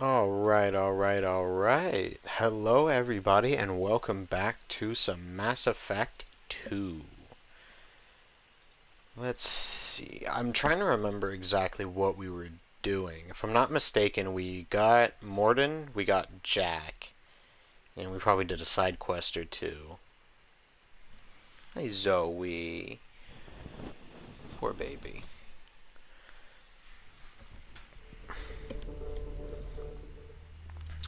Alright. Hello, everybody, and welcome back to some Mass Effect 2. Let's see. I'm trying to remember exactly what we were doing. If I'm not mistaken, we got Morden, we got Jack, and we probably did a side quest or two. Hey, Zoe. Poor baby.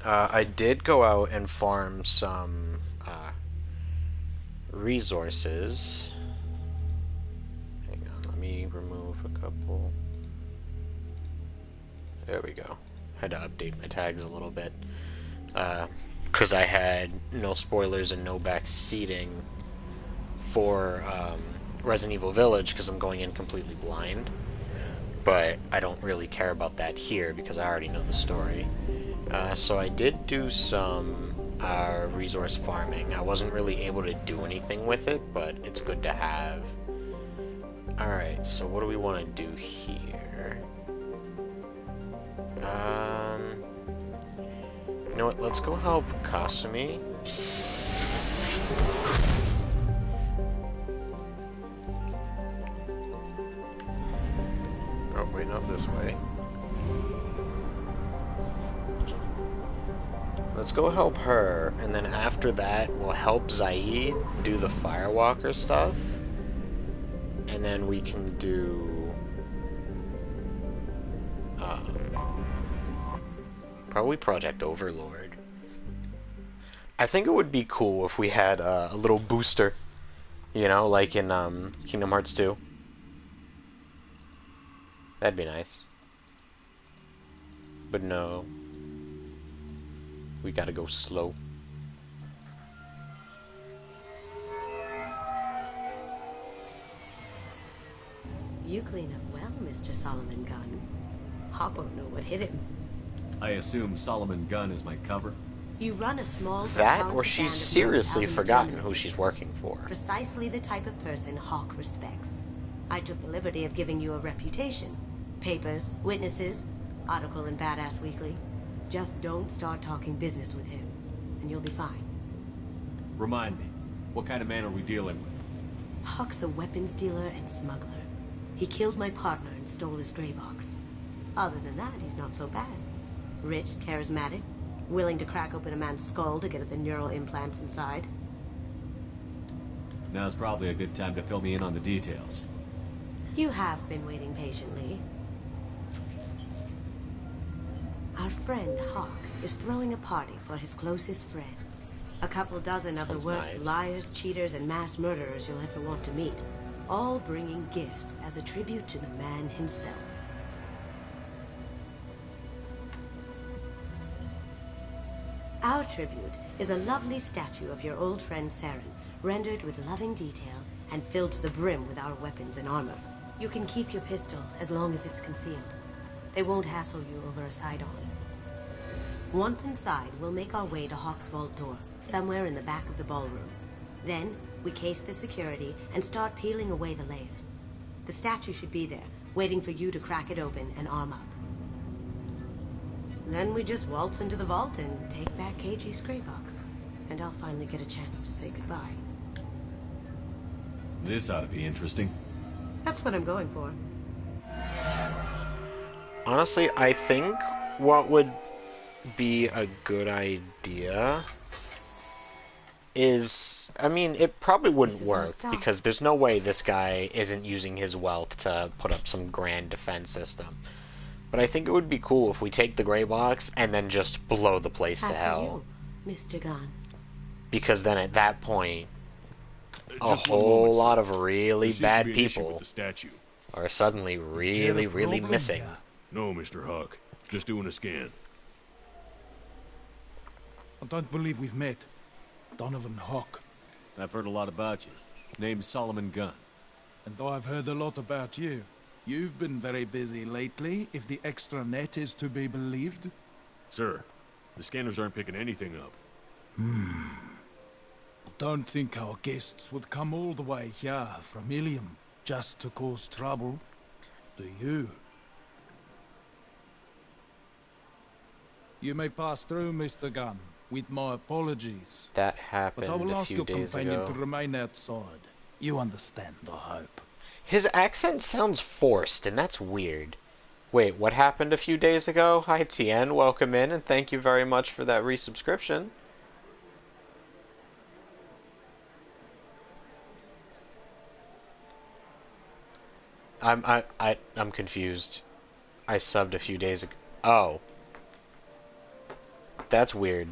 I did go out and farm some resources. Hang on, let me remove a couple. There we go. Had to update my tags a little bit. Because I had no spoilers and no back seating for Resident Evil Village because I'm going in completely blind. But I don't really care about that here because I already know the story. So I did do some resource farming. I wasn't really able to do anything with it, but it's good to have. Alright, so what do we want to do here? You know what, let's go help Kasumi. Oh, wait, not this way. Let's go help her, and then after that, we'll help Zaid do the Firewalker stuff. And then we can do... probably Project Overlord. I think it would be cool if we had a little booster, you know, like in Kingdom Hearts 2. That'd be nice. But no. We gotta go slow. You clean up well, Mr. Solomon Gunn. Hawk won't know what hit him. I assume Solomon Gunn is my cover? You run a small... That, or she's seriously forgotten who she's working for. Precisely the type of person Hawk respects. I took the liberty of giving you a reputation. Papers, witnesses, article in Badass Weekly. Just don't start talking business with him, and you'll be fine. Remind me, what kind of man are we dealing with? Hawk's a weapons dealer and smuggler. He killed my partner and stole his gray box. Other than that, he's not so bad. Rich, charismatic, willing to crack open a man's skull to get at the neural implants inside. Now's probably a good time to fill me in on the details. You have been waiting patiently. Our friend Hawk is throwing a party for his closest friends. A couple dozen of the worst liars, cheaters, and mass murderers you'll ever want to meet. All bringing gifts as a tribute to the man himself. Our tribute is a lovely statue of your old friend Saren, rendered with loving detail and filled to the brim with our weapons and armor. You can keep your pistol as long as it's concealed. They won't hassle you over a side-on. Once inside, we'll make our way to Hawk's vault door, somewhere in the back of the ballroom. Then, we case the security and start peeling away the layers. The statue should be there, waiting for you to crack it open and arm up. Then we just waltz into the vault and take back KG's gray box. And I'll finally get a chance to say goodbye. This ought to be interesting. That's what I'm going for. Honestly, I think what would be a good idea is... I mean, it probably wouldn't work, because there's no way this guy isn't using his wealth to put up some grand defense system. But I think it would be cool if we take the gray box and then just blow the place to hell. You, Mr. Gunn. Because then at that point, a whole lot of really bad people are suddenly really missing. No, Mr. Hawk. Just doing a scan. I don't believe we've met. Donovan Hawk. I've heard a lot about you. Name's Solomon Gunn. And I've heard a lot about you. You've been very busy lately, if the extra net is to be believed. Sir, the scanners aren't picking anything up. I don't think our guests would come all the way here from Ilium just to cause trouble. Do you? You may pass through, Mr. Gunn, with my apologies. That But I happened will a ask few your days companion ago. to remain outside. You understand, I hope. His accent sounds forced, and that's weird. Wait, what happened a few days ago? Hi, Tien. Welcome in, and thank you very much for that resubscription. I'm confused. I subbed a few days ago. Oh. That's weird.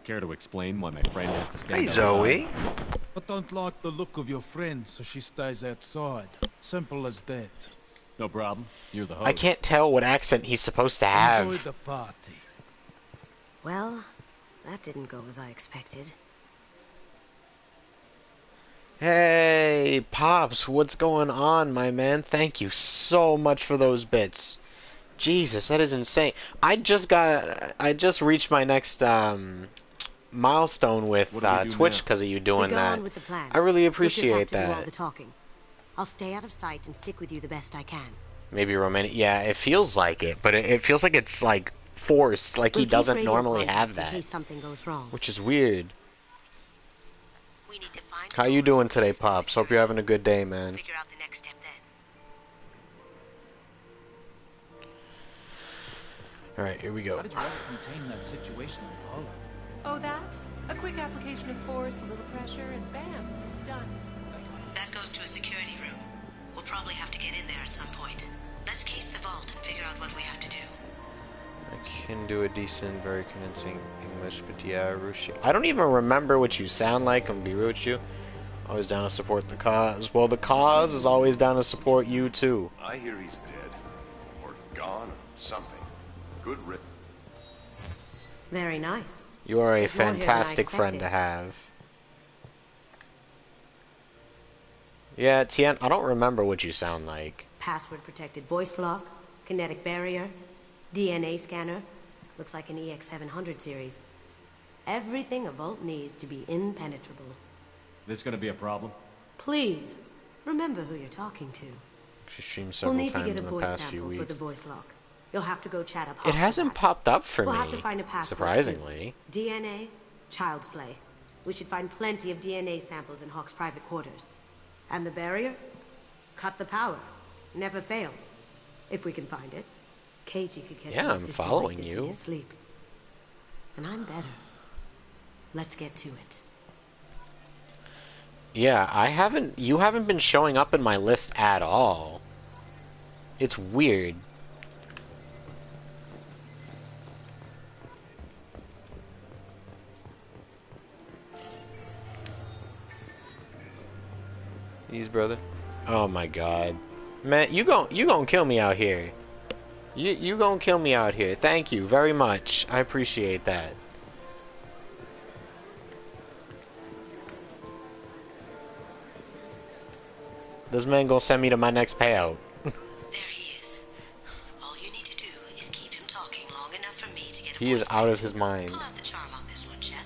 Care to explain why my friend has to stand Hey, outside? Zoe. I don't like the look of your friend, so she stays outside. Simple as that. No problem. You're the host. I can't tell what accent he's supposed to Enjoy have. the party. Well, that didn't go as I expected. Hey, Pops, what's going on, my man? Thank you so much for those bits. Jesus, that is insane. I just reached my next milestone with What do we do Twitch now? because of you We doing go that. on with the plan. I really You'll just appreciate have to do all that. the talking. I'll stay out of sight and stick with you the best I can. Maybe romantic. Yeah, it feels like it, but it feels like it's like forced, like he We'll keep doesn't radio normally contact have in that, case something goes wrong. which is weird. We need to find How you doing today, Pops? Hope you're having a good day, man. Figure out the next step then. All right, here we go. How did you ever contain that situation in Olive? Oh, that? A quick application of force, a little pressure, and bam, done. That goes to a security room. We'll probably have to get in there at some point. Let's case the vault and figure out what we have to do. I can do a decent, very convincing English, but yeah, Rushi. I don't even remember what you sound like, I'm gonna be real with you. Always down to support the cause. Well, the cause is always down to support you, too. I hear he's dead. Or gone, or something. Good rip. Very nice. You are a There's more here than I fantastic friend expected. to have. Yeah, Tien, I don't remember what you sound like. Password protected voice lock, kinetic barrier, DNA scanner. Looks like an EX700 series. Everything a vault needs to be impenetrable. This gonna be a problem? Please, remember who you're talking to. She streamed We'll several need to times get a in the voice past few sample for the weeks. voice lock. You'll have to go chat up. It Hawk for hasn't that. popped up for We'll me, have to find a password, surprisingly. too. DNA, child's play. We should find plenty of DNA samples in Hawk's private quarters. And the barrier? Cut the power. Never fails. If we can find it. KG could get Yeah, your I'm system following like this you. in his sleep. And I'm better. Let's get to it. Yeah, you haven't been showing up in my list at all. It's weird. He's brother. Oh my god. Man, you gon' kill me out here. You gon' kill me out here. Thank you very much. I appreciate that. This man gonna send me to my next payout. There he is. All you need to do is keep him talking long enough for me to get a He is voice out of print. his mind. Pull out the charm on this one, Chet.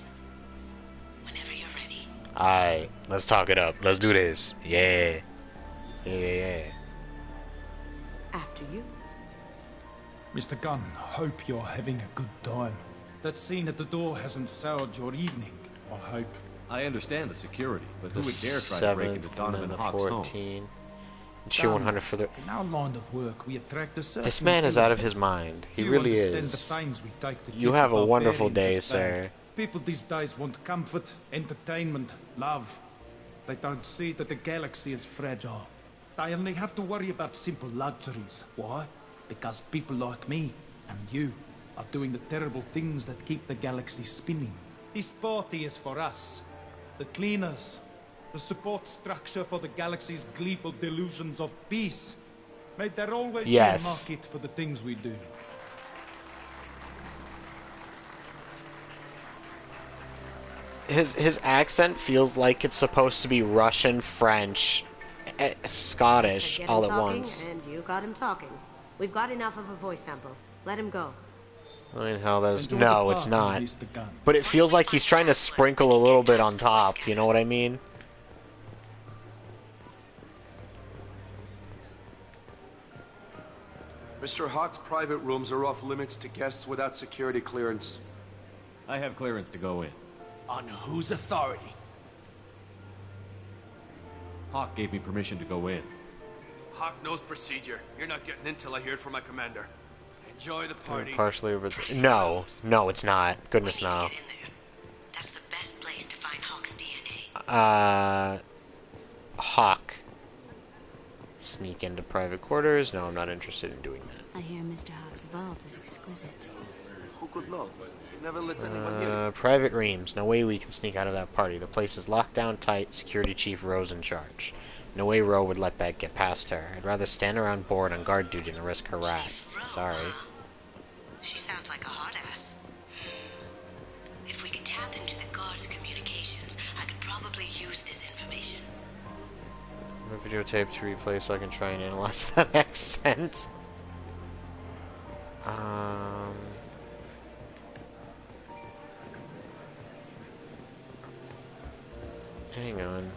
Whenever you're ready. Alright, let's talk it up. Let's do this. Yeah. Yeah. After you. Mr. Gunn, hope you're having a good time. That scene at the door hasn't soured your evening, I hope. I understand the security, but who The would dare try to break 7th into and Donovan then the Hawk's home? 14. And she 100 for the... In our line of work, we attract a certain... This man is out of his mind. He Few really understand is. the pains we take to You keep have the a wonderful barbarians day, at bay. sir. People these days want comfort, entertainment, love. They don't see that the galaxy is fragile. They only have to worry about simple luxuries. Why? Because people like me and you are doing the terrible things that keep the galaxy spinning. This party is for us, the cleaners, the support structure for the galaxy's gleeful delusions of peace. May there always Yes. be a market for the things we do. His accent feels like it's supposed to be Russian, French, Scottish, Said get all him at talking, once. And you got him talking. We've got enough of a voice sample. Let him go. I mean, hell, that's... Enjoy No, the it's party, not. Mr. Gunn. But it feels like he's trying to sprinkle a little bit on top, you know what I mean? Mr. Hawk's private rooms are off limits to guests without security clearance. I have clearance to go in. On whose authority? Hawk gave me permission to go in. Hawk knows procedure. You're not getting in till I hear it from my commander. Enjoy the party. Partially over. No, no, it's not. Goodness, We need to no. get in there. That's the best place to find Hawk's DNA. Hawk. Sneak into private quarters? No, I'm not interested in doing that. I hear Mr. Hawk's vault is exquisite. Who could know? He never lets anyone in. Private Reams. No way we can sneak out of that party. The place is locked down tight. Security Chief Ro's in charge. No way Ro would let that get past her. I'd rather stand around bored on guard duty than risk her wrath. Ro, Sorry. She sounds like a hard ass. If we could tap into the guard's communications, I could probably use this information. Videotape to replay so I can try and analyze that accent. Hang on.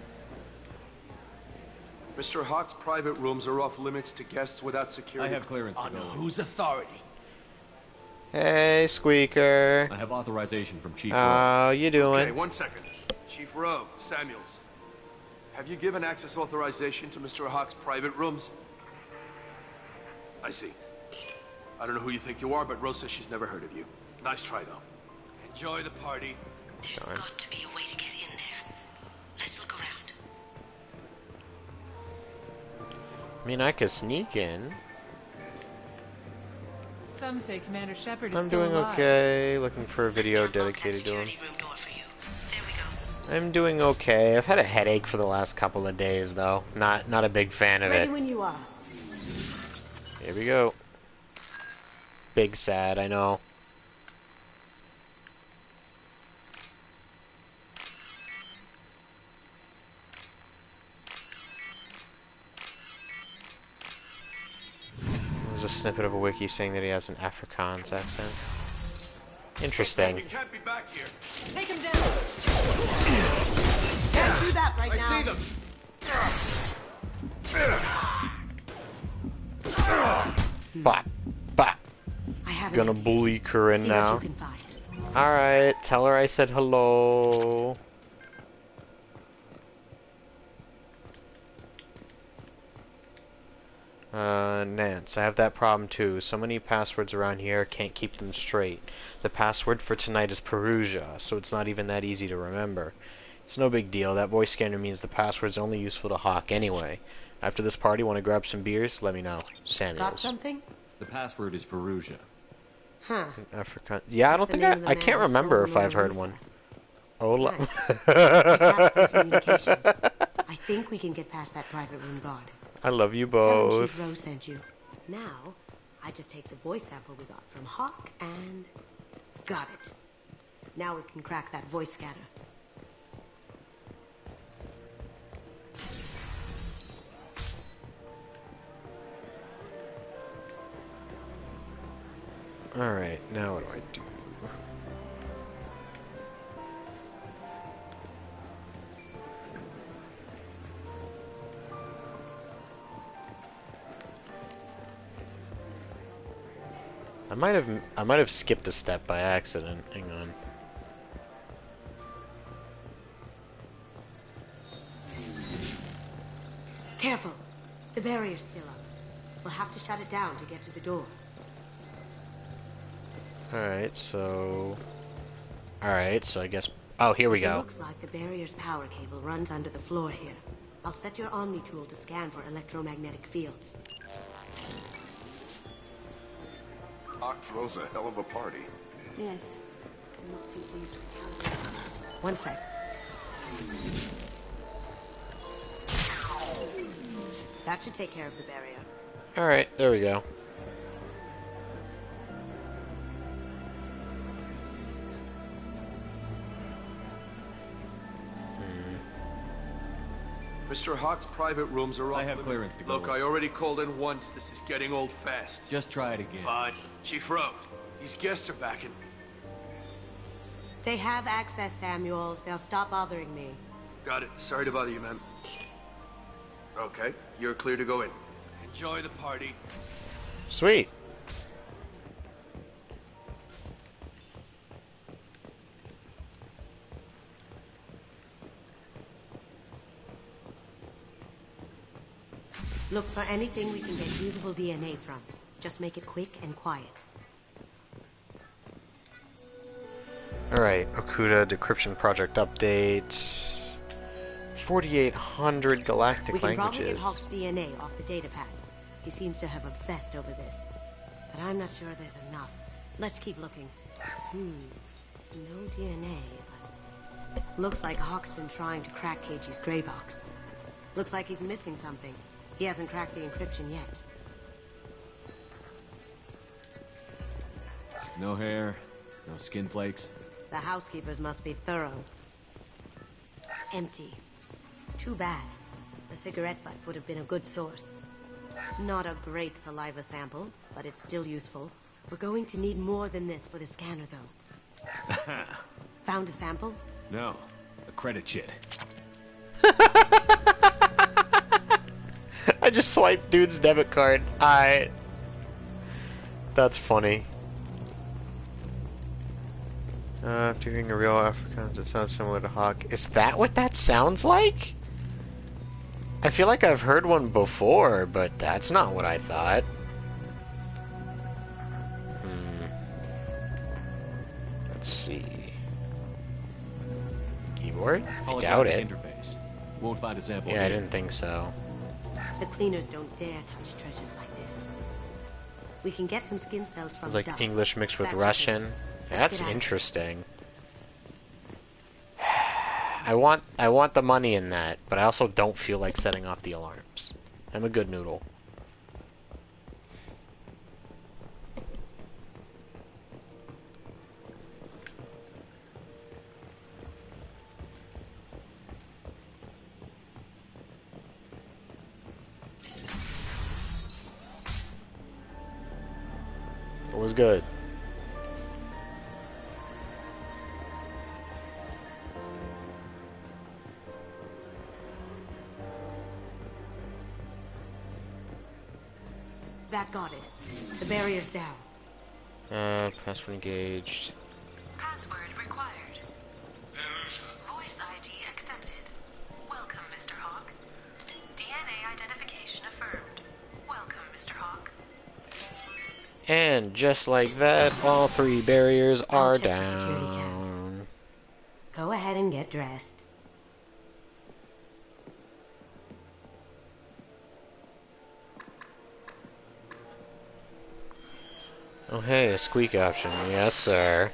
Mr. Hawk's private rooms are off limits to guests without I security. have clearance to On go in. whose authority? Hey, Squeaker. I have authorization from Chief How you doing? Okay, 1 second. Chief Rowe, Samuels. Have you given access authorization to Mr. Hawk's private rooms? I see. I don't know who you think you are, but Rose says she's never heard of you. Nice try, though. Enjoy the party. There's got to be a way to get in there. Let's look around. I mean, I could sneak in. Some say Commander Shepard is I'm still doing alive. okay. Looking for a video Unlock that dedicated to him. security room door for you. There we go. I'm doing okay. I've had a headache for the last couple of days, though. Not a big fan of Ready it. when you are. Here we go. Big sad, I know. There's a snippet of a wiki saying that he has an Afrikaans accent. Interesting. You can't be back here. Take him down. Can't do that right now. See them. Bop, bop. I have Gonna it. bully Corinne See now. what you can find. Alright, tell her I said hello. Nance, I have that problem too. So many passwords around here, can't keep them straight. The password for tonight is Perugia, so it's not even that easy to remember. It's no big deal, that voice scanner means the password's only useful to Hawk anyway. After this party, want to grab some beers? Let me know. Got Samuels. something? The password is Perugia. Huh. African. Yeah, I don't What's the think name of the I man can't who remember stole if I've heard Mona one. Lisa? Ola. Nice. I tapped the communications. I think we can get past that private room guard. I love you Tell him both. Chief Rose sent you. Now, I just take the voice sample we got from Hawk and... got it. Now we can crack that voice scatter. Alright, now what do I do? I might have skipped a step by accident. Hang on. Careful. The barrier's still up. We'll have to shut it down to get to the door. Alright, so I guess... Oh, here we It go. looks like the barrier's power cable runs under the floor here. I'll set your Omni tool to scan for electromagnetic fields. Hawk throws a hell of a party. Yes. I'm not too pleased with how One sec. That should take care of the barrier. Alright, there we go. Mr. Hawk's private rooms are off I have limits. clearance to go Look, in. I already called in once. This is getting old fast. Just try it again. Fine. Chief Rowe, these guests are back in. They have access, Samuels. They'll stop bothering me. Got it. Sorry to bother you, man. Okay, you're clear to go in. Enjoy the party. Sweet. Look for anything we can get usable DNA from. Just make it quick and quiet. Alright, Okuda Decryption Project update. 4,800 galactic We can languages. probably get Hawk's DNA off the datapad. He seems to have obsessed over this. But I'm not sure there's enough. Let's keep looking. No DNA, but... Looks like Hawk's been trying to crack KG's gray box. Looks like he's missing something. He hasn't cracked the encryption yet. No hair, no skin flakes. The housekeepers must be thorough. Empty. Too bad. A cigarette butt would have been a good source. Not a great saliva sample, but it's still useful. We're going to need more than this for the scanner, though. Found a sample? No, a credit chit. I just swiped dude's debit card. That's funny. After hearing a real Afrikaans, it sounds similar to Hawk. Is that what that sounds like? I feel like I've heard one before, but that's not what I thought. Let's see. Keyboard? I doubt it. Interface. Won't find a sample Yeah, I here. didn't think so. The cleaners don't dare touch treasures like this. We can get some skin cells from It's like dust. English mixed with That should do Russian. it. Let's That's get at it. interesting. I want the money in that, but I also don't feel like setting off the alarms. I'm a good noodle. It was good. That got it. The barrier's down. Password engaged. Password required. Voice ID accepted. Welcome, Mr. Hawk. DNA identification affirmed. Welcome, Mr. Hawk. And just like that, all three barriers are check for security cams. down. Go ahead and get dressed. Oh hey, a squeak option. Yes, sir.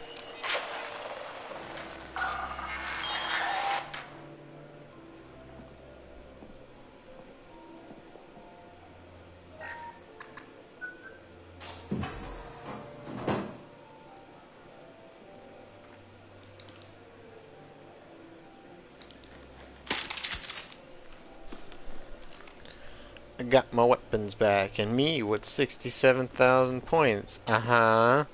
I got my weapons back, and me with 67,000 points. Uh-huh.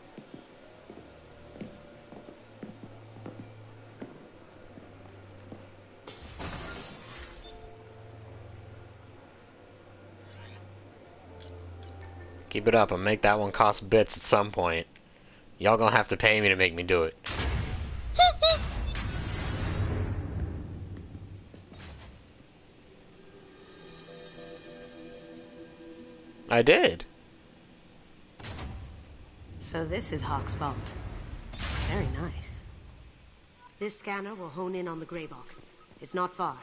Keep it up and make that one cost bits at some point. Y'all gonna have to pay me to make me do it. I did. So this is Hawk's vault. Very nice. This scanner will hone in on the gray box. It's not far.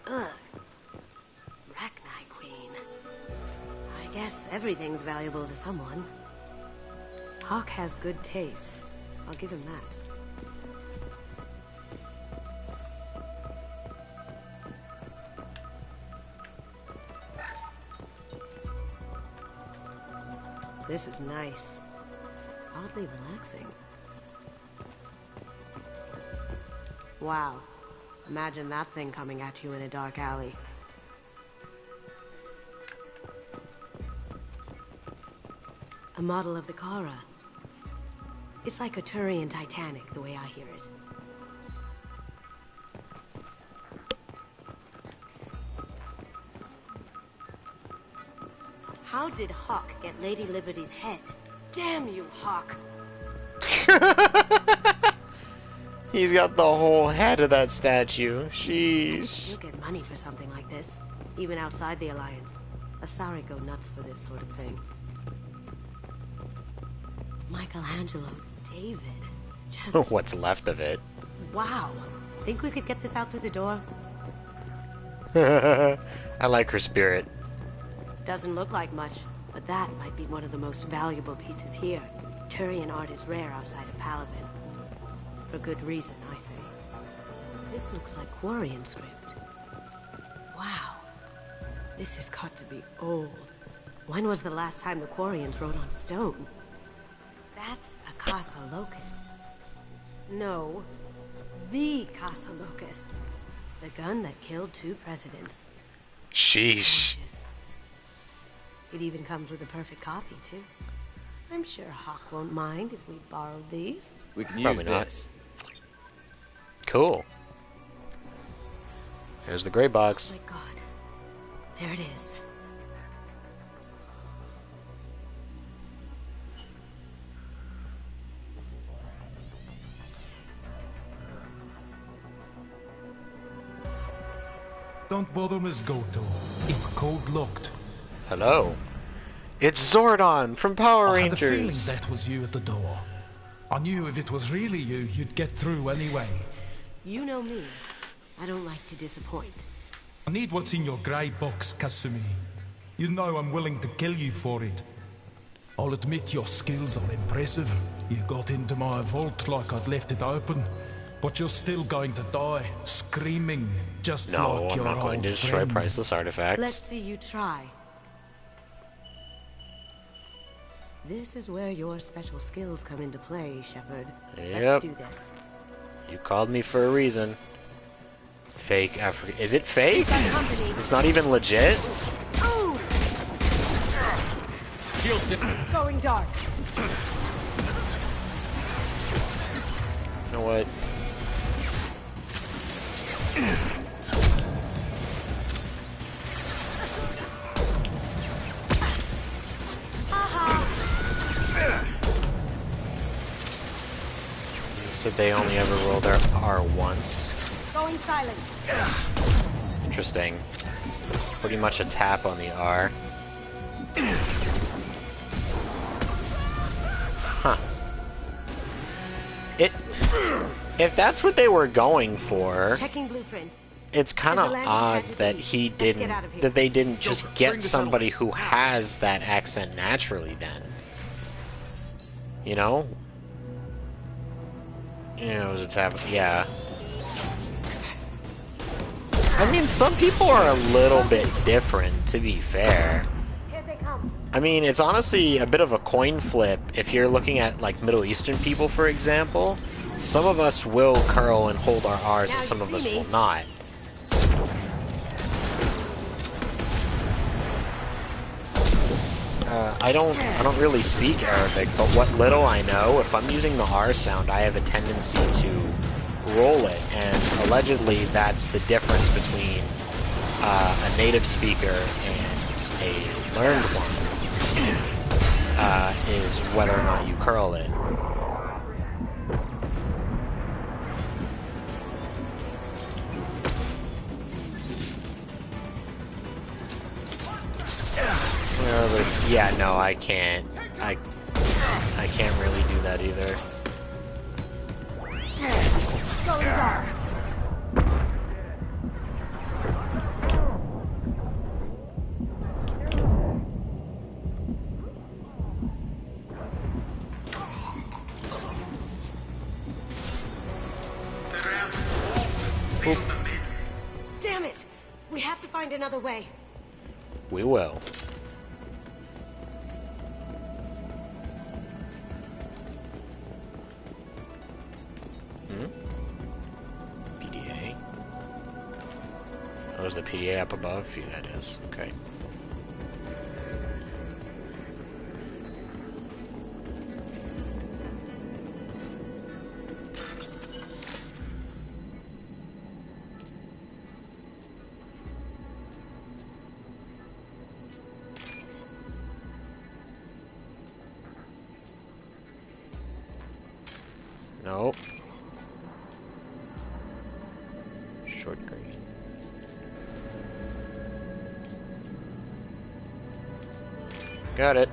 Ugh. Rachni Queen. I guess everything's valuable to someone. Hawk has good taste. I'll give him that. This is nice. Oddly relaxing. Wow. Imagine that thing coming at you in a dark alley. A model of the Kara. It's like a Turian Titanic, the way I hear it. How did Hawk get Lady Liberty's head? Damn you, Hawk! He's got the whole head of that statue. Sheesh. You'll get money for something like this, even outside the Alliance. Asari go nuts for this sort of thing. Michelangelo's David. Just What's left of it. wow. Think we could get this out through the door? I like her spirit. Doesn't look like much, but that might be one of the most valuable pieces here. Turian art is rare outside of Paladin. For good reason, I say. This looks like Quarian script. Wow. This has got to be old. When was the last time the Quarians wrote on stone? That's a Casa Locust. No. The Casa Locust. The gun that killed 2 presidents. Sheesh. Gorgeous. It even comes with a perfect copy, too. I'm sure Hawk won't mind if we borrowed these. We can Probably use not. this. Cool. Here's the gray box. Oh my god. There it is. Don't bother, Miss Goto. It's code locked. Hello. It's Zordon from Power I had a feeling Rangers. that was you at the door. I knew if it was really you, you'd get through anyway. You know me. I don't like to disappoint. I need what's in your grey box, Kasumi. You know I'm willing to kill you for it. I'll admit your skills are impressive. You got into my vault like I'd left it open. But you're still going to die, screaming, just No, like I'm your not going old to destroy friend. priceless artifacts. Let's see you try. This is where your special skills come into play, Shepard. Yep. Let's do this. You called me for a reason. Fake Africa. Is it fake? Got company. It's not even legit? Oh! Going dark. You know what? So they only ever roll their R once. Going silent. Interesting. Pretty much a tap on the R. Huh. If that's what they were going for, Checking blueprints. it's kind of There's a odd landing pad that to he beach. Let's get didn't, out of here. that they didn't just bring get the somebody shuttle. who has that accent naturally then. You know? You know, it's happening, yeah. I mean, some people are a little bit different, to be fair. Here they come. I mean, it's honestly a bit of a coin flip if you're looking at, like, Middle Eastern people, for example. Some of us will curl and hold our R's, Now and some you of us see me. will not. I don't really speak Arabic, but what little I know, if I'm using the R sound, I have a tendency to roll it, and allegedly that's the difference between a native speaker and a learned one, is whether or not you curl it. Yeah, no, I can't. I can't really do that either. Going dark. Damn it! We have to find another way. We will. PDA. Oh, is the PDA up above? Yeah, it is. Okay. Nope. Got it.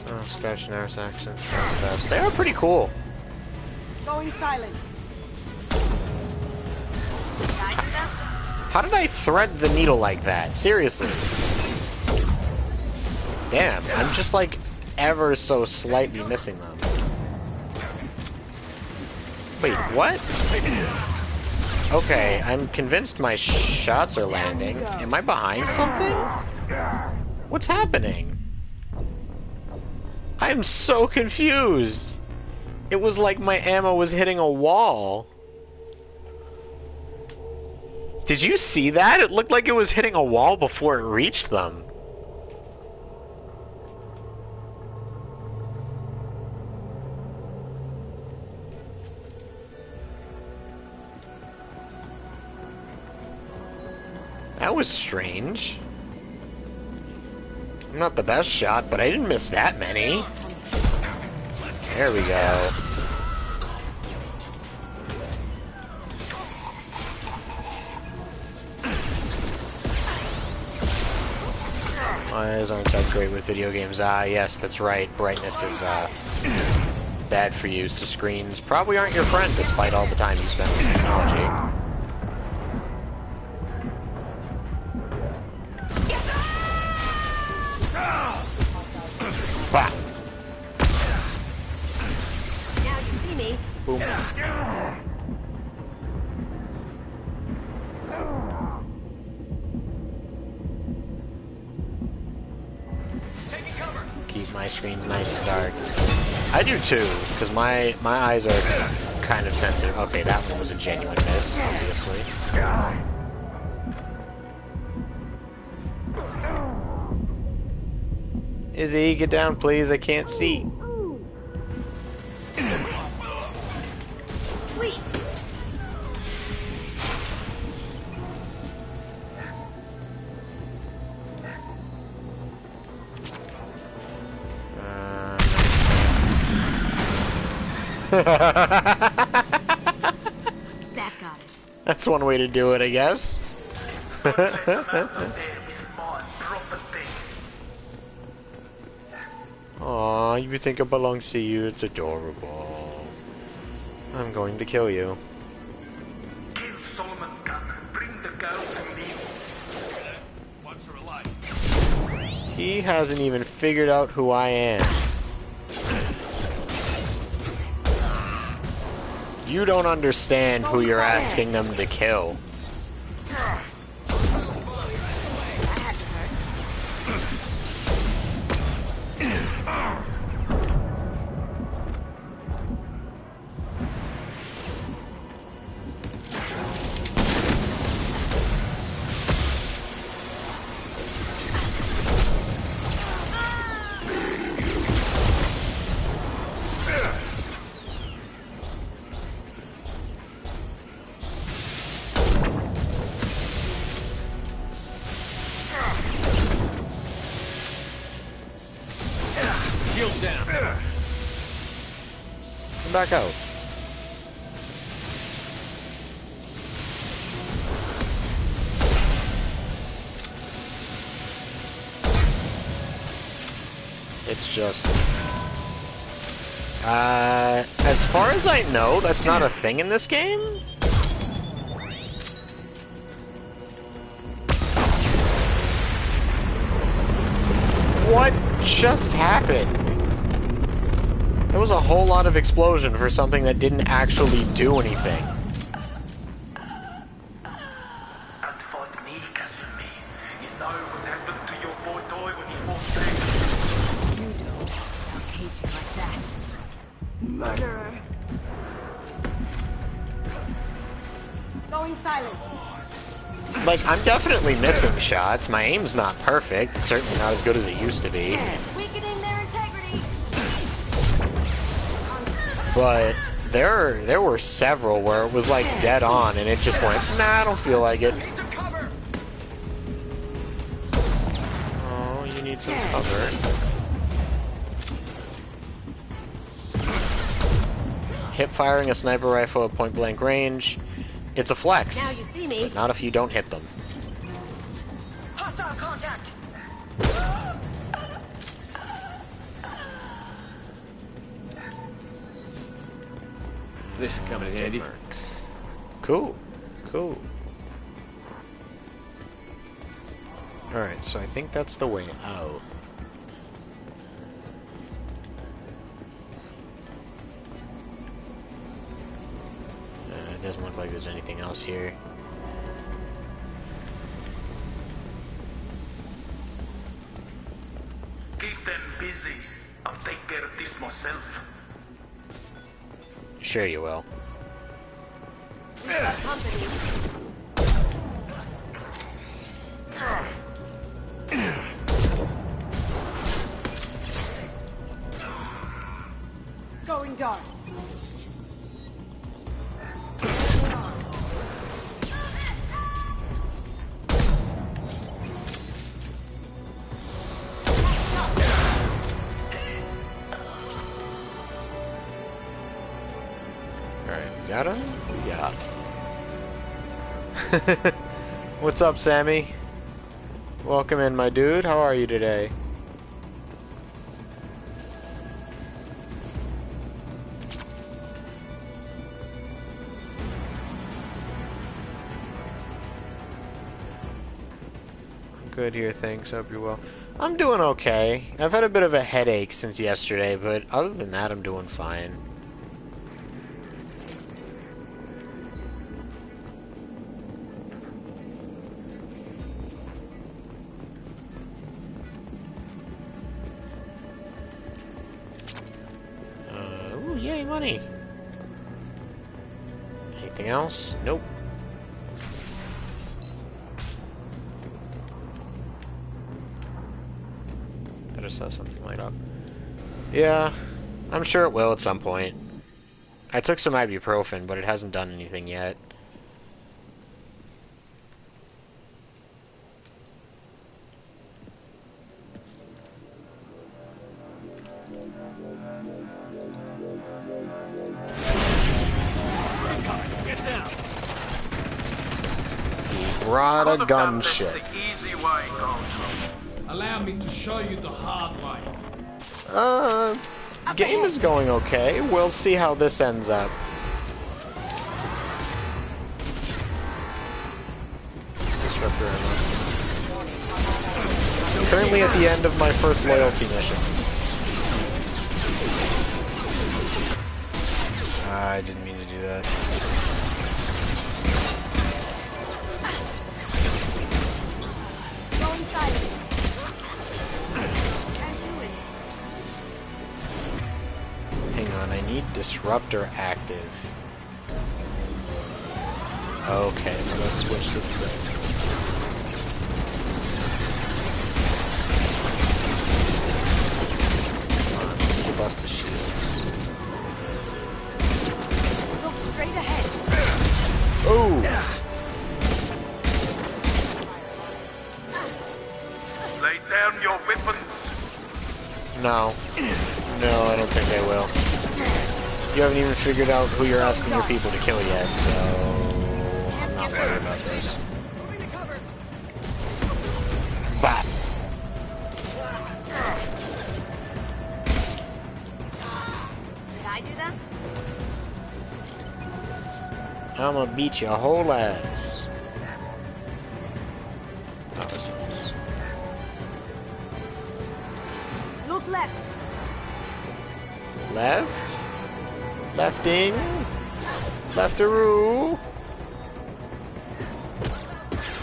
Oh, Scotch and Arrow actions. They are pretty cool. Going silent. How did I thread the needle like that? Seriously. Damn, I'm just like ever so slightly missing them. Wait, what? Okay, I'm convinced my shots are landing. Am I behind something? What's happening? I'm so confused. It was like my ammo was hitting a wall. Did you see that? It looked like it was hitting a wall before it reached them. That was strange. I'm not the best shot, but I didn't miss that many. There we go. My eyes aren't that great with video games. Ah, yes, that's right. Brightness is, bad for you, so screens probably aren't your friend despite all the time you spend with technology. Bah. Now you see me. Boom. Keep my screen nice and dark. I do too, because my eyes are kind of sensitive. Okay, that one was a genuine miss, obviously. Izzy, get down, please. I can't see. Sweet. That got it. That's one way to do it, I guess. Aw, you think it belongs to you? It's adorable. I'm going to kill you. Kill Solomon Gunn. Bring the girl to me. Once her alive. He hasn't even figured out who I am. You don't understand who you're asking them to kill. Shield down. Come back out. It's just... as far as I know, that's not a thing in this game? What just happened? There was a whole lot of explosion for something that didn't actually do anything. And fought me, Kasumi. You know what happened to your boy toy when he fought back? You don't. I'll hate you like that. Murderer. Going silent. Like, I'm definitely missing shots. My aim's not perfect. It's certainly not as good as it used to be. Weakening their integrity. But there were several where it was like dead on and it just went, nah, I don't feel like it. Oh, you need some cover. Hip firing a sniper rifle at point blank range. It's a flex. Now you see me. But not if you don't hit them. Hostile contact! This should come in handy. Cool. Cool. Alright, so I think that's the way out. It doesn't look like there's anything else here. Keep them busy. I'll take care of this myself. Sure you will. We've got company. Going dark. Alright, we got him? We got him. What's up, Sammy? Welcome in, my dude. How are you today? I'm good here, thanks. Hope you're well. I'm doing okay. I've had a bit of a headache since yesterday, but other than that, I'm doing fine. Ooh, yay, money. Anything else? Nope. That just saw something light up. Yeah, I'm sure it will at some point. I took some ibuprofen, but it hasn't done anything yet. Get down! Brought a gunship. The easy way, Goldschmidt. Allow me to show you the hard way. Game is going okay. We'll see how this ends up. Disruptor ammo. I'm currently at the end of my first loyalty mission. I didn't mean to do that. Go inside. Hang on, I need disruptor active. Okay, let's switch to the thing. Come on, need to bust the shields. Look straight ahead. Oh! Lay down your weapons. No. No, I don't think I will. You haven't even figured out who you're asking your people to kill yet, so I'm not worried about this. Bah! Did I do that? I'm gonna beat your whole ass. Power source. Look left. Left? Lefting? Leftaroo?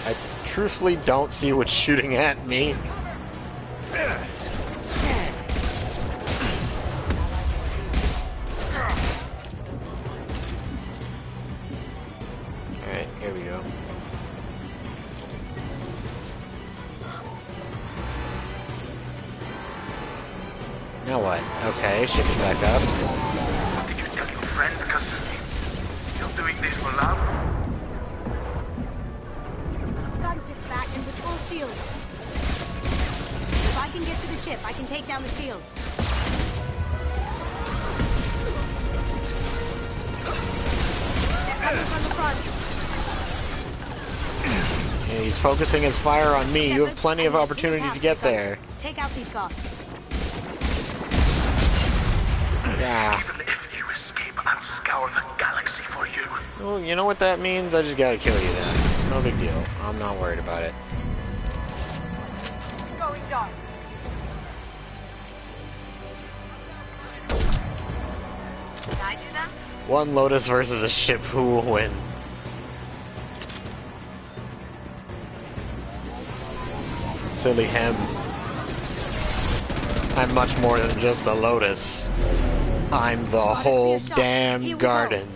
I truthfully don't see what's shooting at me. Alright, here we go. Now what? Okay, shifting back up. What did you tell your friend, Kasumi? You're doing this for love? Gun pit back and with full shield. If I can the ship. I can take down the shield. They're coming from the front. Yeah, he's focusing his fire on me. You have plenty of opportunity to get there. Take out these guards. Yeah. Even if you escape, I'll scour the galaxy for you. Well, you know what that means? I just gotta kill you then. No big deal. I'm not worried about it. Going dark. Can I do that? One Lotus versus a ship. Who will win? Silly hem. I'm much more than just a Lotus. I'm the whole damn garden.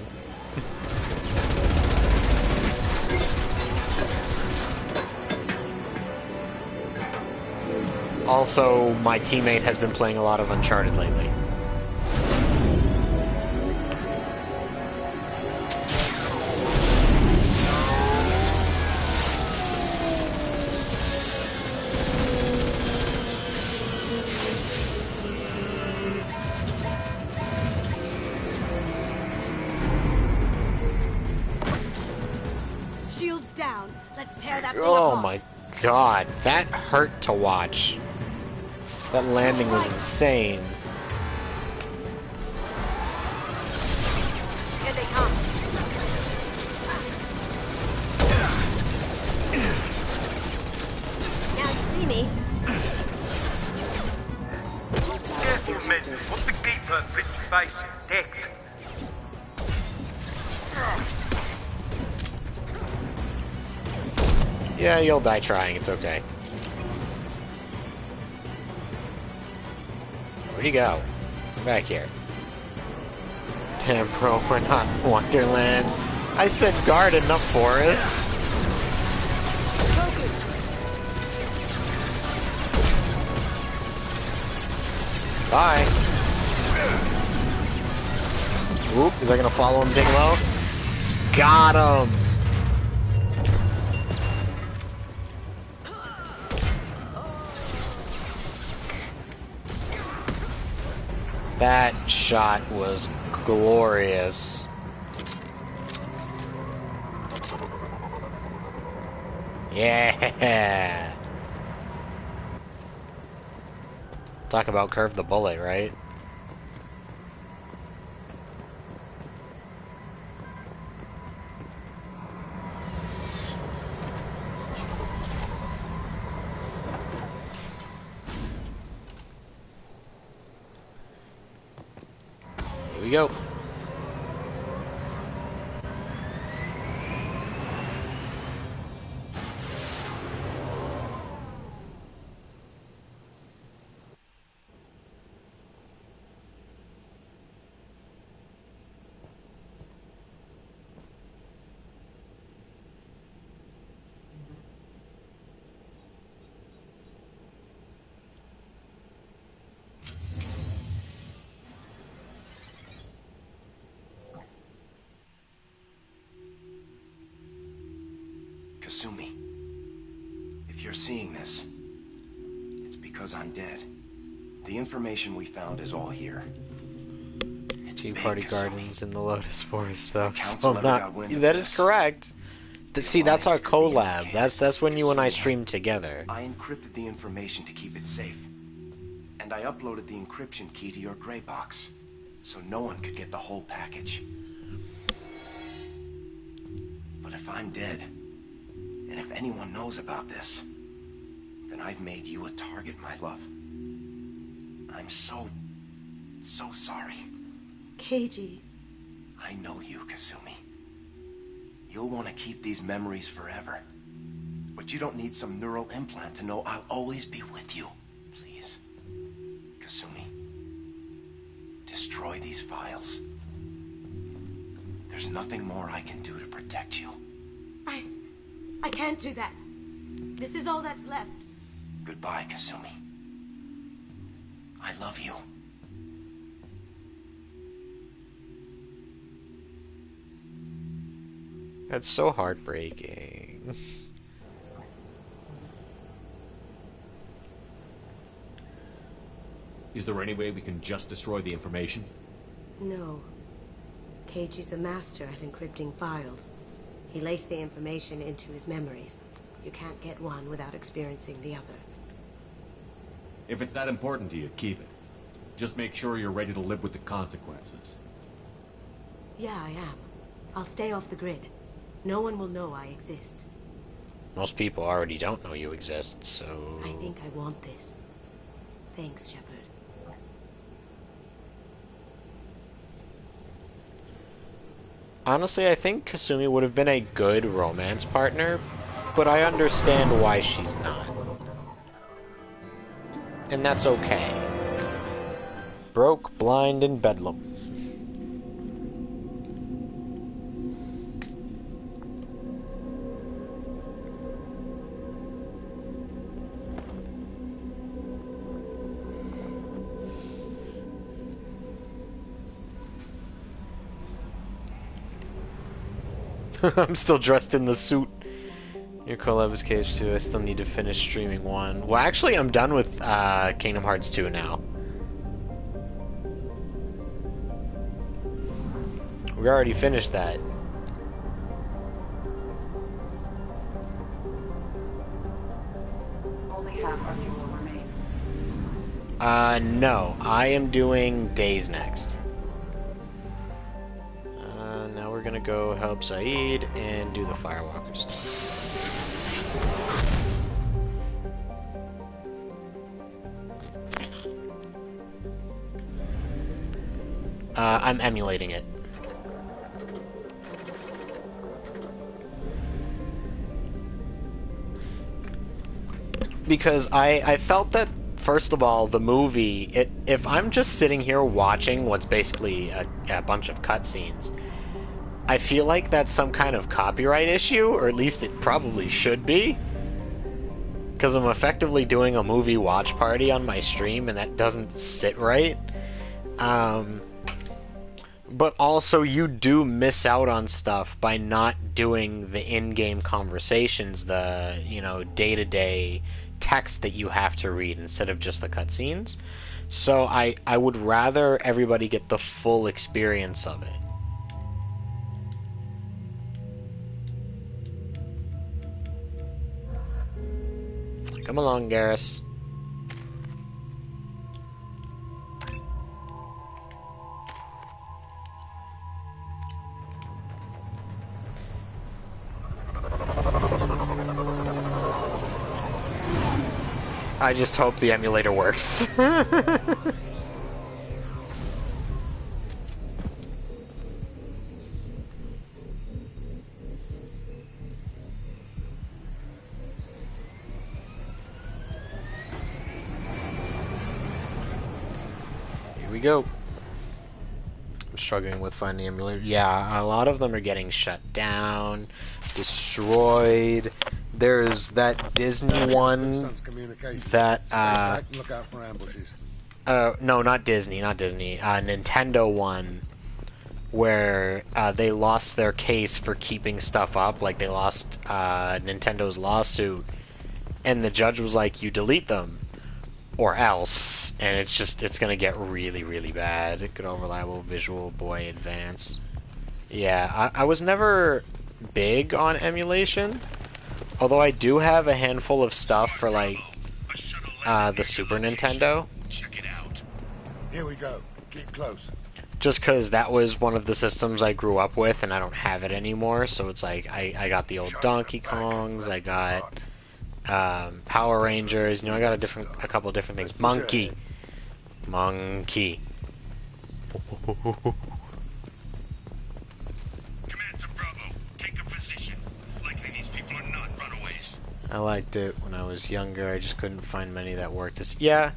Also, my teammate has been playing a lot of Uncharted lately. Shields down. Let's tear that thing Oh apart. my god, that hurt to watch. That landing was insane. Here they come. Now you see me. Gentlemen, put the keeper in pretty face intact. Yeah, you'll die trying, it's okay. Where'd he go? Back here. Damn, bro, we're not in Wonderland. I said garden, not forest. Bye. Oop, is that gonna follow him ding low? Got him! That shot was glorious. Yeah! Talk about curve the bullet, right? Here we go. Kasumi, if you're seeing this, it's because I'm dead. The information we found is all here. It's Tea big, Party Kasumi. Gardens in the Lotus Forest stuff. Council So ever not, got wind of that is this, correct. the See, that's our Alliance could be collab. implicated. That's when you and I Kasumi, stream together. I encrypted the information to keep it safe. And I uploaded the encryption key to your gray box, so no one could get the whole package. But if I'm dead, and if anyone knows about this, then I've made you a target, my love. I'm so sorry. Keiji. I know you, Kasumi. You'll want to keep these memories forever. But you don't need some neural implant to know I'll always be with you. Please, Kasumi, destroy these files. There's nothing more I can do to protect you. I can't do that. This is all that's left. Goodbye, Kasumi. I love you. That's so heartbreaking. Is there any way we can just destroy the information? No. Keiichi's a master at encrypting files. He laced the information into his memories. You can't get one without experiencing the other. If it's that important to you, keep it. Just make sure you're ready to live with the consequences. Yeah, I am. I'll stay off the grid. No one will know I exist. Most people already don't know you exist, so... I think I want this. Thanks, Shepard. Honestly, I think Kasumi would have been a good romance partner, but I understand why she's not. And that's okay. Broke, blind, and bedlam. I'm still dressed in the suit. Your Collab's Cage 2. I still need to finish streaming 1. Well, actually, I'm done with Kingdom Hearts 2 now. We already finished that. Only half our fuel remains. No. I am doing Days next. Now we're gonna go help Saeed and do the Firewalker stuff. I'm emulating it. Because I felt that, first of all, the movie, if I'm just sitting here watching what's basically a bunch of cutscenes, I feel like that's some kind of copyright issue, or at least it probably should be. Because I'm effectively doing a movie watch party on my stream, and that doesn't sit right. But also, you do miss out on stuff by not doing the in-game conversations, the, day-to-day text that you have to read instead of just the cutscenes. So I would rather everybody get the full experience of it. Come along, Garrus. I just hope the emulator works. Here we go. I'm struggling with finding the emulator. Yeah, a lot of them are getting shut down, destroyed. There's that Disney one that, no, not Disney, Nintendo one, where, they lost their case for keeping stuff up, like they lost, Nintendo's lawsuit, and the judge was like, you delete them, or else, and it's gonna get really, really bad. Good old reliable Visual Boy Advance. Yeah, I was never big on emulation. Although I do have a handful of stuff for, like, the Super Nintendo. Check it out. Here we go. Keep close. Just because that was one of the systems I grew up with, and I don't have it anymore, so it's like, I got the old Donkey Kongs, I got, Power Rangers, I got a couple of different things. Monkey. I liked it when I was younger, I just couldn't find many that worked. Yeah.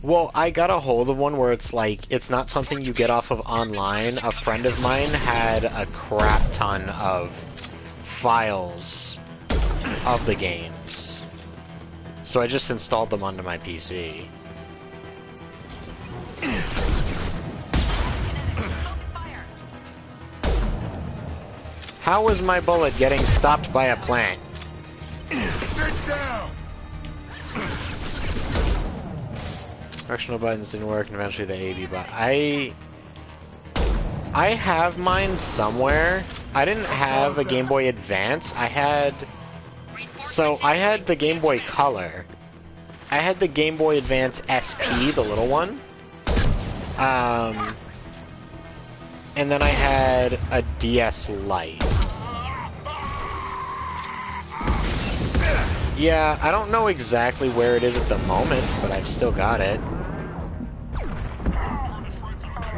Well, I got a hold of one where it's like, it's not something you get off of online. A friend of mine had a crap ton of files of the games. So I just installed them onto my PC. How was my bullet getting stopped by a plant? Sit down. Directional buttons didn't work, and eventually the AB button. I have mine somewhere. I didn't have a Game Boy Advance. I had the Game Boy Color. I had the Game Boy Advance SP, the little one. And then I had a DS Lite. Yeah, I don't know exactly where it is at the moment, but I've still got it.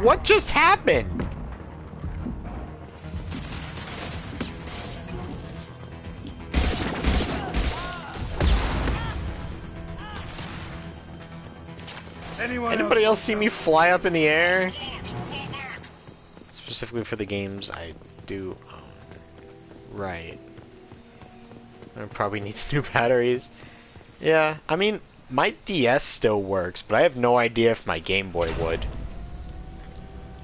What just happened? Anybody else see me fly up in the air? Specifically for the games I do own. Right. It probably needs new batteries. Yeah, I mean, my DS still works, but I have no idea if my Game Boy would.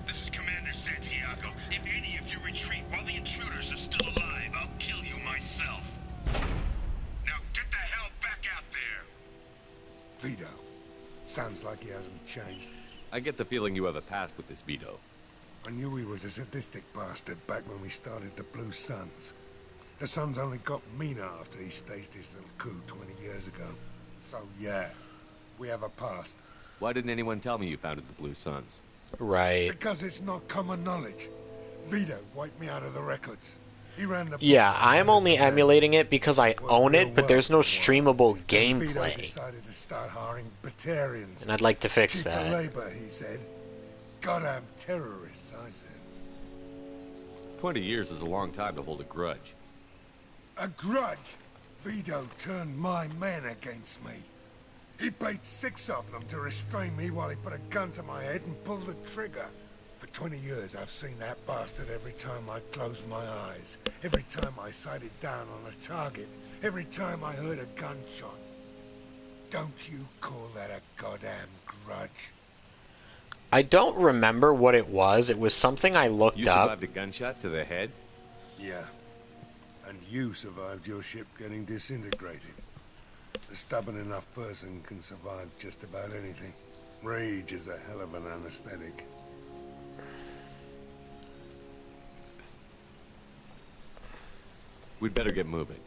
This is Commander Santiago. If any of you retreat while the intruders are still alive, I'll kill you myself. Now get the hell back out there! Vito. Sounds like he hasn't changed. I get the feeling you have a past with this Vito. I knew he was a sadistic bastard back when we started the Blue Suns. The Suns only got meaner after he staged his little coup 20 years ago. So yeah, we have a past. Why didn't anyone tell me you founded the Blue Suns? Right. Because it's not common knowledge. Vito wiped me out of the records. He ran the Yeah, I'm only emulating it because I own it, but there's no streamable gameplay. Vito decided to start hiring Batarians. And I'd like to fix Cheaper that. labor, he said. Goddamn terrorists, I said. 20 years is a long time to hold a grudge. A grudge? Vito turned my men against me. He paid 6 of them to restrain me while he put a gun to my head and pulled the trigger. For 20 years, I've seen that bastard every time I closed my eyes. Every time I sighted down on a target. Every time I heard a gunshot. Don't you call that a goddamn grudge? I don't remember what it was. It was something I looked up. You survived a gunshot to the head? Yeah. And you survived your ship getting disintegrated. A stubborn enough person can survive just about anything. Rage is a hell of an anesthetic. We'd better get moving.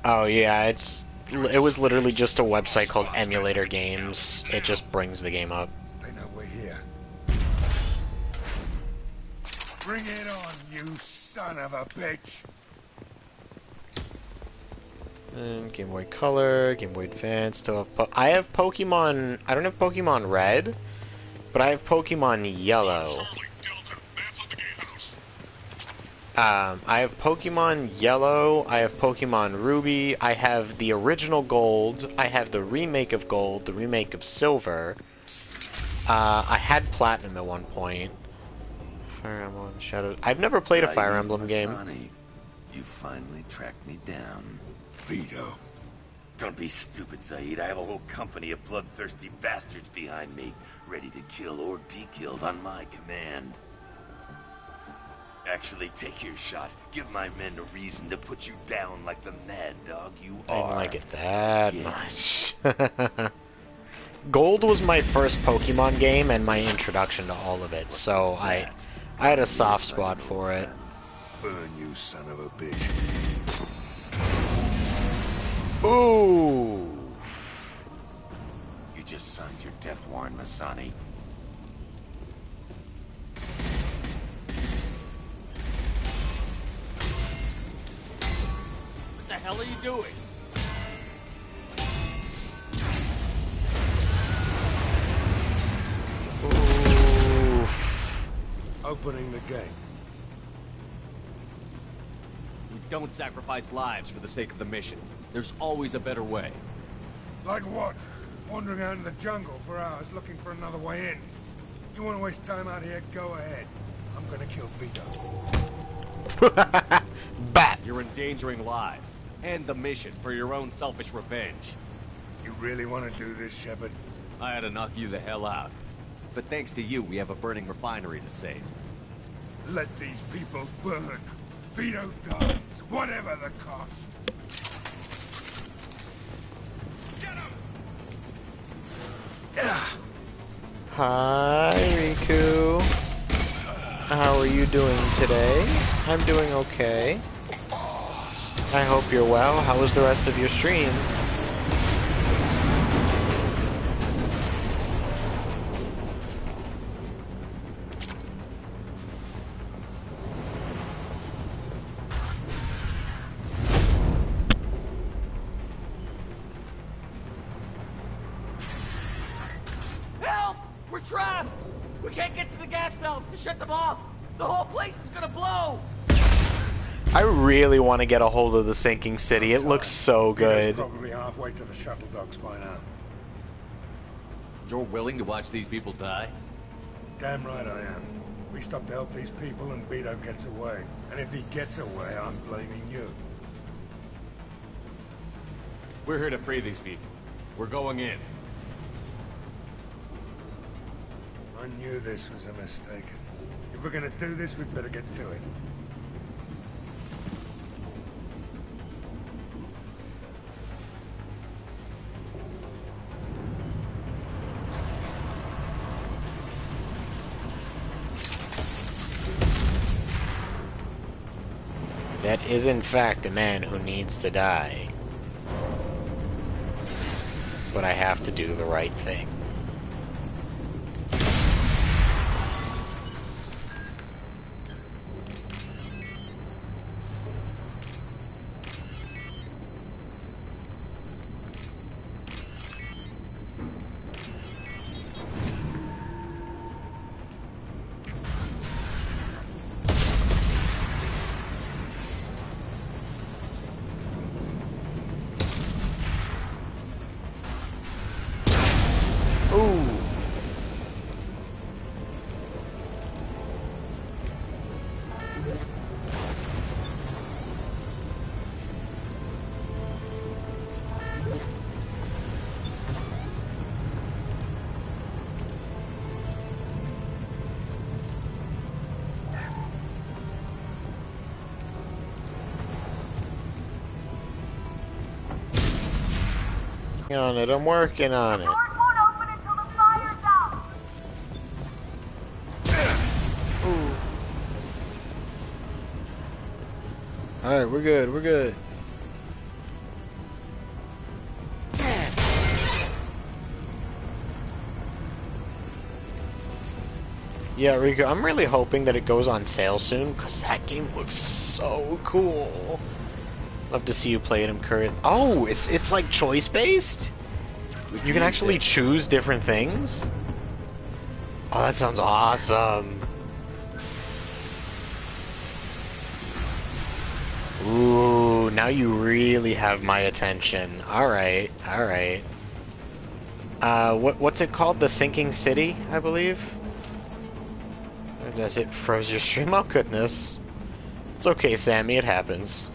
Oh yeah, it was literally just a website called Emulator Games. It just brings the game up. They know we're here. Bring it on, you son of a bitch! And Game Boy Color, Game Boy Advance, still have I have Pokemon, I don't have Pokemon Red, but I have Pokemon Yellow. I have Pokemon Yellow, I have Pokemon Ruby, I have the original Gold, I have the remake of Gold, the remake of Silver. I had Platinum at one point. Fire Emblem Shadows. I've never played a Fire Emblem game. You finally tracked me down. Vito. Don't be stupid, Zaid. I have a whole company of bloodthirsty bastards behind me, ready to kill or be killed on my command. Actually, take your shot. Give my men a reason to put you down like the mad dog you are. I didn't like it that much. Gold was my first Pokemon game and my introduction to all of it, so I had a soft spot for it. Burn, you son of a bitch. Ooh! You just signed your death warrant, Masani. What the hell are you doing? Ooh. Opening the gate. We don't sacrifice lives for the sake of the mission. There's always a better way. Like what? Wandering out in the jungle for hours looking for another way in. You want to waste time out here? Go ahead. I'm gonna kill Vito. Bat! You're endangering lives. And the mission for your own selfish revenge. You really want to do this, Shepard? I had to knock you the hell out. But thanks to you, we have a burning refinery to save. Let these people burn. Vito dies, whatever the cost. Hi, Riku. How are you doing today? I'm doing okay. I hope you're well. How was the rest of your stream? Help! We're trapped! We can't get to the gas valves to shut them off! The whole place is gonna blow! I really want to get a hold of the sinking city. It looks so good. Probably halfway to the shuttle docks by now. You're willing to watch these people die? Damn right I am. We stop to help these people and Vito gets away. And if he gets away, I'm blaming you. We're here to free these people. We're going in. I knew this was a mistake. If we're gonna do this, we'd better get to it. That is in fact a man who needs to die. But I have to do the right thing. On it. I'm working on it. Alright, we're good, we're good. Yeah, Rico, I'm really hoping that it goes on sale soon, because that game looks so cool. Love to see you play it in current. Oh, it's like choice based. You can actually choose different things. Oh, that sounds awesome. Ooh, now you really have my attention. All right, all right. What's it called? The Sinking City, I believe. Or does it froze your stream? Oh goodness. It's okay, Sammy. It happens.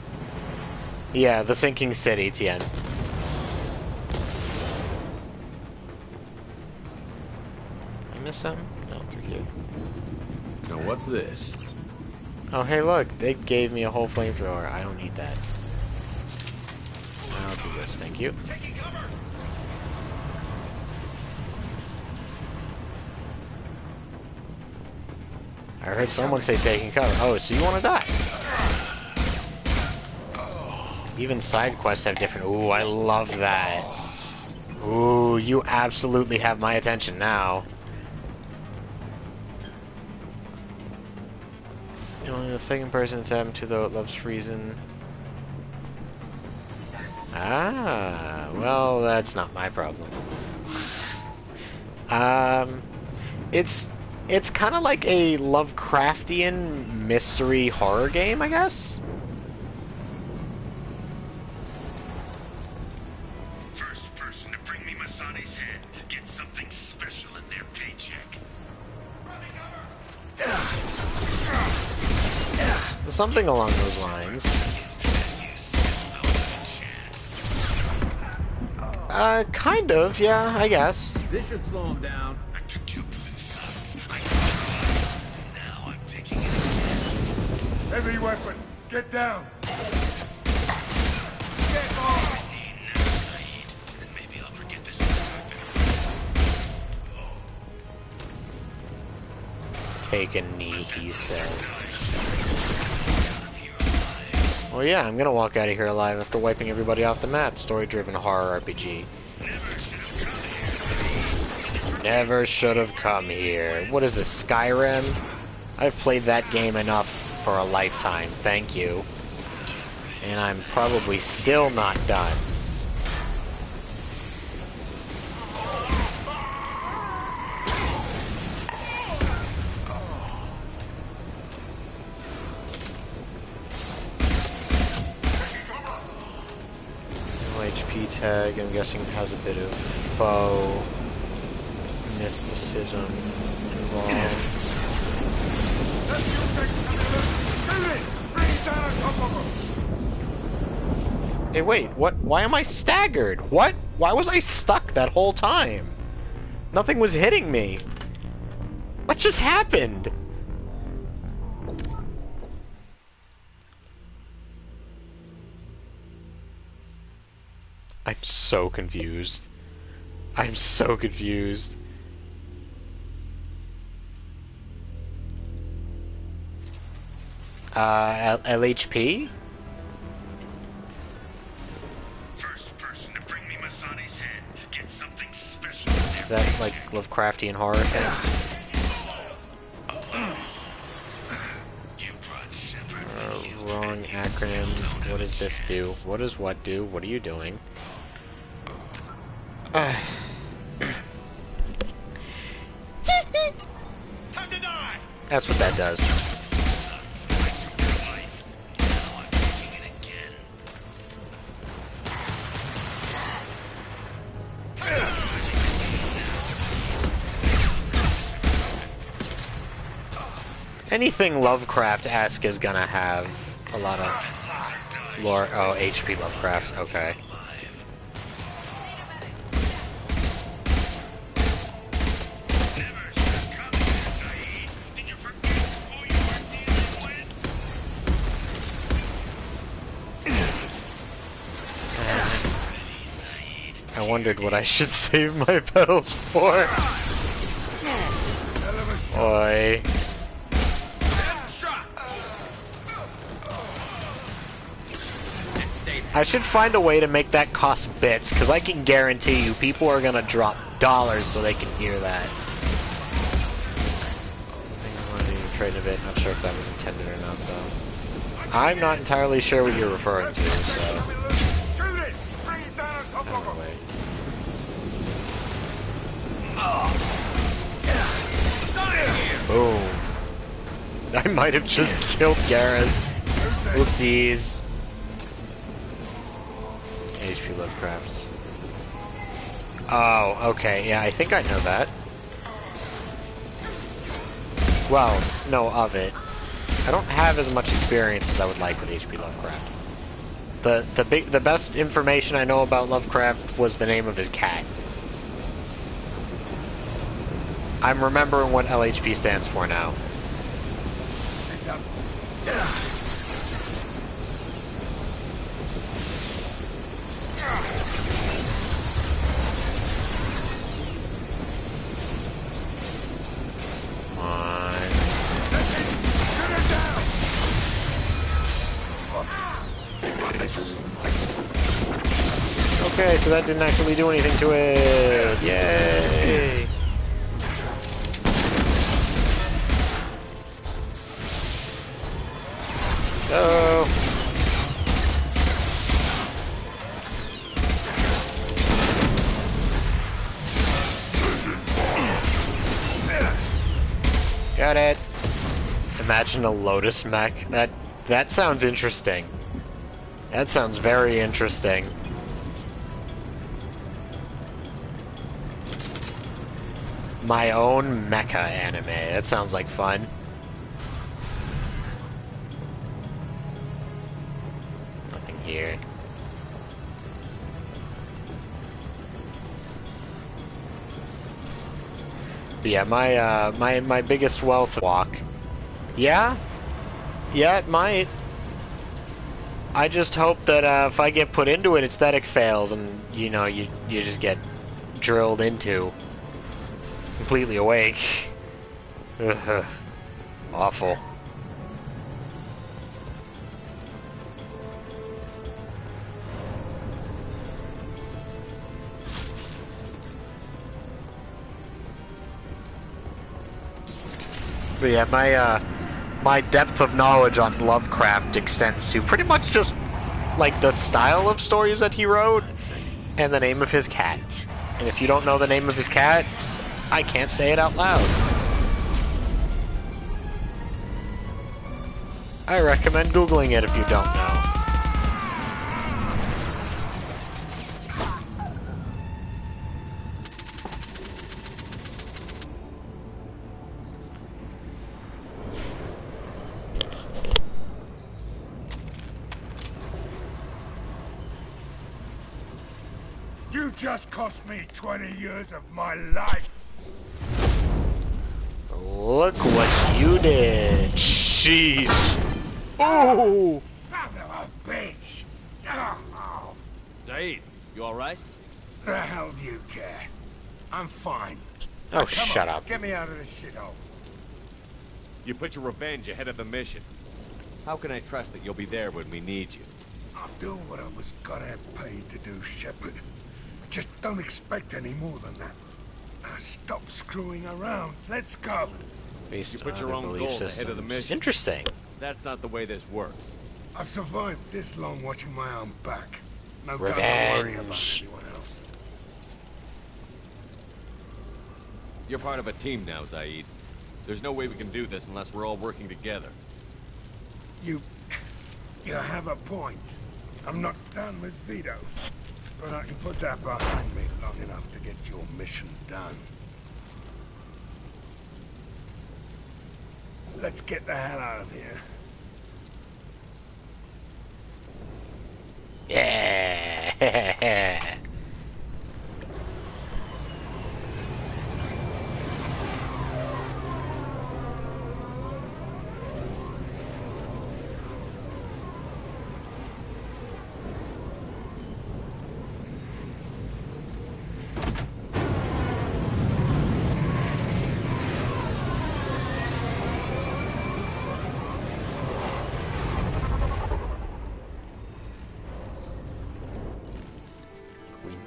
Yeah, the Sinking City, Tien. I miss something? No, they're good. Now what's this? Oh, hey, look, they gave me a whole flamethrower. I don't need that. I'll do this, thank you. I heard someone say taking cover. Oh, so you want to die? Even side quests have different... Ooh, I love that. Ooh, you absolutely have my attention now. You're only the second person it's happened to, though it loves freezing. Ah, well, that's not my problem. It's kind of like a Lovecraftian mystery horror game, I guess? First person to bring me Masani's head gets something special in their paycheck. Something along those lines. Kind of, yeah, I guess. This should slow him down. I took you up to the suns. Now I'm taking it. Heavy weapon, get down. Get off! And maybe I'll forget this weapon. Take a knee, he said. Well, yeah, I'm gonna walk out of here alive after wiping everybody off the map. Story-driven horror RPG. Never should have come here. What is this, Skyrim? I've played that game enough for a lifetime, thank you. And I'm probably still not done. HP tag, I'm guessing has a bit of faux mysticism involved. Hey, wait, what? Why am I staggered? What? Why was I stuck that whole time? Nothing was hitting me. What just happened? I'm so confused. I'm so confused. LHP? First person to bring me Masani's head. Get something special. Is that like Lovecraftian horror thing? Wrong acronym. What does this do? What does what do? What are you doing? Time to die. That's what that does. Anything Lovecraft-esque is gonna have a lot of lore. Oh, HP Lovecraft. Okay. I wondered what I should save my petals for. Oi. I should find a way to make that cost bits, because I can guarantee you people are gonna drop dollars so they can hear that. I wanted to trade a bit, not sure if that was intended or not though. I'm not entirely sure what you're referring to, so... Boom. I might have just killed Garrus. Oopsies. HP Lovecraft. Oh, okay, yeah, I think I know that. Well, no, of it. I don't have as much experience as I would like with HP Lovecraft. The best information I know about Lovecraft was the name of his cat. I'm remembering what LHP stands for now. Okay, so that didn't actually do anything to it. Yay! Go! Got it. Imagine a Lotus mech. That sounds interesting. That sounds very interesting. My own mecha anime. That sounds like fun. Nothing here. But yeah, my biggest wealth walk. Yeah? Yeah, it might. I just hope that if I get put into it, aesthetic fails and, you know, you just get drilled into. Completely awake. Ugh. Awful. But yeah, my depth of knowledge on Lovecraft extends to pretty much just like the style of stories that he wrote and the name of his cat. And if you don't know the name of his cat, I can't say it out loud. I recommend Googling it if you don't know. You just cost me 20 years of my life. Look what you did. Sheesh. Ooh. Son of a bitch. Oh. Zaid, you alright? The hell do you care? I'm fine. Oh, Come shut on, up. Get me out of this shithole. You put your revenge ahead of the mission. How can I trust that you'll be there when we need you? I'll do what I was gonna paid to do, Shepard. Just don't expect any more than that. Now stop screwing around. Let's go. Based You put on your other own belief goals ahead systems. of the mission. Interesting. That's not the way this works. I've survived this long watching my own back. No time to worry about Revenge. anyone else. You're part of a team now, Zaid. There's no way we can do this unless we're all working together. You have a point. I'm not done with Vito. But I can put that behind me long enough to get your mission done. Let's get the hell out of here. Yeah.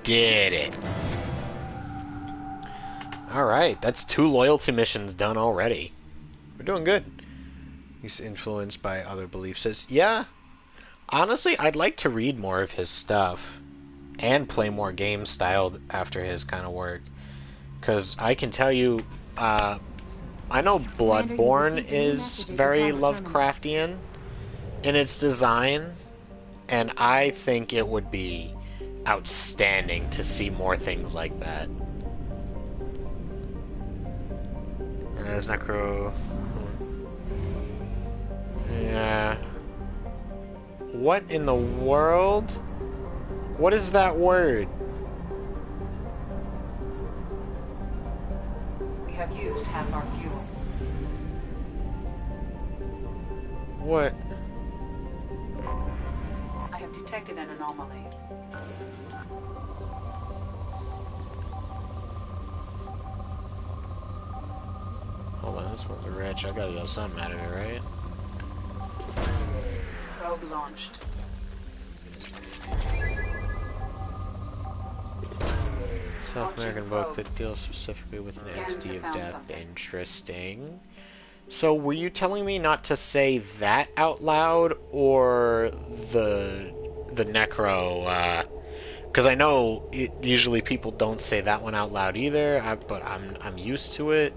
Did it. Alright, that's 2 loyalty missions done already. We're doing good. He's influenced by other belief systems. Yeah. Honestly, I'd like to read more of his stuff. And play more games styled after his kind of work. Because I can tell you, I know Bloodborne is very Lovecraftian in its design. And I think it would be outstanding to see more things like that. There's Necro. Yeah. What in the world? What is that word? We have used half our fuel. What? I have detected an anomaly. Hold on, this one's a wretch. I gotta get something out of it, right? Probe launched. South American book that deals specifically with an entity of death. Interesting. So, were you telling me not to say that out loud, or the Necro? Because I know usually people don't say that one out loud either. But I'm used to it.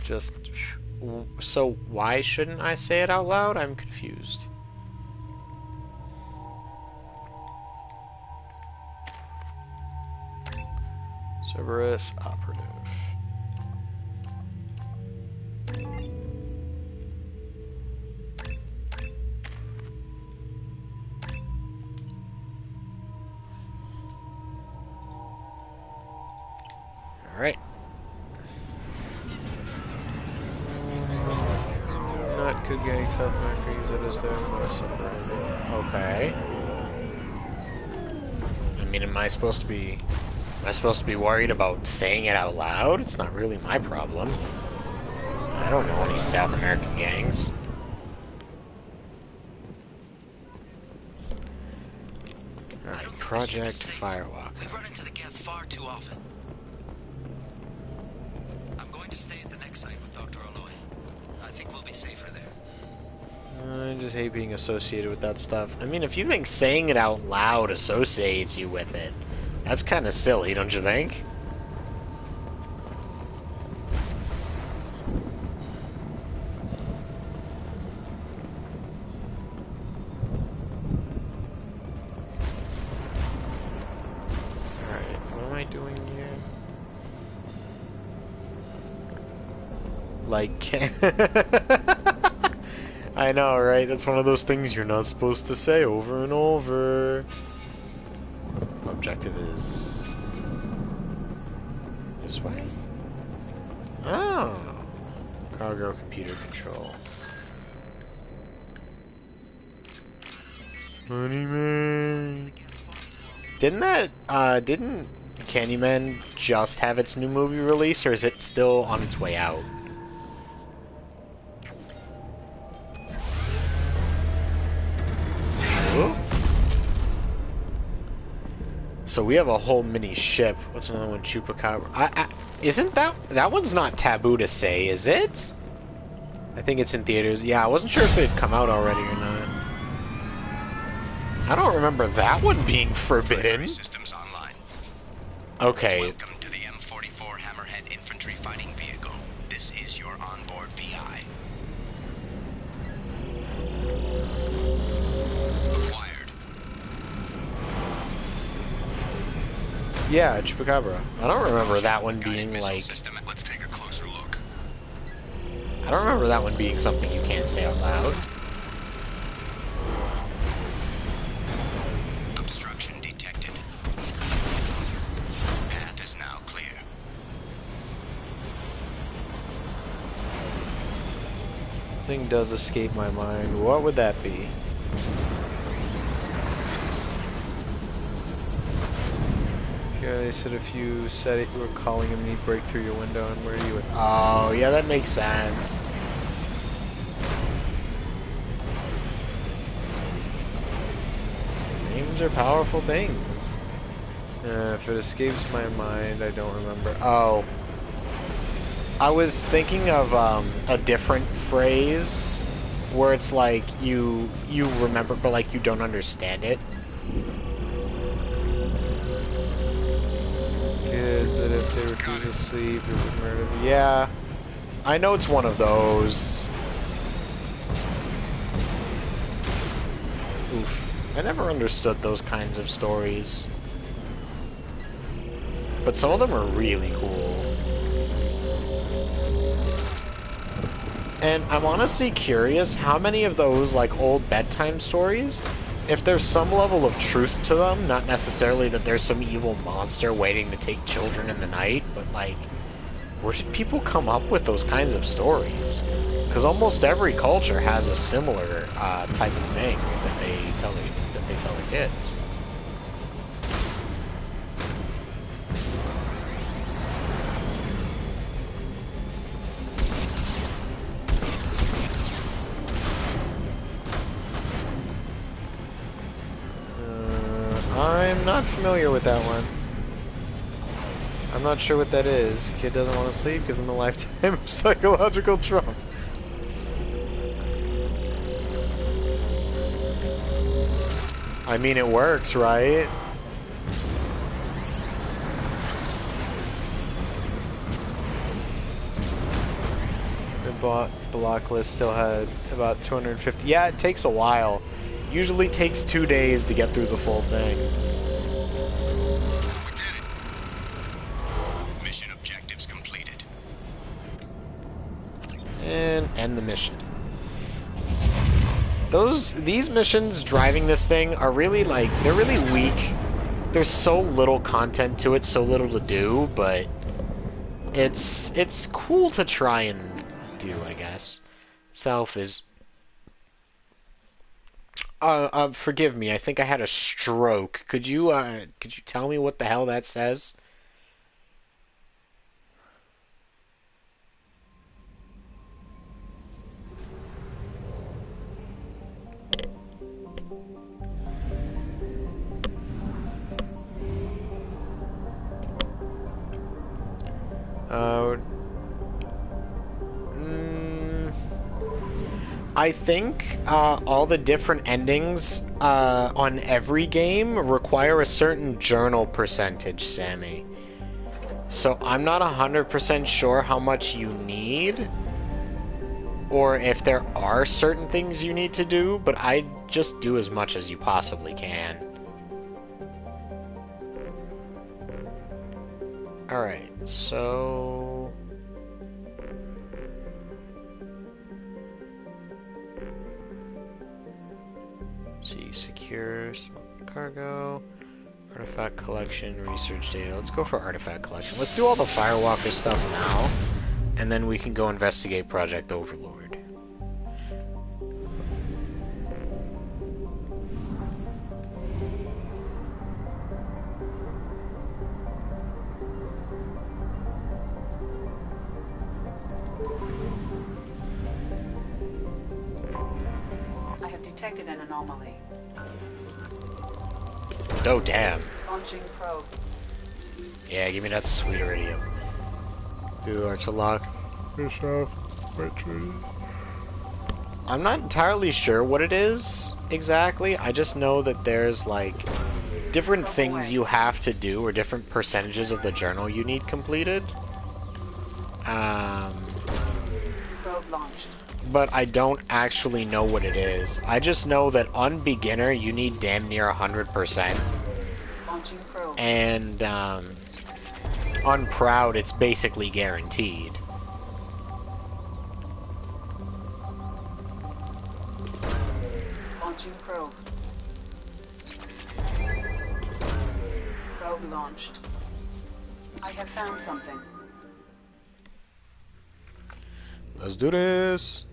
Just so why shouldn't I say it out loud? I'm confused. Cerberus operative. All right. Not good getting South America use it as their most separated. Okay. mean, am I supposed to be worried about saying it out loud? It's not really my problem. I don't know any South American gangs. Alright, Project Firewalk. We've run into the Geth far too often. I'm going to stay at the next site with Dr. Aloy. I think we'll be safer there. I just hate being associated with that stuff. I mean, if you think saying it out loud associates you with it, that's kind of silly, don't you think? Alright, what am I doing here? Like... I know, right? That's one of those things you're not supposed to say over and over. Objective is... this way? Oh! Cargo computer control. Honeyman! Didn't Candyman just have its new movie release, or is it still on its way out? So we have a whole mini ship. What's another one? Chupacabra. Isn't that one's not taboo to say, is it? I think it's in theaters. Yeah, I wasn't sure if it had come out already or not. I don't remember that one being forbidden. Systems online. Okay. Welcome to the M44 Hammerhead Infantry Fighting Vehicle. This is your onboard VI. Yeah, Chupacabra. I don't remember that one being like... Let's take a closer look. I don't remember that one being something you can't say out loud. Obstruction detected. Path is now clear. Thing does escape my mind. What would that be? Yeah, they said if you said it, you were calling him, he'd break through your window, and where are you at? Oh, yeah, that makes sense. Names are powerful things. If it escapes my mind, I don't remember. Oh. I was thinking of a different phrase where it's like you remember, but like you don't understand it. Kids, that if they refuse to sleep, it would murder them. Yeah, I know it's one of those. Oof. I never understood those kinds of stories. But some of them are really cool. And I'm honestly curious how many of those, like, old bedtime stories, if there's some level of truth to them, not necessarily that there's some evil monster waiting to take children in the night, but, like, where did people come up with those kinds of stories? Because almost every culture has a similar type of thing that they tell their kids. I'm not familiar with that one. I'm not sure what that is. Kid doesn't want to sleep, give him a lifetime of psychological trauma. I mean, it works, right? The block list still had about 250. Yeah, it takes a while. Usually takes 2 days to get through the full thing. Mission objectives completed. And end the mission. These missions driving this thing are really like, they're really weak. There's so little content to it, so little to do, but it's cool to try and do, I guess. Self is Forgive me. I think I had a stroke. Could you tell me what the hell that says? I think all the different endings on every game require a certain journal percentage, Sammy. So I'm not 100% sure how much you need, or if there are certain things you need to do, but I just do as much as you possibly can. Alright, so... see, secure cargo, artifact collection, research data. Let's go for artifact collection. Let's do all the Firewalker stuff now, and then we can go investigate Project Overlord. I have detected an anomaly. Oh, damn. Launching probe. Yeah, give me that sweet iridium. Do Archalock. I'm not entirely sure what it is exactly. I just know that there's like different things you have to do, or different percentages of the journal you need completed. Probe launched. But I don't actually know what it is. I just know that on beginner you need damn near 100%. Launching probe. And on proud it's basically guaranteed. Launching probe. Probe launched. I have found something. Let's do this.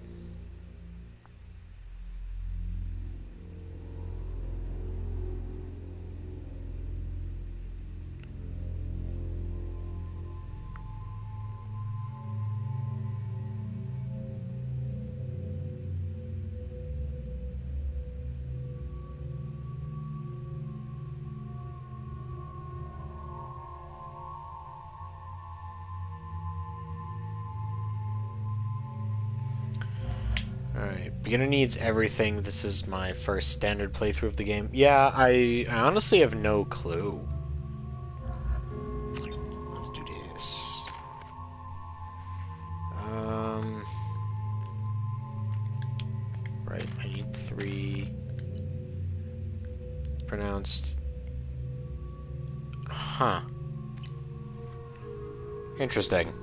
Alright, beginner needs everything. This is my first standard playthrough of the game. Yeah, I honestly have no clue. Let's do this. Right, I need 3. Pronounced. Huh. Interesting.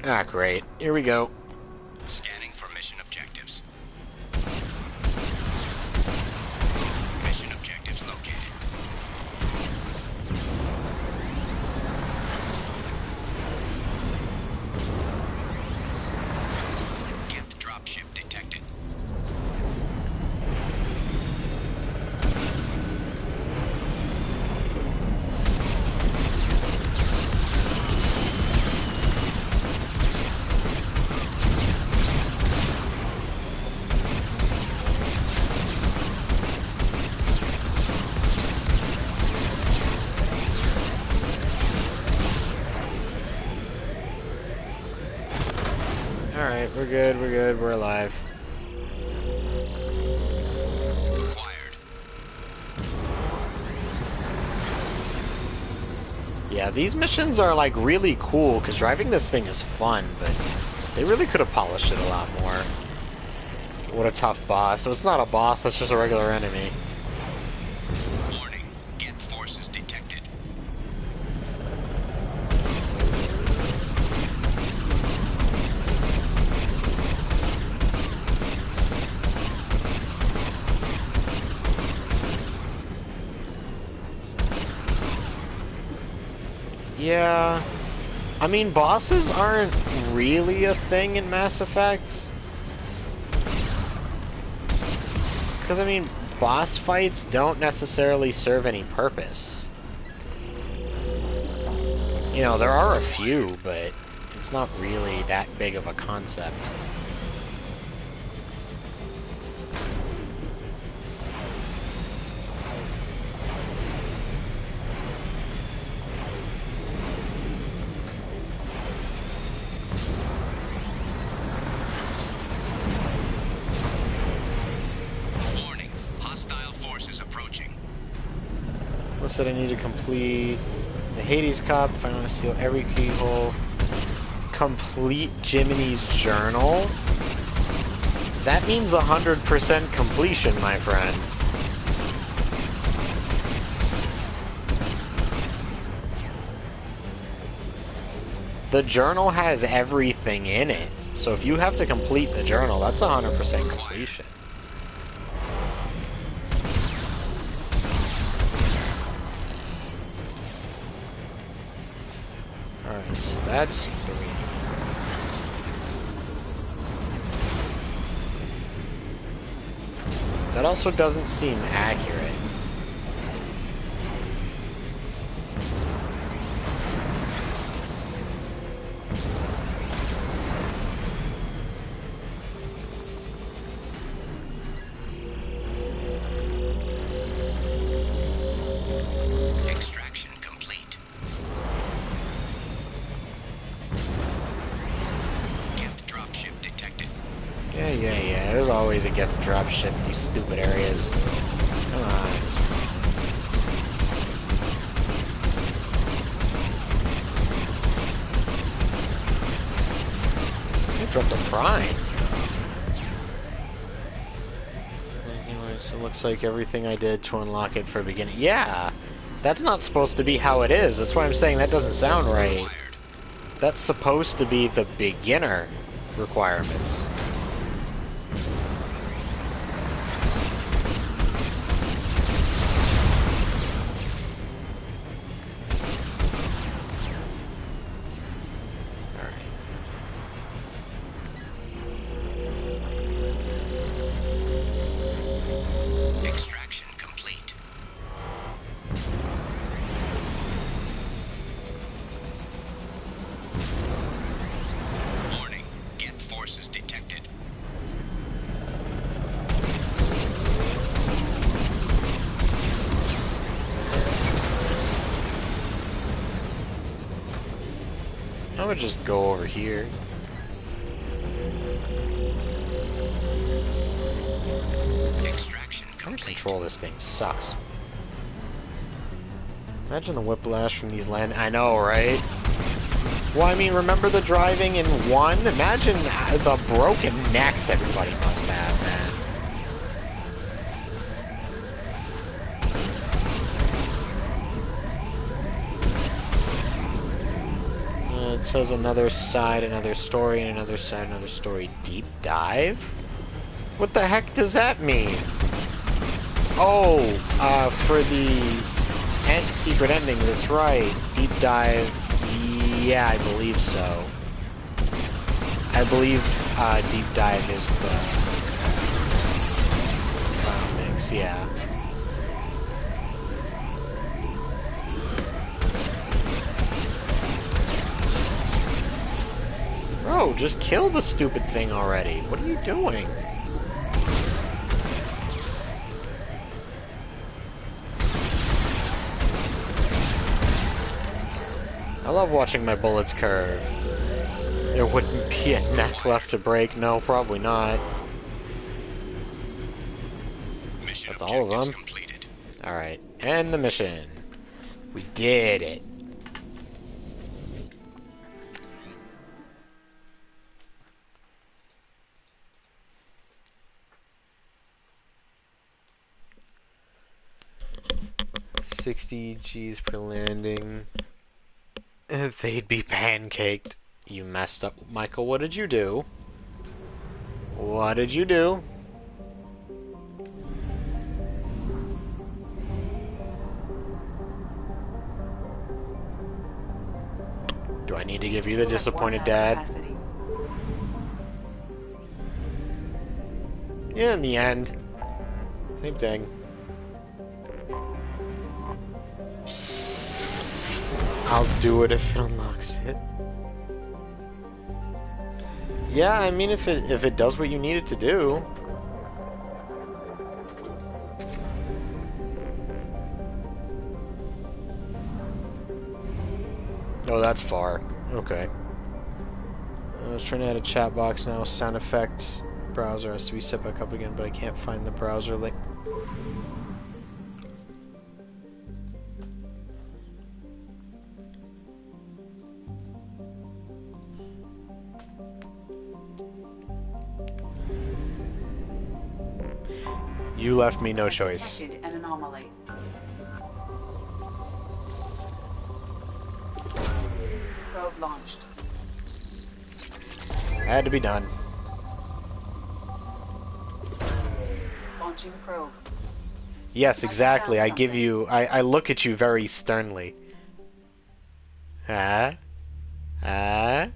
Ah, great. Here we go. Scanning for mission objectives. Mission objectives located. Gift dropship detected. Alright, we're good, we're alive. Yeah, these missions are like really cool, because driving this thing is fun, but they really could have polished it a lot more. What a tough boss. So it's not a boss, that's just a regular enemy. Warning, Geth forces detected. Yeah. I mean, bosses aren't really a thing in Mass Effect. Because, I mean, boss fights don't necessarily serve any purpose. You know, there are a few, but it's not really that big of a concept. Said I need to complete the Hades Cup if I want to seal every keyhole. Complete Jiminy's journal? That means 100% completion, my friend. The journal has everything in it, so if you have to complete the journal, that's 100% completion. Alright, so that's 3. That also doesn't seem accurate. Yeah, there's always a get the drop ship in these stupid areas. Come on. I dropped a prime. Anyways, it looks like everything I did to unlock it for beginning. Yeah! That's not supposed to be how it is. That's why I'm saying that doesn't sound right. That's supposed to be the beginner requirements. I would just go over here. Trying to control this thing sucks. Imagine the whiplash from these land. I know, right? Well, I mean, remember the driving in 1? Imagine the broken necks everybody must have, man. It says another side, another story, and another side, another story. Deep dive? What the heck does that mean? Oh, for the secret ending, that's right. Deep dive, yeah, I believe so. I believe deep dive is the final mix, yeah. Bro, just kill the stupid thing already. What are you doing? I love watching my bullets curve. There wouldn't be a neck left to break. No, probably not. That's all of them. Alright, end the mission. We did it. $60 G's per landing. They'd be pancaked. You messed up. Michael, what did you do? What did you do? Do I need to give you the You have disappointed one dad? capacity. Yeah, in the end. Same thing. I'll do it if it unlocks it. Yeah, I mean if it does what you need it to do. Oh, that's far. Okay. I was trying to add a chat box now. Sound effect browser has to be set back up again, but I can't find the browser link. You left me no choice. Detected an anomaly. Probe launched. Had to be done. Launching probe. Yes, exactly. I give you... I look at you very sternly. Huh? Huh?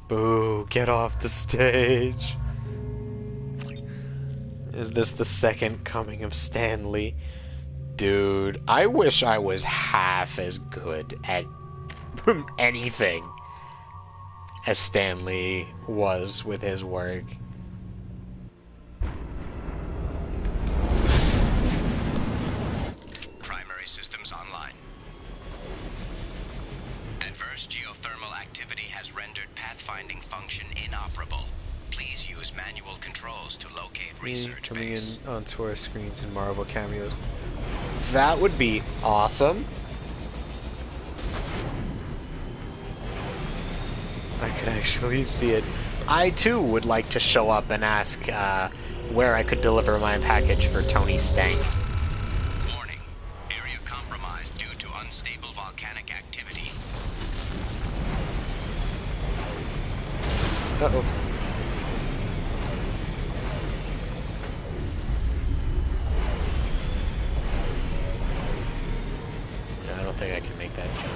Boo, get off the stage. Is this the second coming of Stanley? Dude, I wish I was half as good at anything as Stanley was with his work. Primary systems online. Adverse geothermal activity has rendered pathfinding function inoperable. Please use manual controls to locate research coming base. in onto our screens in Marvel cameos. That would be awesome. I could actually see it. I too would like to show up and ask where I could deliver my package for Tony Stank. Warning. Area compromised due to unstable volcanic activity. Uh-oh. I don't think I can make that jump.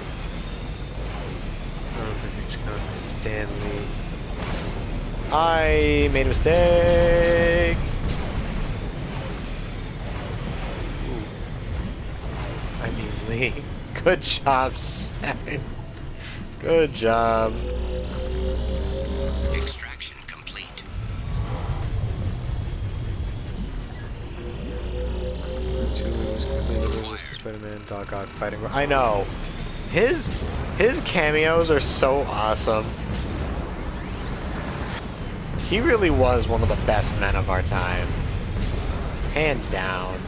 I don't think I can go to Stanley. I made a mistake! Ooh. I mean Lee. Good job, Sam. Good job. Extraction complete. Spider-Man, Doc Ock fighting. I know. His cameos are so awesome. He really was one of the best men of our time. Hands down.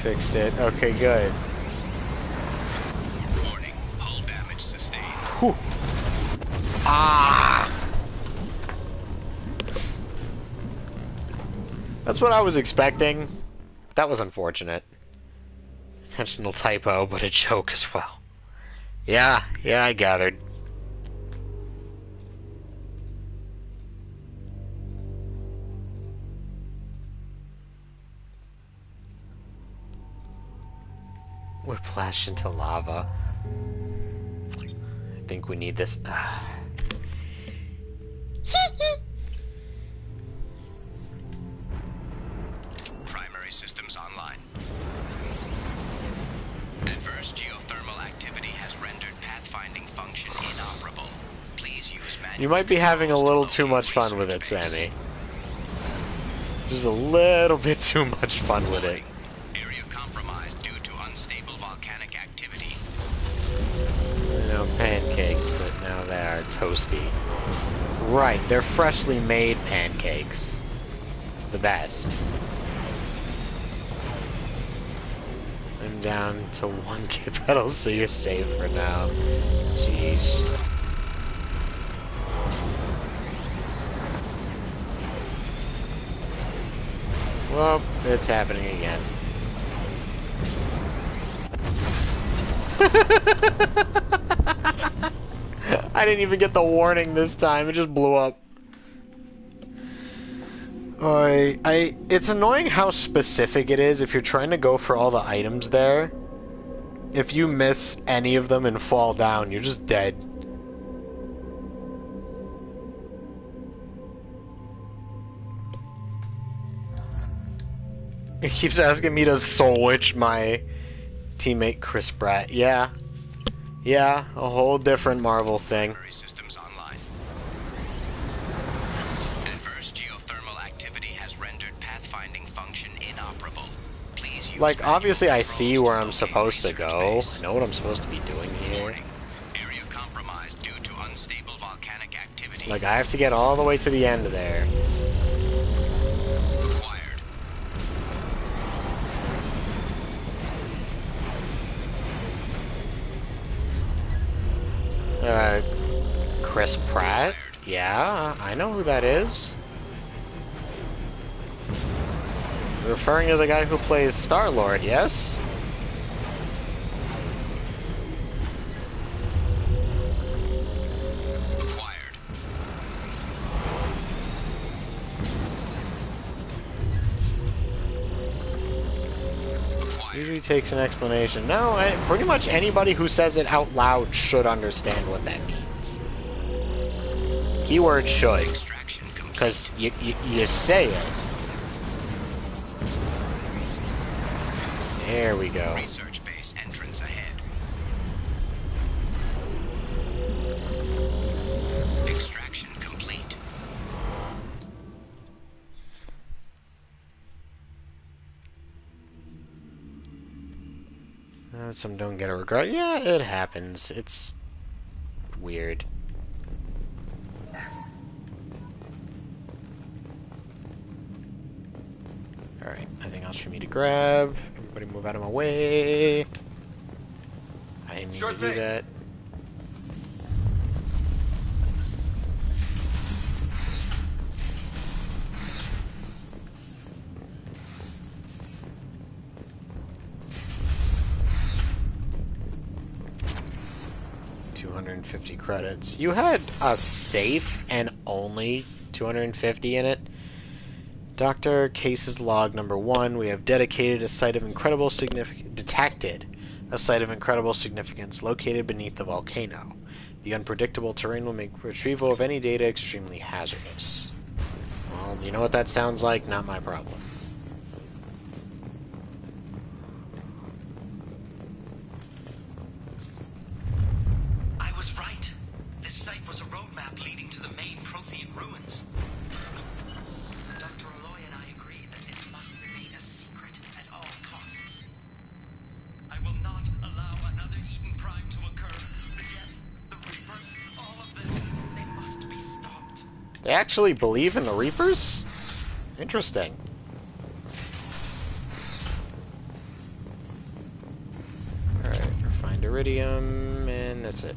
Fixed it. Okay, good. Warning. Hull damage sustained. Whew. Ah! That's what I was expecting. That was unfortunate. Intentional typo, but a joke as well. Yeah, I gathered. Whiplash into lava. I think we need this. Primary systems online. Adverse geothermal activity has rendered pathfinding function inoperable. Please use manual. You might be having a little too much fun with it, Sammy. Just a little bit too much fun with it. Area compromised due to unstable volcanic activity. You know, pancakes, but now they are toasty. Right, they're freshly made pancakes. The best. I'm down to 1 kit pedal, so you're safe for now. Jeez. Well, it's happening again. I didn't even get the warning this time. It just blew up. It's annoying how specific it is if you're trying to go for all the items there. If you miss any of them and fall down, you're just dead. It keeps asking me to soul witch my teammate Chris Pratt. Yeah. Yeah, a whole different Marvel thing. Adverse geothermal activity has rendered pathfinding function inoperable. Please use Like, obviously I see where I'm supposed to go. I know what I'm supposed to be doing here. Area compromised due to unstable volcanic activity. Like, I have to get all the way to the end there. Chris Pratt? Yeah, I know who that is. You're referring to the guy who plays Star-Lord, yes? Usually takes an explanation. No, pretty much anybody who says it out loud should understand what that means. Keyword should, because you say it. There we go. Research base entrance ahead. Extraction complete. Some don't get a regret. Yeah, it happens. It's weird. Alright, nothing else for me to grab. Everybody move out of my way. I didn't mean to do that. $250 credits. You had a safe and only 250 in it? Doctor, cases log number 1. We have detected a site of incredible significance located beneath the volcano. The unpredictable terrain will make retrieval of any data extremely hazardous. Well, you know what that sounds like? Not my problem. I was right. This site was a roadmap leading to the main Prothean ruins. Dr. Aloy and I agree that this must remain a secret at all costs. I will not allow another Eden Prime to occur. But yet, the Reapers, all of this, they must be stopped. They actually believe in the Reapers? Interesting. Alright, refined iridium, and that's it.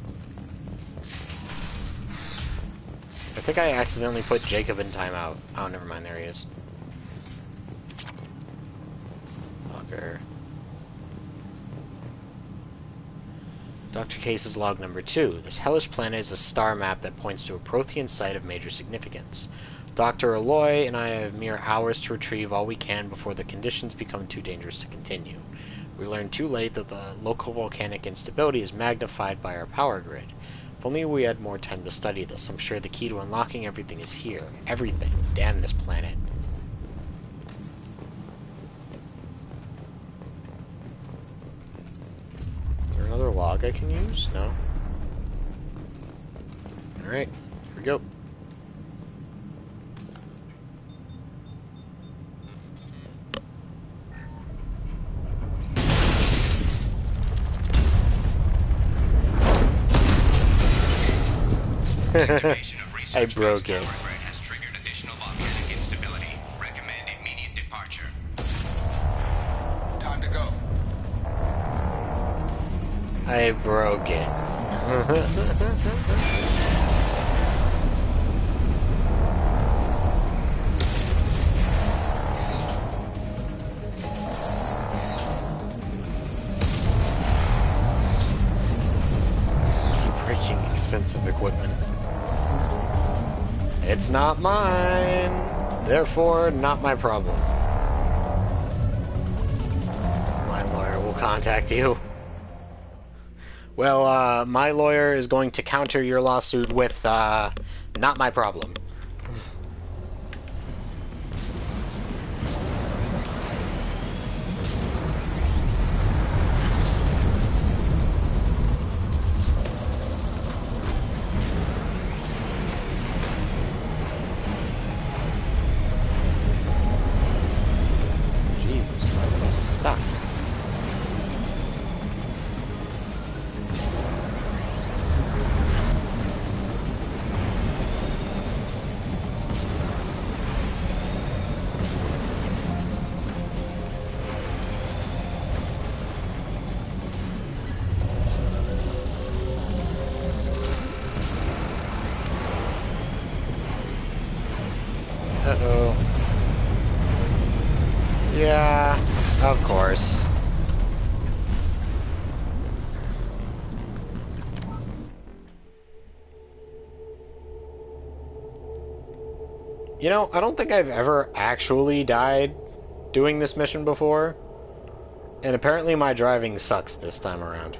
I think I accidentally put Jacob in timeout. Oh, never mind, there he is. Fucker. Dr. Case's log number 2. This hellish planet is a star map that points to a Prothean site of major significance. Dr. Aloy and I have mere hours to retrieve all we can before the conditions become too dangerous to continue. We learned too late that the local volcanic instability is magnified by our power grid. If only we had more time to study this, I'm sure the key to unlocking everything is here. Everything. Damn this planet. Is there another log I can use? No? Alright, here we go. I broke it. Has triggered additional volcanic instability. Recommend immediate departure. Time to go. I broke it. Breaking experience. expensive equipment. It's not mine, therefore not my problem. My lawyer will contact you. Well, my lawyer is going to counter your lawsuit with, not my problem. Jesus, I'm stuck. Uh-oh. Yeah, of course. You know, I don't think I've ever actually died doing this mission before. And apparently my driving sucks this time around.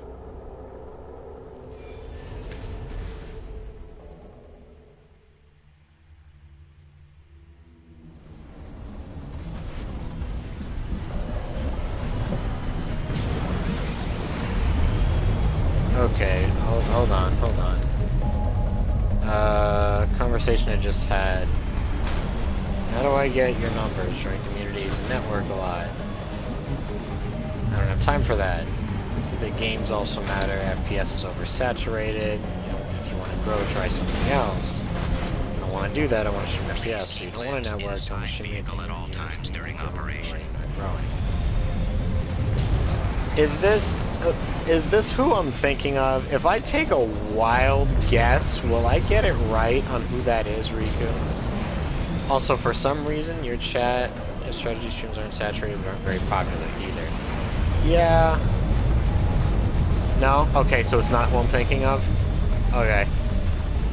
Okay, hold on. Conversation I just had. How do I get your numbers? Join communities and network a lot. I don't have time for that. The games also matter. FPS is oversaturated. If you want to grow, try something else. I don't want to do that. I want to shoot FPS. So you don't want to network. Don't shoot me at all times during operation. Not growing. Is this who I'm thinking of? If I take a wild guess, will I get it right on who that is, Riku? Also, for some reason, your strategy streams aren't saturated, but aren't very popular either. Yeah. No? Okay, so it's not who I'm thinking of? Okay.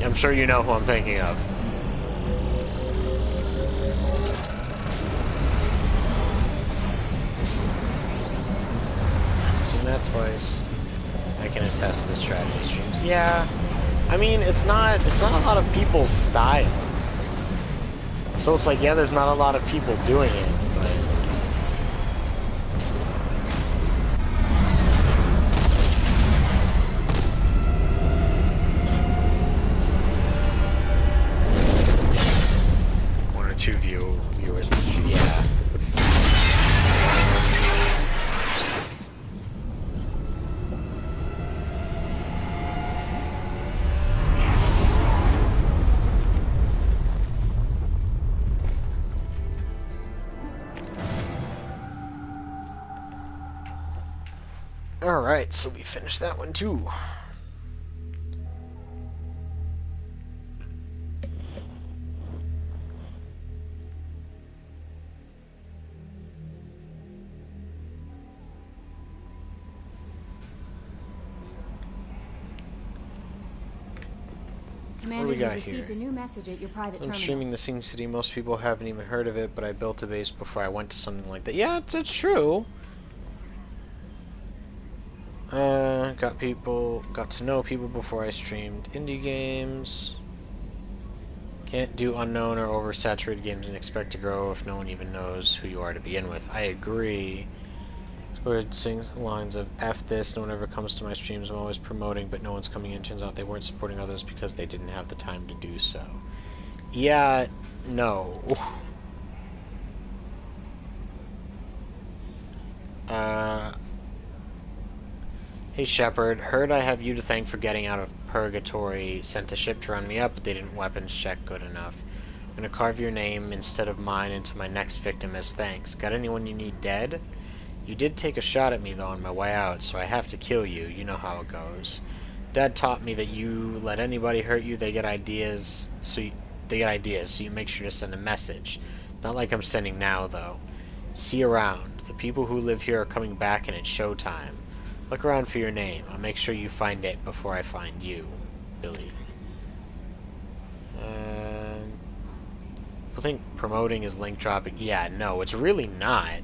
I'm sure you know who I'm thinking of. I've seen that twice. I can attest to strategy streams. Yeah. I mean, it's not a lot of people's style. So it's like, yeah, there's not a lot of people doing it, but... One or two viewers, yeah. Alright, so we finished that one too. Commander, you've received a new message at your private I'm terminal. streaming the Scene City. Most people haven't even heard of it, but I built a base before I went to something like that. Yeah, it's true. Got to know people before I streamed indie games. Can't do unknown or oversaturated games and expect to grow if no one even knows who you are to begin with. I agree. Squared sings lines of F this, no one ever comes to my streams, I'm always promoting, but no one's coming in. Turns out they weren't supporting others because they didn't have the time to do so. Yeah, no. Hey Shepard, heard I have you to thank for getting out of purgatory. Sent a ship to run me up, but they didn't weapons check good enough. I'm gonna carve your name instead of mine into my next victim as thanks. Got anyone you need dead? You did take a shot at me though on my way out, so I have to kill you. You know how it goes. Dad taught me that you let anybody hurt you, they get ideas, so you make sure to send a message. Not like I'm sending now though. See you around. The people who live here are coming back and it's showtime. Look around for your name. I'll make sure you find it before I find you. Billy. People think promoting is link dropping. Yeah, no, it's really not.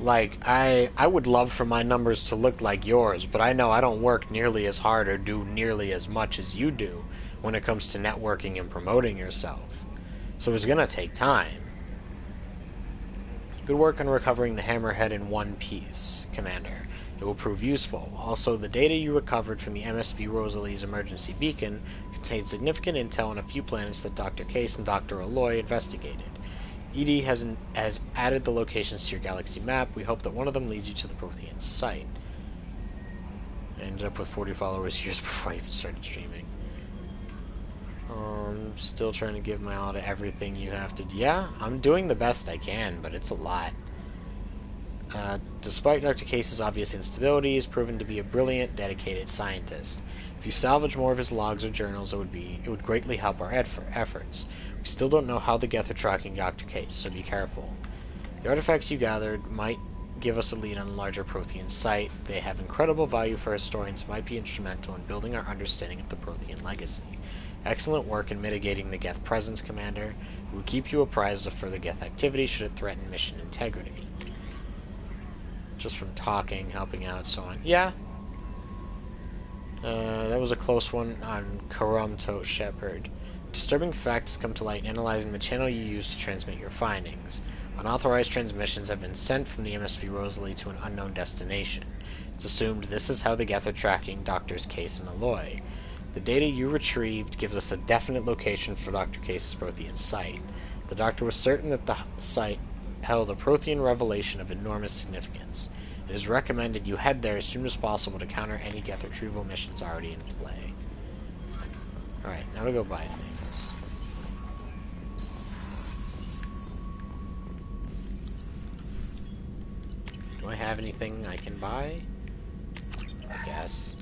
Like, I would love for my numbers to look like yours, but I know I don't work nearly as hard or do nearly as much as you do when it comes to networking and promoting yourself. So it's gonna take time. Good work on recovering the hammerhead in one piece, Commander. It will prove useful. Also, the data you recovered from the MSV Rosalie's emergency beacon contains significant intel on a few planets that Dr. Case and Dr. Aloy investigated. ED has added the locations to your galaxy map. We hope that one of them leads you to the Prothean site. I ended up with 40 followers years before I even started streaming. Still trying to give my all to everything you have to... Yeah, I'm doing the best I can, but it's a lot. Despite Dr. Case's obvious instability, he's proven to be a brilliant, dedicated scientist. If you salvage more of his logs or journals, it would greatly help our efforts. We still don't know how the Geth are tracking Dr. Case, so be careful. The artifacts you gathered might give us a lead on a larger Prothean site. They have incredible value for historians and might be instrumental in building our understanding of the Prothean legacy. Excellent work in mitigating the Geth presence, Commander. We will keep you apprised of further Geth activity should it threaten mission integrity. Just from talking, helping out, so on. Yeah. That was a close one on Karamto Shepherd. Disturbing facts come to light in analyzing the channel you use to transmit your findings. Unauthorized transmissions have been sent from the MSV Rosalie to an unknown destination. It's assumed this is how the Geth are tracking Doctors Case and Aloy. The data you retrieved gives us a definite location for Dr. Case's Prothean site. The Doctor was certain that the site held a Prothean revelation of enormous significance. It is recommended you head there as soon as possible to counter any Geth retrieval missions already in play. Alright, now to go buy things. Do I have anything I can buy? I guess.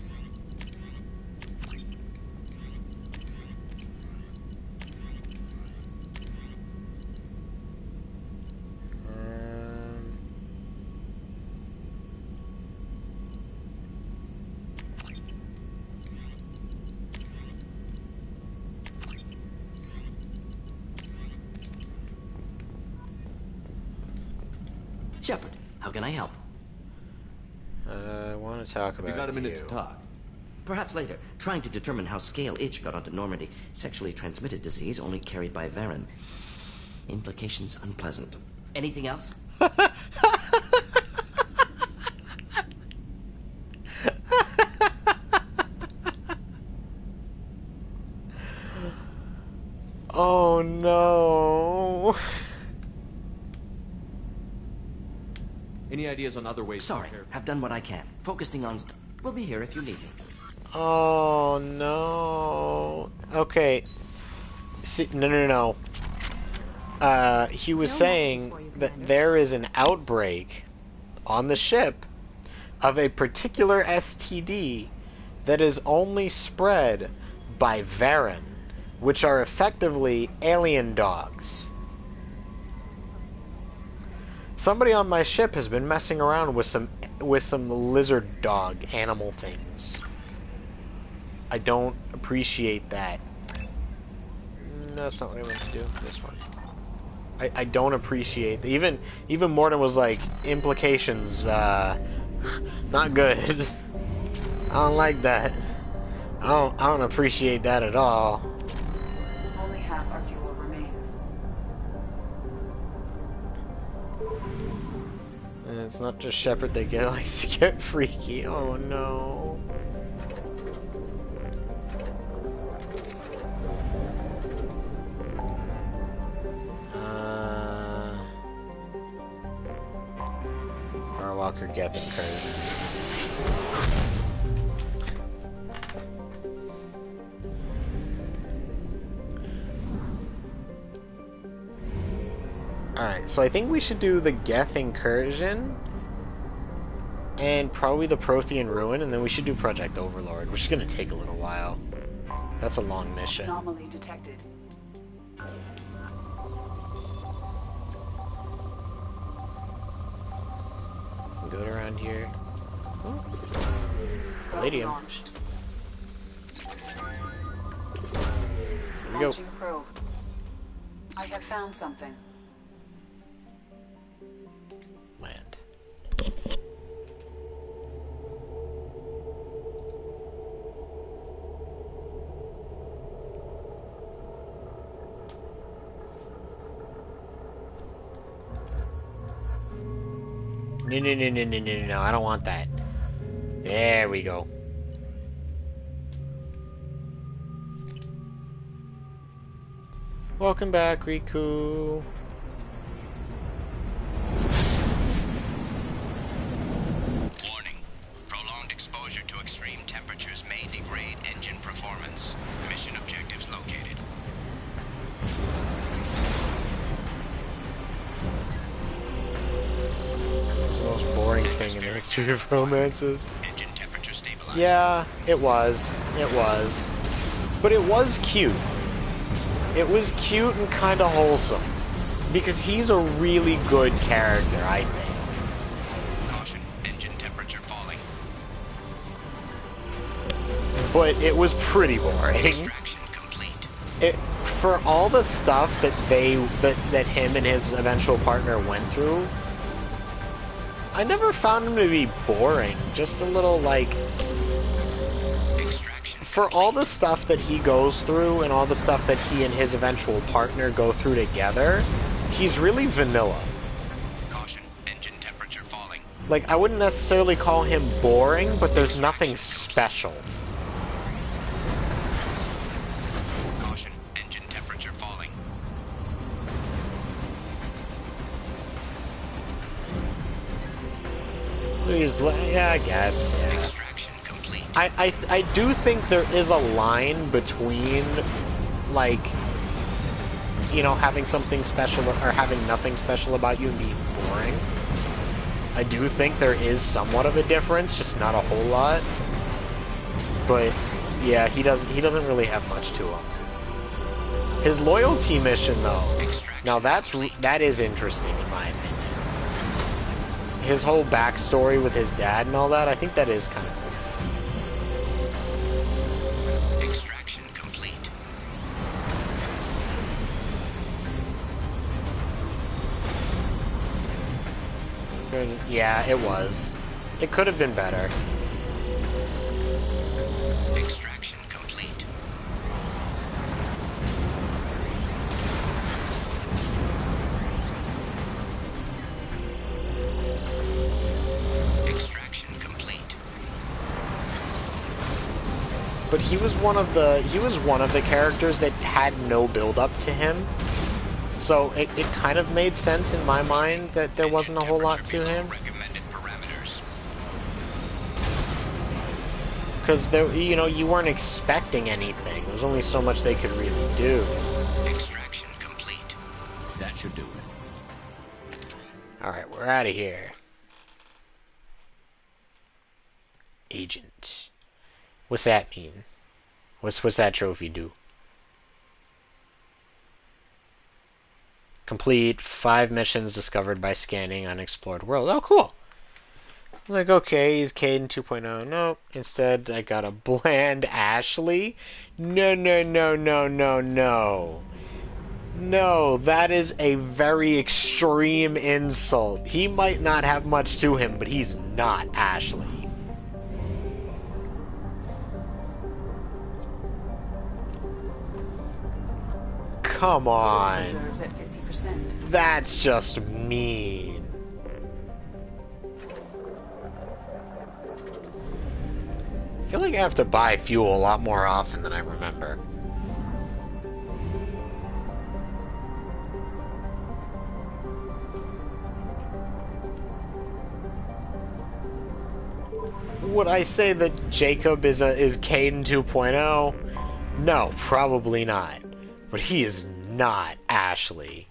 Shepard, how can I help? I want to talk about you. Got a minute to talk. Perhaps later. Trying to determine how Scale H got onto Normandy. Sexually transmitted disease only carried by Varen. Implications unpleasant. Anything else? Oh no. Any ideas on other ways? Sorry, have done what I can. Focusing on we'll be here if you need me. Oh no. Okay. See, no. He was saying that there is an outbreak on the ship of a particular STD that is only spread by Varen, which are effectively alien dogs. Somebody on my ship has been messing around with some lizard dog animal things. I don't appreciate that. No, that's not what I meant to do. This one. I don't appreciate that. Even Morton was like, implications, not good. I don't like that. I don't appreciate that at all. Only half our fuel remains. And it's not just Shepard that likes to get freaky. Oh no. Walker Geth incursion. Alright, so I think we should do the Geth incursion and probably the Prothean ruin, and then we should do Project Overlord, which is going to take a little while. That's a long mission. Anomaly detected. Good around here. Oh. Palladium. we go. Launching probe. I have found something. Land. No, I don't want that. There we go. Welcome back, Riku. Warning. Prolonged exposure to extreme temperatures may degrade engine performance. Mission objectives located. It's the most boring thing in the history of romances. Engine temperature stabilized. Yeah, it was. It was. But it was cute. It was cute and kind of wholesome. Because he's a really good character, I think. Caution, engine temperature falling. But it was pretty boring. Extraction complete. For all the stuff that that him and his eventual partner went through, I never found him to be boring. Just a little, like... For all the stuff that he goes through and all the stuff that he and his eventual partner go through together, he's really vanilla. Caution, engine temperature falling. Like, I wouldn't necessarily call him boring, but there's nothing special. Caution, engine temperature falling. Yeah, I guess. Yeah. Extraction complete. I do think there is a line between, like, you know, having something special or having nothing special about you and being boring. I do think there is somewhat of a difference, just not a whole lot. But yeah, he doesn't really have much to him. His loyalty mission, though, now that is interesting in my opinion. His whole backstory with his dad and all that, I think that is kind of cool. Extraction complete. Yeah, it was. It could have been better. Extraction complete. Extraction complete. But he was one of the characters that had no build up to him. So it kind of made sense in my mind that there wasn't a whole lot to him. Recommended parameters. Because you weren't expecting anything. There was only so much they could really do. Extraction complete. That should do it. Alright, we're out of here. Agent. What's that mean? What's that trophy do? Complete 5 missions discovered by scanning unexplored world. Oh, cool. Like, okay, he's Caden 2.0. Nope. Instead, I got a bland Ashley. No. No, that is a very extreme insult. He might not have much to him, but he's not Ashley. Come on. Reserves at 50%. That's just mean. I feel like I have to buy fuel a lot more often than I remember. Would I say that Jacob is Caden 2.0? No, probably not. But he is not Ashley.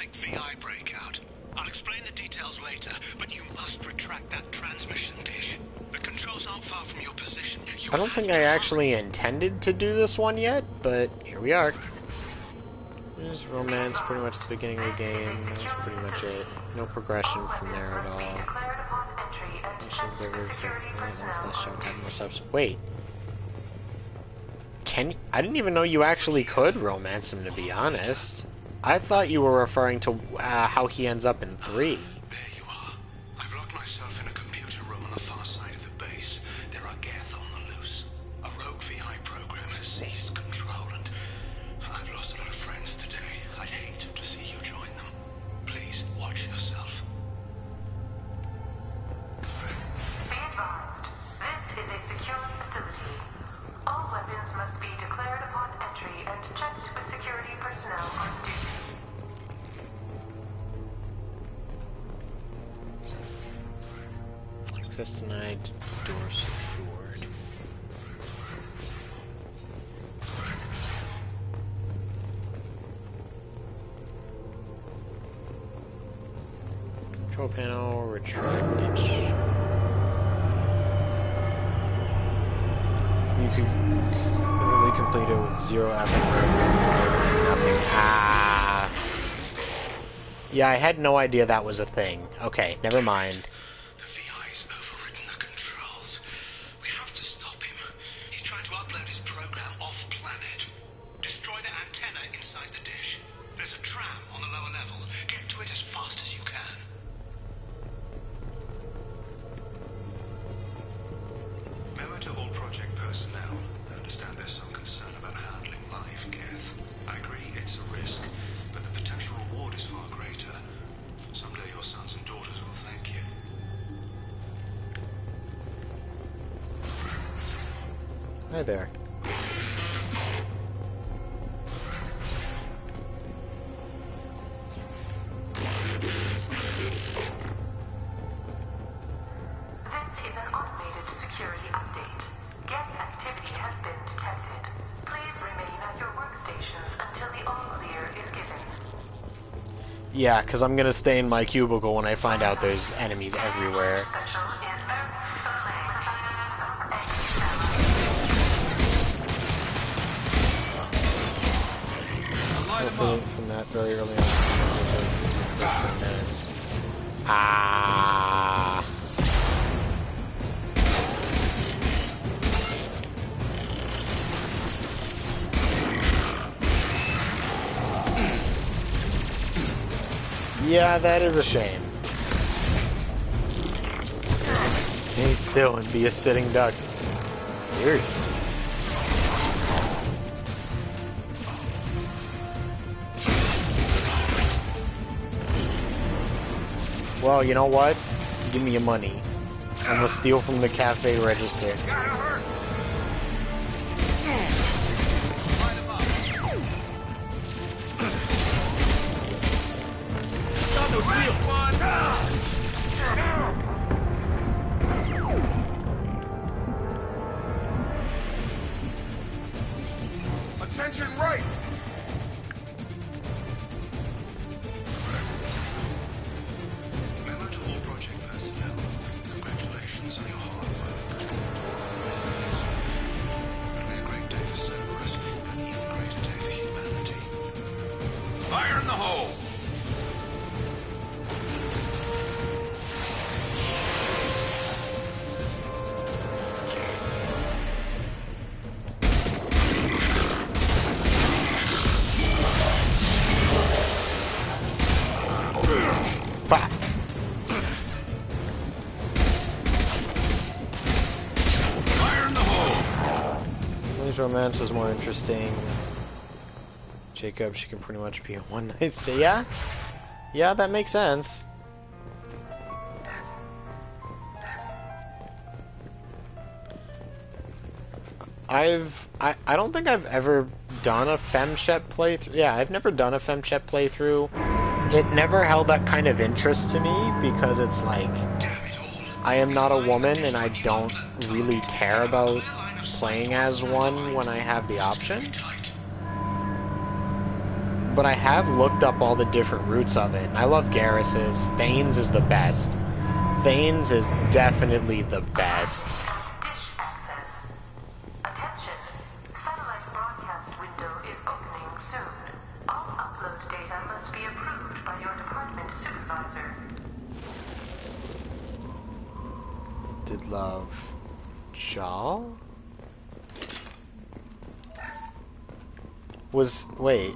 horrific VI breakout. I'll explain the details later, but you must retract that transmission dish. The controls aren't far from your position. I don't think I actually intended to do this one yet, but here we are. There's romance, pretty much the beginning of the game. That's pretty much it. No progression from there at all. Wait. I didn't even know you actually could romance him, to be honest. I thought you were referring to how he ends up in 3. There you are. I've locked myself in a computer room on the far side of the base. There are Geth on the loose. A rogue VI program has seized control, and I've lost a lot of friends today. I'd hate to see you join them. Please, watch yourself. Be advised, this is a secure facility. All weapons must be declared upon entry and checked with security personnel on duty. Access denied, door secured. Control panel retracted. You can literally complete it with 0 effort, nothing. Ah. Yeah, I had no idea that was a thing. Okay, never mind. The VI's overridden the controls. We have to stop him. He's trying to upload his program off-planet. Destroy the antenna inside the dish. There's a tram on the lower level. Get to it as fast as you can. Memo to all project personnel. I understand there's some concern about handling live Geth. I agree it's a risk, but the potential reward is far greater. Someday your sons and daughters will thank you. Hi there. This is an automated security update. Geth activity has been detected. Please remain at your workstations until the all-clear is given. Yeah, because I'm going to stay in my cubicle when I find out there's enemies everywhere. Hopefully from that very early on. Ah. Yeah, that is a shame. Stay still and be a sitting duck. Seriously. Well, you know what? Give me your money. I'm gonna steal from the cafe register. Attention right! Memo to all project personnel. Congratulations on your hard work. It'll be a great day for Cerberus, and an even greater day for humanity. Fire in the hole! Bah. Fire in the hole! Lily's romance was more interesting. Jacob, she can pretty much be a one-night stay. Yeah? Yeah, that makes sense. I don't think I've ever done a femshep playthrough. Yeah, I've never done a femshep playthrough. It never held that kind of interest to me because it's like, I am not a woman and I don't really care about playing as one when I have the option. but I have looked up all the different routes of it, and I love Garrus's. Thane's is the best. Thane's is definitely the best. Dish access. Attention. Satellite broadcast window is opening soon. All upload data must be approved by your department supervisor. Did love Jal? Wait.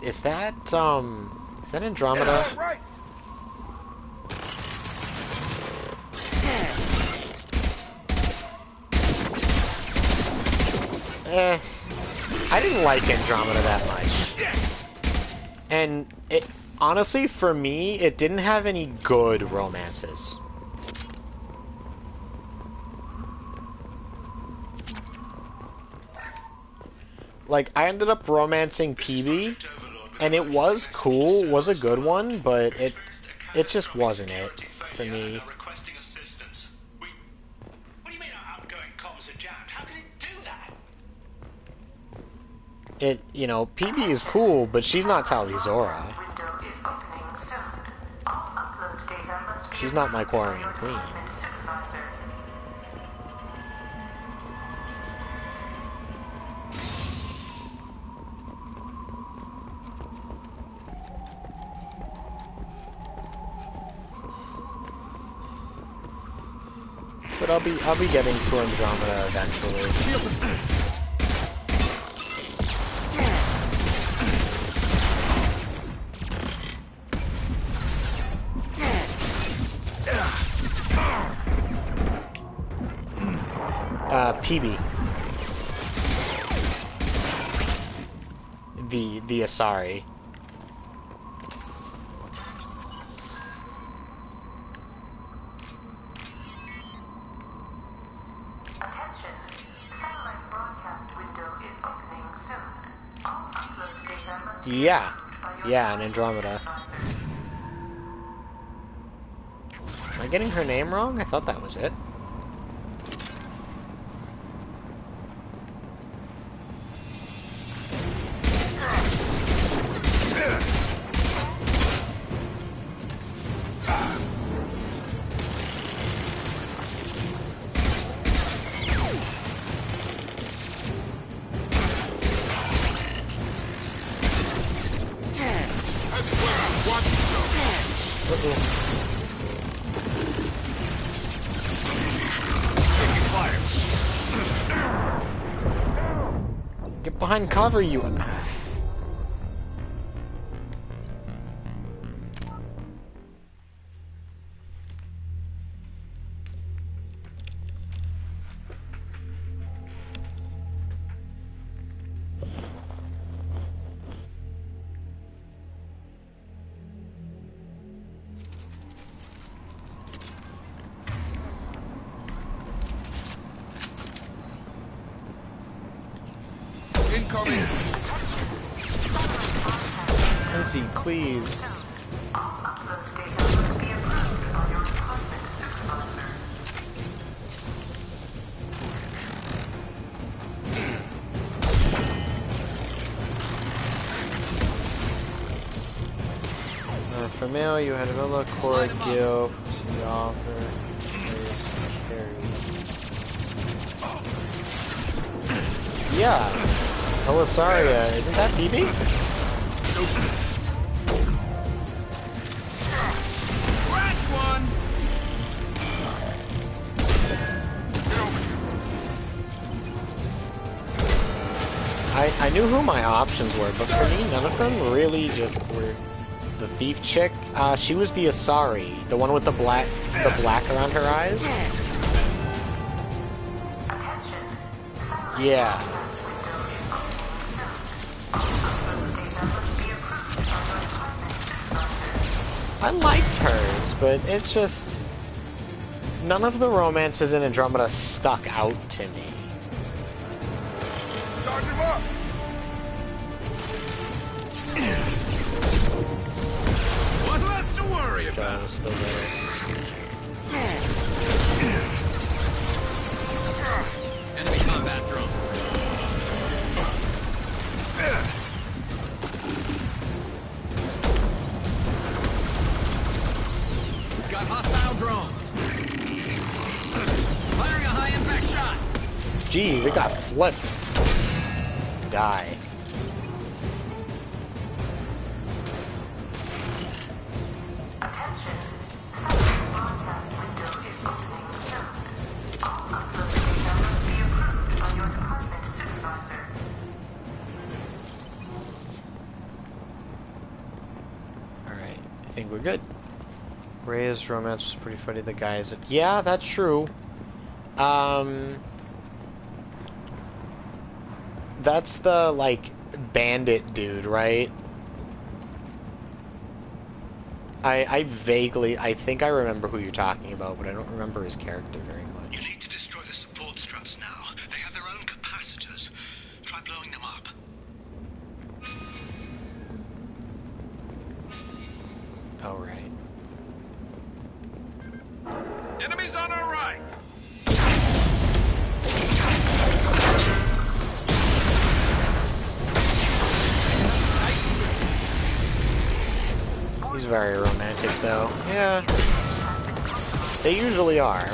Is that Andromeda? Yeah, right. I didn't like Andromeda that much. And it honestly, for me, it didn't have any good romances. Like, I ended up romancing PB, and it was cool, was a good one, but it just wasn't it for me. It, you know, PB is cool, but she's not Talizora. She's not my Quarian Queen. But I'll be getting to Andromeda eventually. PB. The Asari. Yeah. Yeah, an Andromeda. Am I getting her name wrong? I thought that was it. Get behind cover, you... Incoming. Izzy, please. For mail, you had another core gill to the offer. Yeah. Helisaria, isn't that BB? Scratch one. I knew who my options were, but for me, none of them really just were. The thief chick, she was the Asari, the one with the black around her eyes. Yeah. I liked hers, but it's just... none of the romances in Andromeda stuck out to me. Charge him up. What's less to worry about? John was still there. Enemy combat drone. Got hostile drone. Firing a high-impact shot. Jeez, it got flipped. Die. Attention. Satellite broadcast window is opening soon. All upload data must be approved by your department supervisor. Alright, I think we're good. Reyes' romance was pretty funny. The guys, yeah, that's true. That's the, like, bandit dude, right? I vaguely, I think I remember who you're talking about, but I don't remember his character very much. You need to destroy the support struts now. They have their own capacitors. Try blowing them up. Oh, right. Enemies on our right. He's very romantic, though. Yeah. They usually are.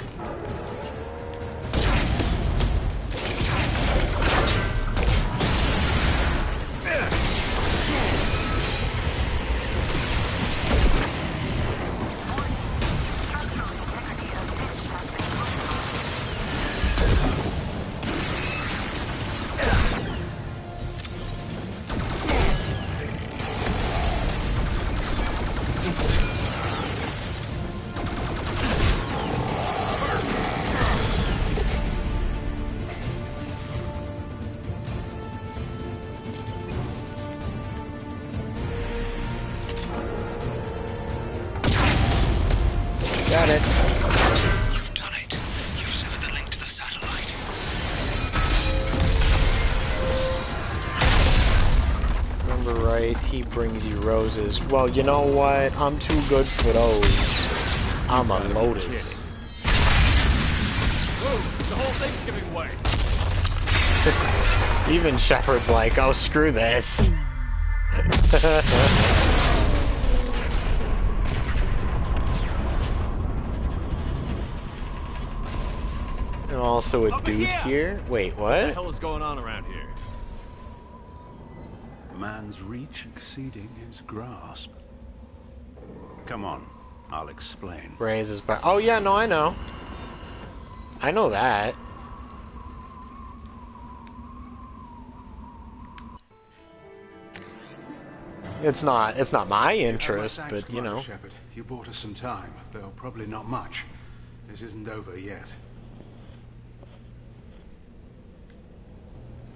Got it. You've done it. You've severed the link to the satellite. Remember right, he brings you roses. Well, you know what? I'm too good for those. I'm a Lotus. Whoa, the whole thing's giving way. Even Shepard's like, oh, screw this. And also a dude here? Wait, what? What the hell is going on around here? Man's reach exceeding his grasp. Come on, I'll explain. Raises by. Oh yeah, no, I know. I know that. It's not my interest, but you know. Shepard. You bought us some time, though probably not much. This isn't over yet.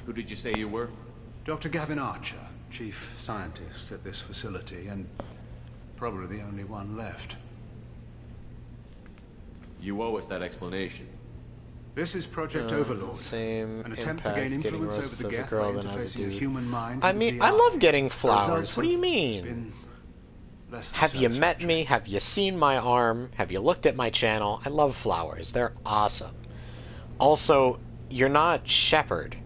Who did you say you were? Dr. Gavin Archer, chief scientist at this facility, and probably the only one left. You owe us that explanation. This is Project Overlord. Same an attempt to gain influence over the Geth by interfacing the human mind. I mean, I love getting flowers. What do you mean? Have you met me? Have you seen my arm? Have you looked at my channel? I love flowers. They're awesome. Also, you're not Shepard.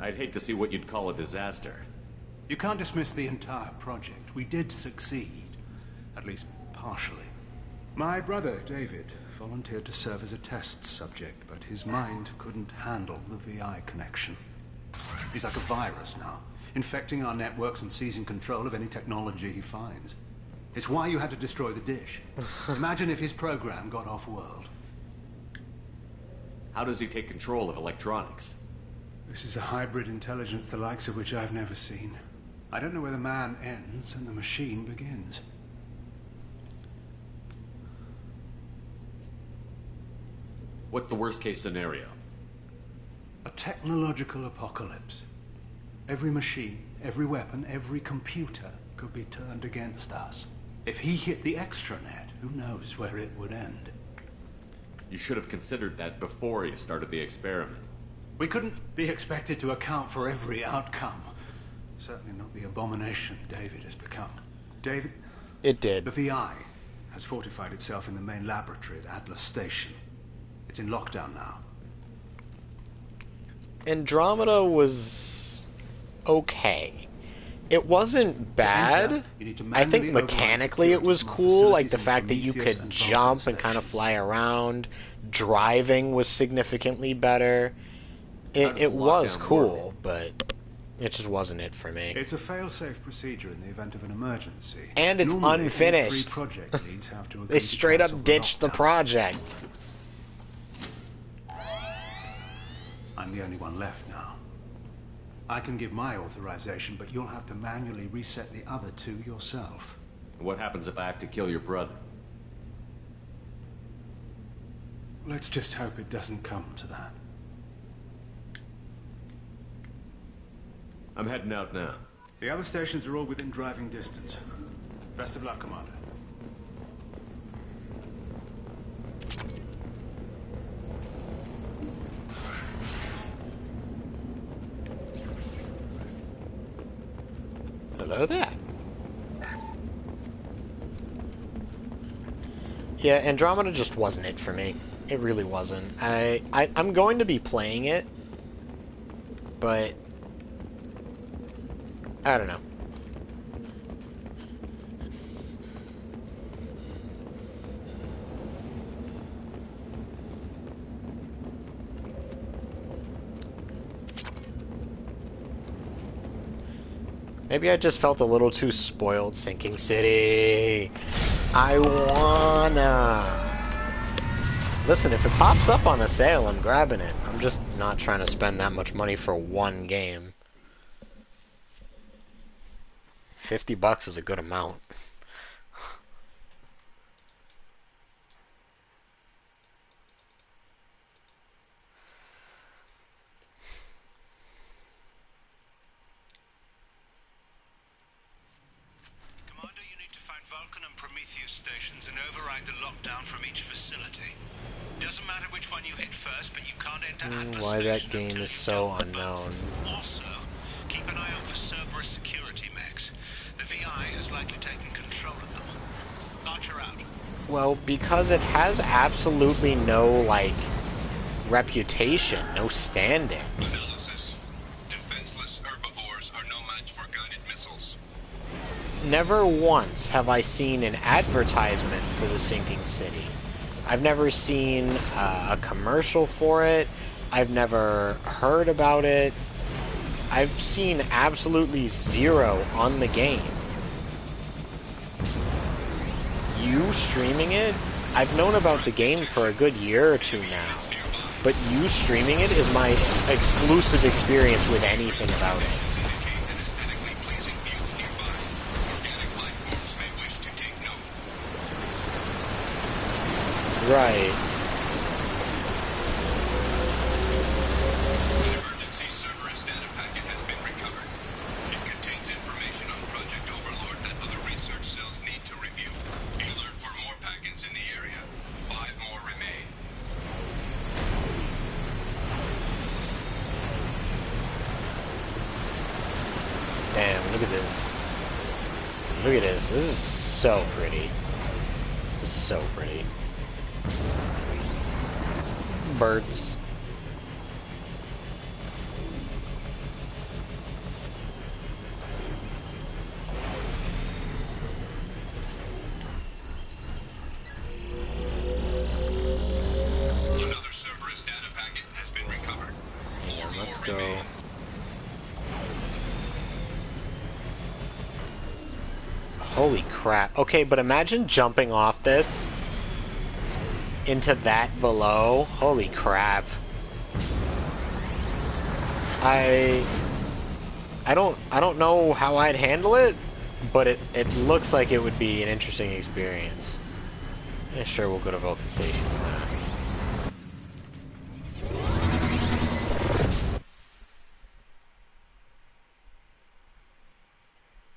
I'd hate to see what you'd call a disaster. You can't dismiss the entire project. We did succeed. At least partially. My brother, David, volunteered to serve as a test subject, but his mind couldn't handle the VI connection. He's like a virus now, infecting our networks and seizing control of any technology he finds. It's why you had to destroy the dish. Imagine if his program got off-world. How does he take control of electronics? This is a hybrid intelligence the likes of which I've never seen. I don't know where the man ends and the machine begins. What's the worst-case scenario? A technological apocalypse. Every machine, every weapon, every computer could be turned against us. If he hit the extranet, who knows where it would end? You should have considered that before you started the experiment. We couldn't be expected to account for every outcome. Certainly not the abomination David has become. David? It did. The VI has fortified itself in the main laboratory at Atlas Station. It's in lockdown now. Andromeda was okay. It wasn't bad. I think mechanically it was cool, like the fact that you could jump and kind of fly around. Driving was significantly better. It was cool, but it just wasn't it for me. It's a fail-safe procedure in the event of an emergency. And it's Normally, unfinished. 3 project leads have to They straight up ditched the project. I'm the only one left now. I can give my authorization, but you'll have to manually reset the other 2 yourself. What happens if I have to kill your brother? Let's just hope it doesn't come to that. I'm heading out now. The other stations are all within driving distance. Best of luck, Commander. Hello there. Yeah, Andromeda just wasn't it for me. It really wasn't. I'm going to be playing it, but I don't know. Maybe I just felt a little too spoiled, Sinking City. I wanna... Listen, if it pops up on a sale, I'm grabbing it. I'm just not trying to spend that much money for one game. $50 is a good amount. Commander, you need to find Vulcan and Prometheus stations and override the lockdown from each facility. Doesn't matter which one you hit first, but you can't enter Atlas Why that Station game until is you've so dealt with unknown. both. Also, keep an eye out for Cerberus security mechs. The VI is likely taking control of them. Archer out. Well, because it has absolutely no, like, reputation, no standing. Analysis. Defenseless herbivores are no match for guided missiles. Never once have I seen an advertisement for the Sinking City. I've never seen a commercial for it. I've never heard about it. I've seen absolutely zero on the game. You streaming it? I've known about the game for a good year or 2 now. But you streaming it is my exclusive experience with anything about it. Right. An emergency Cerberus data packet has been recovered. It contains information on Project Overlord that other research cells need to review. Be alert for more packets in the area. 5 more remain. Damn, look at this. Look at this. This is so pretty. This is so pretty. Birds. Another Cerberus data packet has been recovered. 4 more Let's go. remain. Holy crap. Okay, but imagine jumping off this into that below. Holy crap. I don't know how I'd handle it, but it looks like it would be an interesting experience. Yeah, sure, we'll go to Vulcan Station.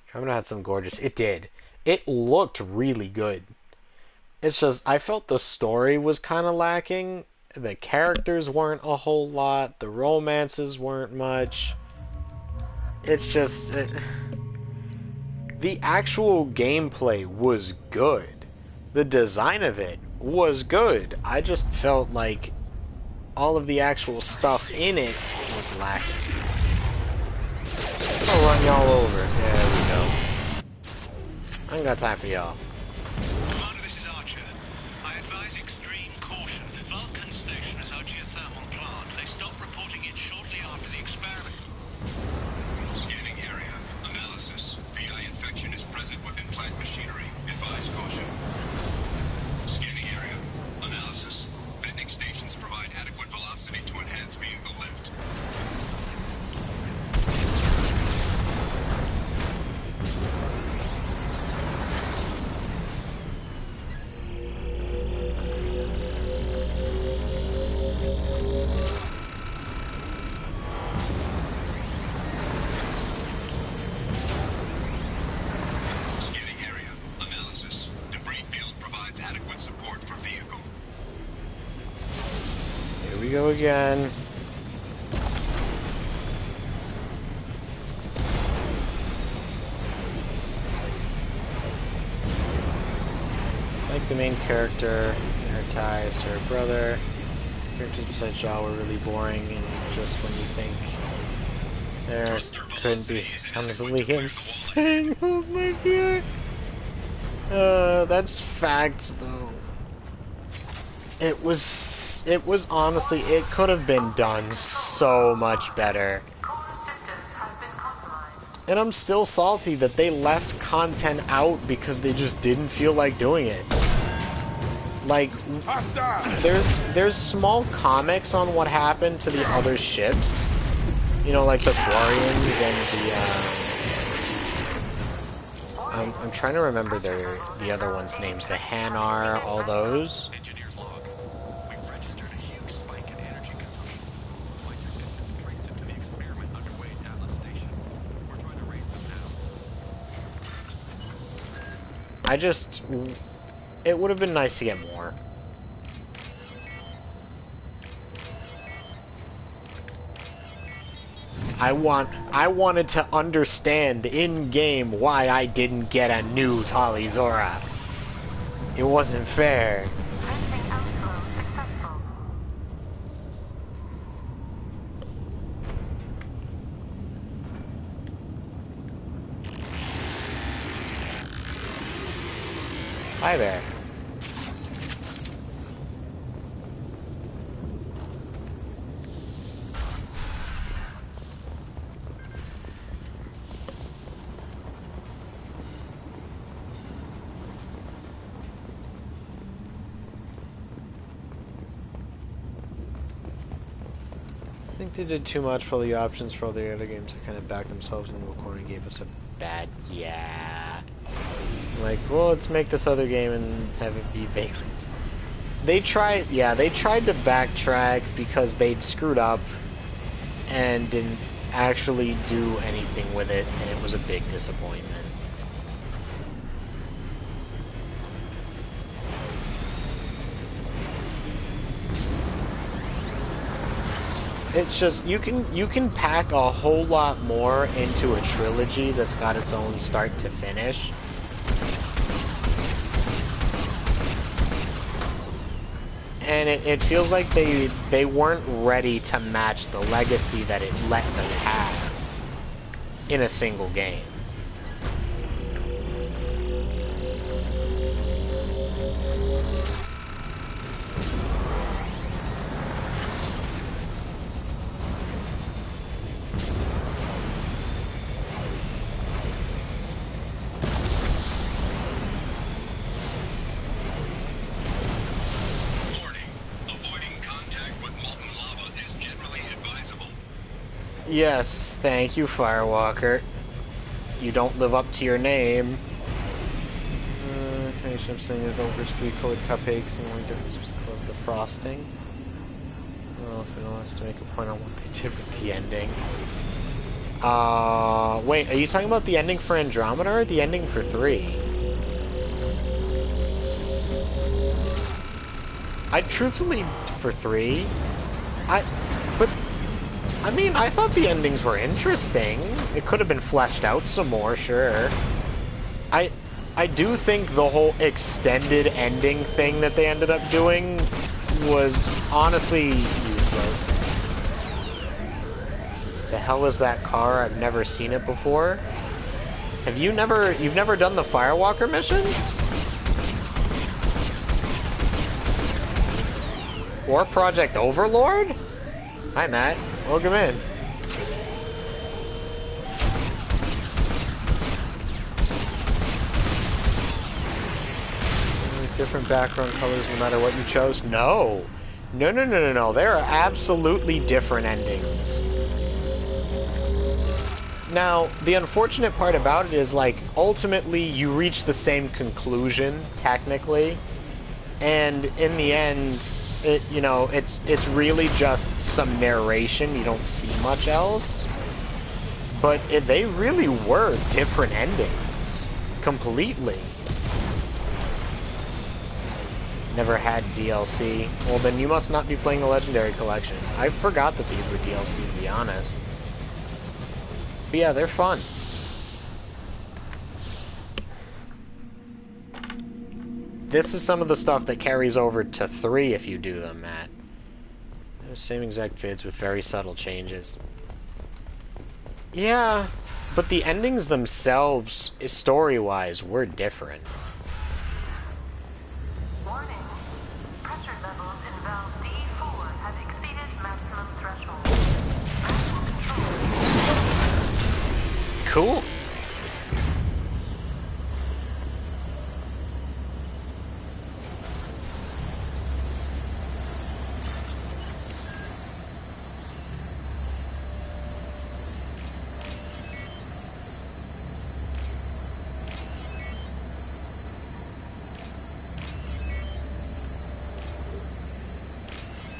Andromeda had some gorgeous... It did. It looked really good. It's just, I felt the story was kind of lacking. The characters weren't a whole lot. The romances weren't much. It's just... the actual gameplay was good. The design of it was good. I just felt like all of the actual stuff in it was lacking. gonna run y'all over. There we go. I ain't got time for y'all. Commander, this is Archer. I advise extreme caution. Vulcan Station is our geothermal plant. They stopped reporting it shortly after the experiment. Scanning area. Analysis. VI infection is present within plant machinery. Advise caution. Scanning area. Analysis. Vending stations provide adequate velocity to enhance vehicle lift. Here we go again. Like the main character and her ties to her brother. Characters besides Shaw were really boring, and just when you think there couldn't be honestly him saying, "Oh my god." That's facts though. It was honestly, it could have been done so much better. And I'm still salty that they left content out because they just didn't feel like doing it. Like, there's small comics on what happened to the other ships. You know, like the Quarians and the, I'm trying to remember the other ones' names. The Hanar, all those. It would have been nice to get more. I wanted to understand in-game why I didn't get a new Talizora. It wasn't fair. Hi there. I think they did too much for all the options for all the other games that kind of backed themselves into a corner and gave us a bad yeah. Like, well, let's make this other game and have it be vacant. They tried to backtrack because they'd screwed up and didn't actually do anything with it, and it was a big disappointment. It's just, you can pack a whole lot more into a trilogy that's got its own start to finish. And it feels like they weren't ready to match the legacy that it let them have in a single game. Yes, thank you, Firewalker. You don't live up to your name. I'm saying there's over 3 colored cupcakes and the only difference is the frosting. Oh, if anyone wants to make a point on what they did with the ending. Wait, are you talking about the ending for Andromeda or the ending for 3? I truthfully, for 3, I mean, I thought the endings were interesting. It could have been fleshed out some more, sure. I do think the whole extended ending thing that they ended up doing was honestly useless. The hell is that car? I've never seen it before. Have you never... You've never done the Firewalker missions? Or Project Overlord? Hi, Matt. Welcome in. Different background colors no matter what you chose? No. No. There are absolutely different endings. Now, the unfortunate part about it is, like, ultimately you reach the same conclusion, technically. And in the end, it's really just some narration. You don't see much else. But they really were different endings. Completely. Never had DLC. Well, then you must not be playing the Legendary Collection. I forgot that these were DLC, to be honest. But yeah, they're fun. This is some of the stuff that carries over to 3 if you do them, Matt. Same exact vids with very subtle changes. Yeah, but the endings themselves, story-wise, were different. Warning. Pressure levels in valve D4 have exceeded maximum threshold. Cool.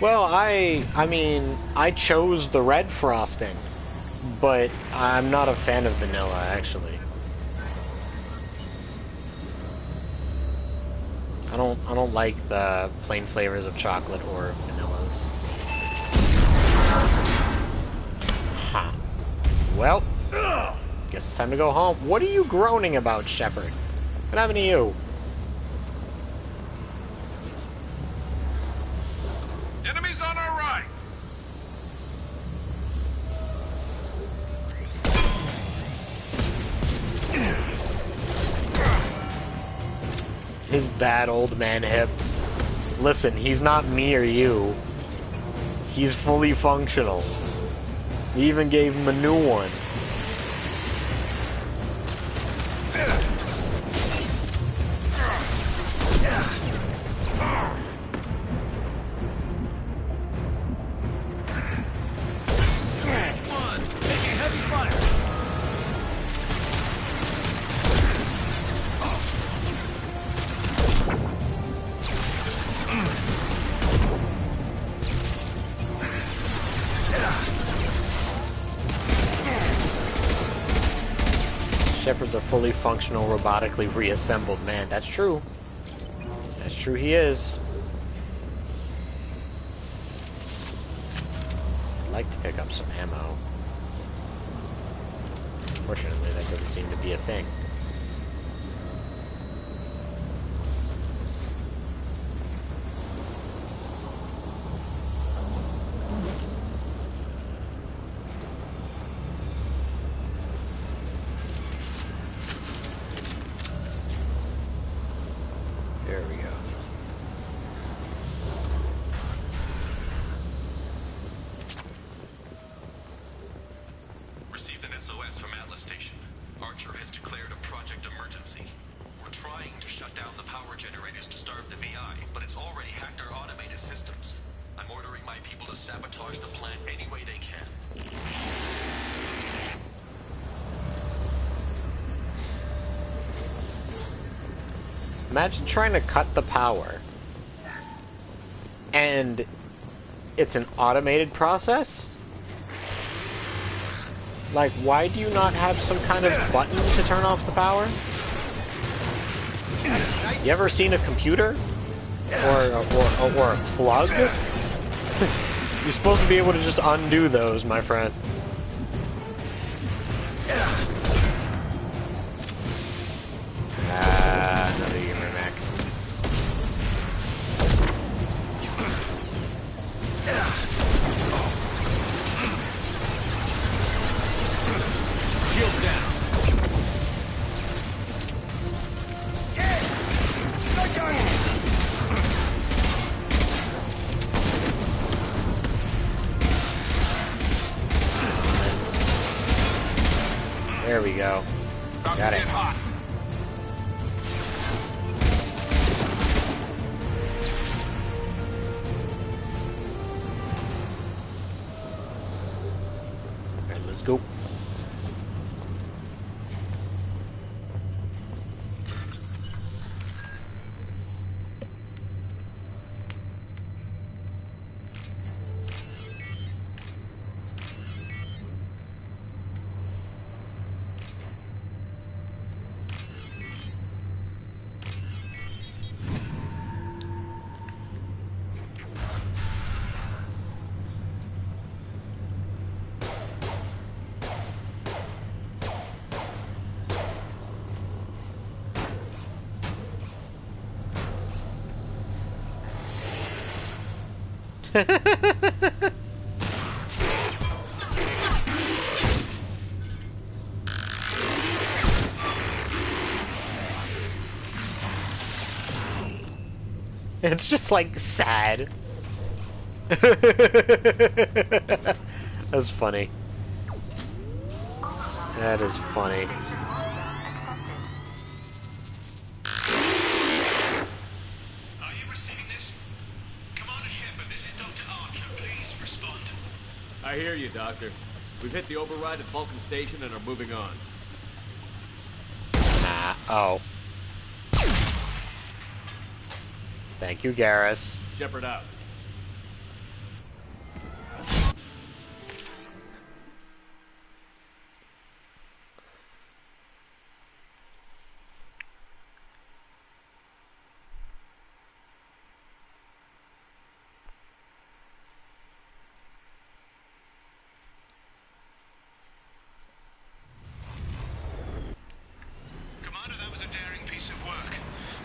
Well, I mean, I chose the red frosting, but I'm not a fan of vanilla, actually. I don't like the plain flavors of chocolate or vanillas. Huh. Well, guess it's time to go home. What are you groaning about, Shepard? What happened to you? Enemies on our right! His bad old man hip. Listen, he's not me or you. He's fully functional. We even gave him a new one. Shepard's a fully functional, robotically reassembled man. That's true. That's true, he is. I'd like to pick up some ammo. Fortunately, that doesn't seem to be a thing. There we go. Received an SOS from Atlas Station. Archer has declared a project emergency. We're trying to shut down the power generators to starve the VI, but it's already hacked our automated systems. I'm ordering my people to sabotage the plant any way they can. Imagine trying to cut the power, and it's an automated process? Like, why do you not have some kind of button to turn off the power? You ever seen a computer? Or a plug? You're supposed to be able to just undo those, my friend. Another humor mech. we go. Got it. Hot. Alright, let's go. It's just like sad. That's funny. That is funny. Are you receiving this? Commander Shepard, this is Dr. Archer. Please respond. I hear you, Doctor. We've hit the override at Vulcan Station and are moving on. Oh. Thank you, Garrus. Shepard out. Commander, that was a daring piece of work.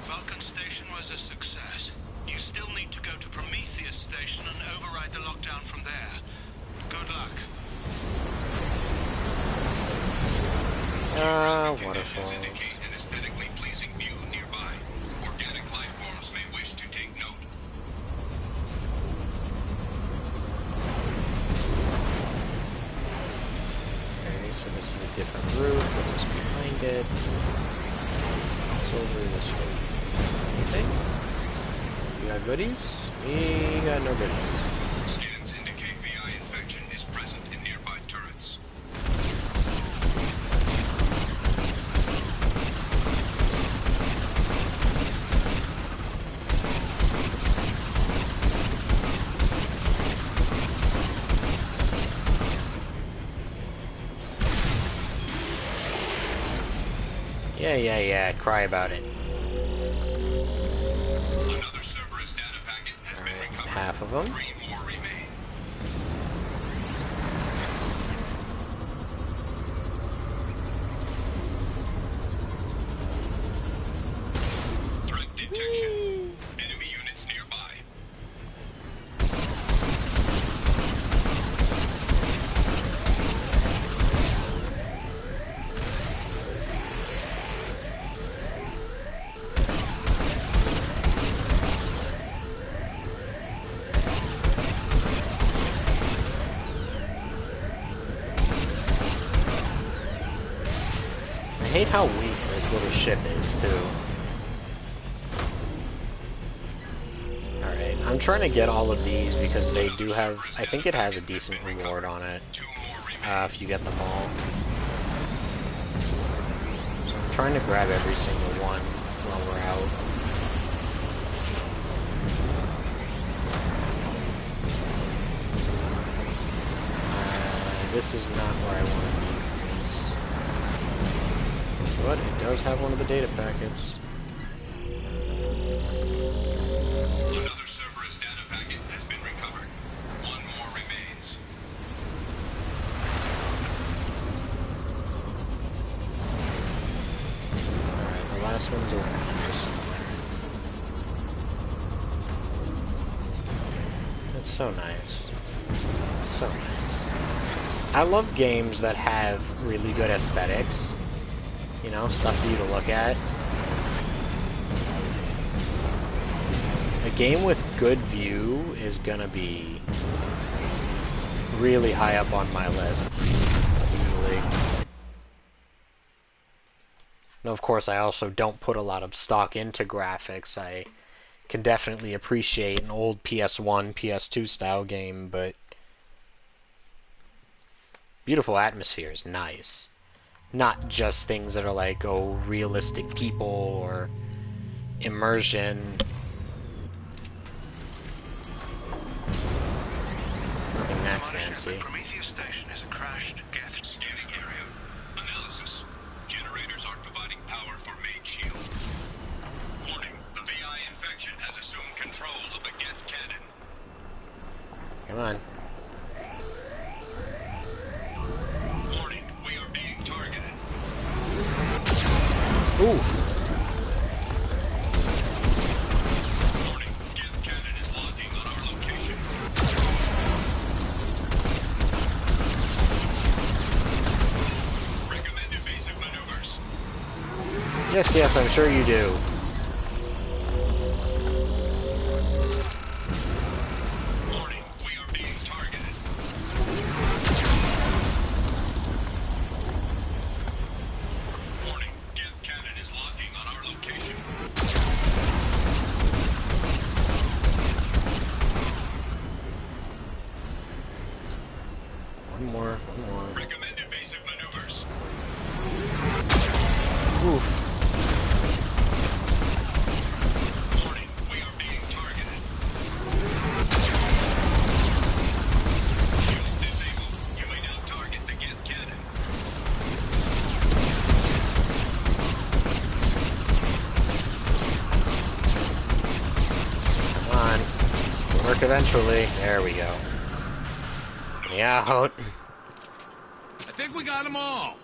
Vulcan Station was a success. You still need to go to Prometheus Station and override the lockdown from there. Good luck. Waterfall. Indicate an aesthetically pleasing view nearby. Organic life forms may wish to take note. Okay, so this is a different route. What's just behind it? It's over this way. Anything? We got goodies? We got no goodies. Scans indicate VI infection is present in nearby turrets. Yeah. Cry about it. Another Cerberus data packet has been recovered. Half of them. 3 more remain. Threat detection. Enemy units nearby. I hate how weak this little ship is, too. Alright, I'm trying to get all of these because they do have... I think it has a decent reward on it. If you get them all. So I'm trying to grab every single one while we're out. This is not where I want to be. But it does have one of the data packets. Another Cerberus data packet has been recovered. 1 more remains. Alright, the last one's over here. It's so nice. So nice. I love games that have really good aesthetics. You know, stuff for you to look at. A game with good view is gonna be really high up on my list, usually. And of course, I also don't put a lot of stock into graphics. I can definitely appreciate an old PS1, PS2 style game, but beautiful atmosphere is nice. Not just things that are like, oh, realistic people or immersion. Nothing that fancy. Prometheus Station is a crashed Geth. Scanning area. Analysis. Generators aren't providing power for main shield. Warning, the VI infection has assumed control of the Geth cannon. Come on. Warning, we are being targeted. Ooh. Warning, Geth cannon is locking on our location. Recommend evasive maneuvers. Yes, yes, I'm sure you do. Warning, we are being targeted. Warning, Geth cannon is locking on our location. One more. Recommend evasive maneuvers. Oof. Warning, we are being targeted. Shield disabled. You may now target the Geth cannon. Come on. It'll work eventually. There we go. Get me out. I think we got them all.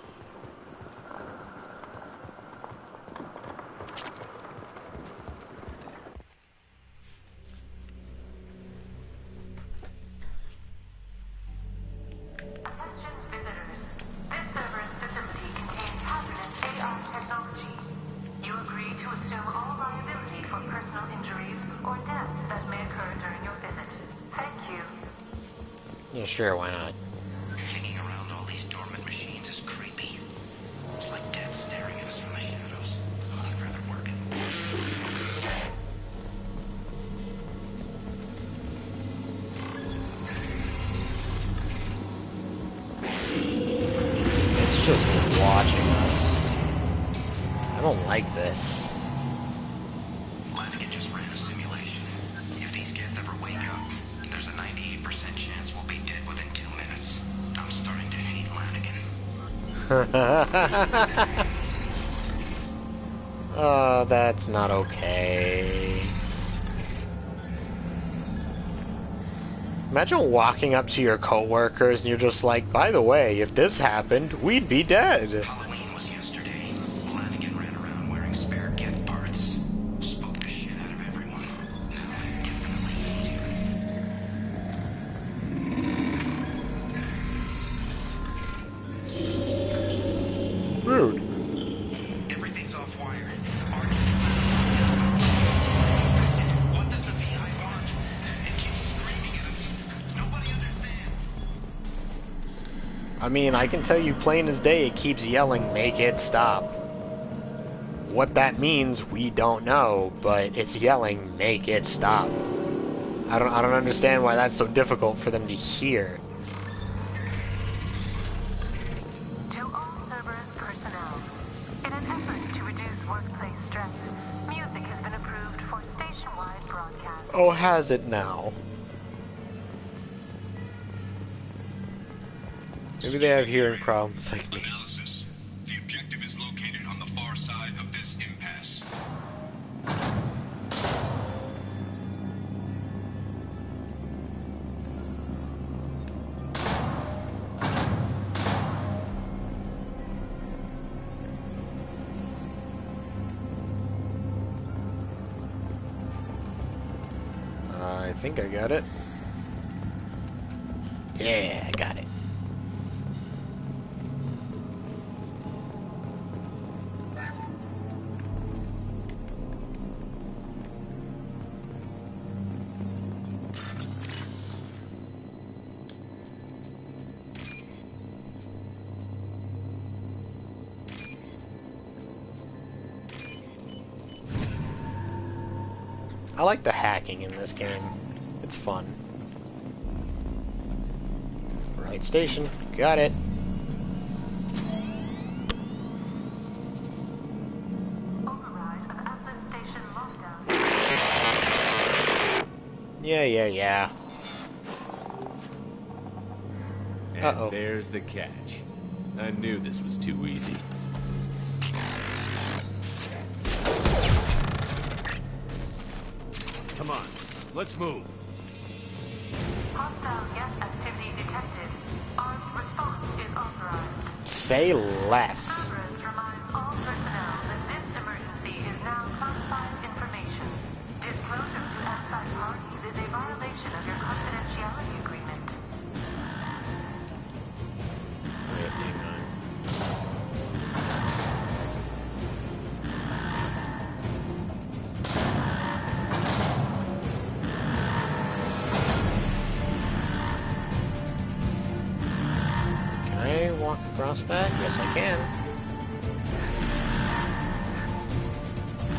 Attention visitors. This server's facility contains hazardous AI technology. You agree to assume all liability for personal injuries or death that may occur during your visit. Thank you. Yeah, sure, why not? Hanging around all these dormant machines is creepy. It's like dead staring at us from the shadows. I'd rather work it. It's just watching us. I don't like this. Lanigan just ran a simulation. If these Geth ever wake up, there's a 98% chance we'll be dead within 2 minutes. I'm starting to hate Lanigan. Oh, that's not okay. Imagine walking up to your coworkers and you're just like, by the way, if this happened, we'd be dead. Halloween was yesterday. Lanigan ran around wearing spare Geth parts. Spoke the shit out of everyone. Now I definitely hate him. Rude. Everything's off wire. What does the VI want? It keeps screaming at us. Nobody understands. I mean, I can tell you plain as day, it keeps yelling, make it stop. What that means, we don't know, but it's yelling, make it stop. I don't understand why that's so difficult for them to hear. To all Cerberus personnel, in an effort to reduce workplace stress, music has been approved for station-wide broadcast. Oh, has it now? Maybe they have hearing problems like me. Analysis. The objective is located on the far side of this impasse. I think I got it. Yeah, I got it. I like the hacking in this game. It's fun. Right station. Got it. Yeah. And there's the catch. I knew this was too easy. Come on, let's move. Hostile gas activity detected. Armed response is authorized. Say less. Cerberus reminds all personnel that this emergency is now classified information. Disclosure to outside parties is a violation of your confidentiality agreement. Wait, hang on. Can I walk across that? Yes, I can.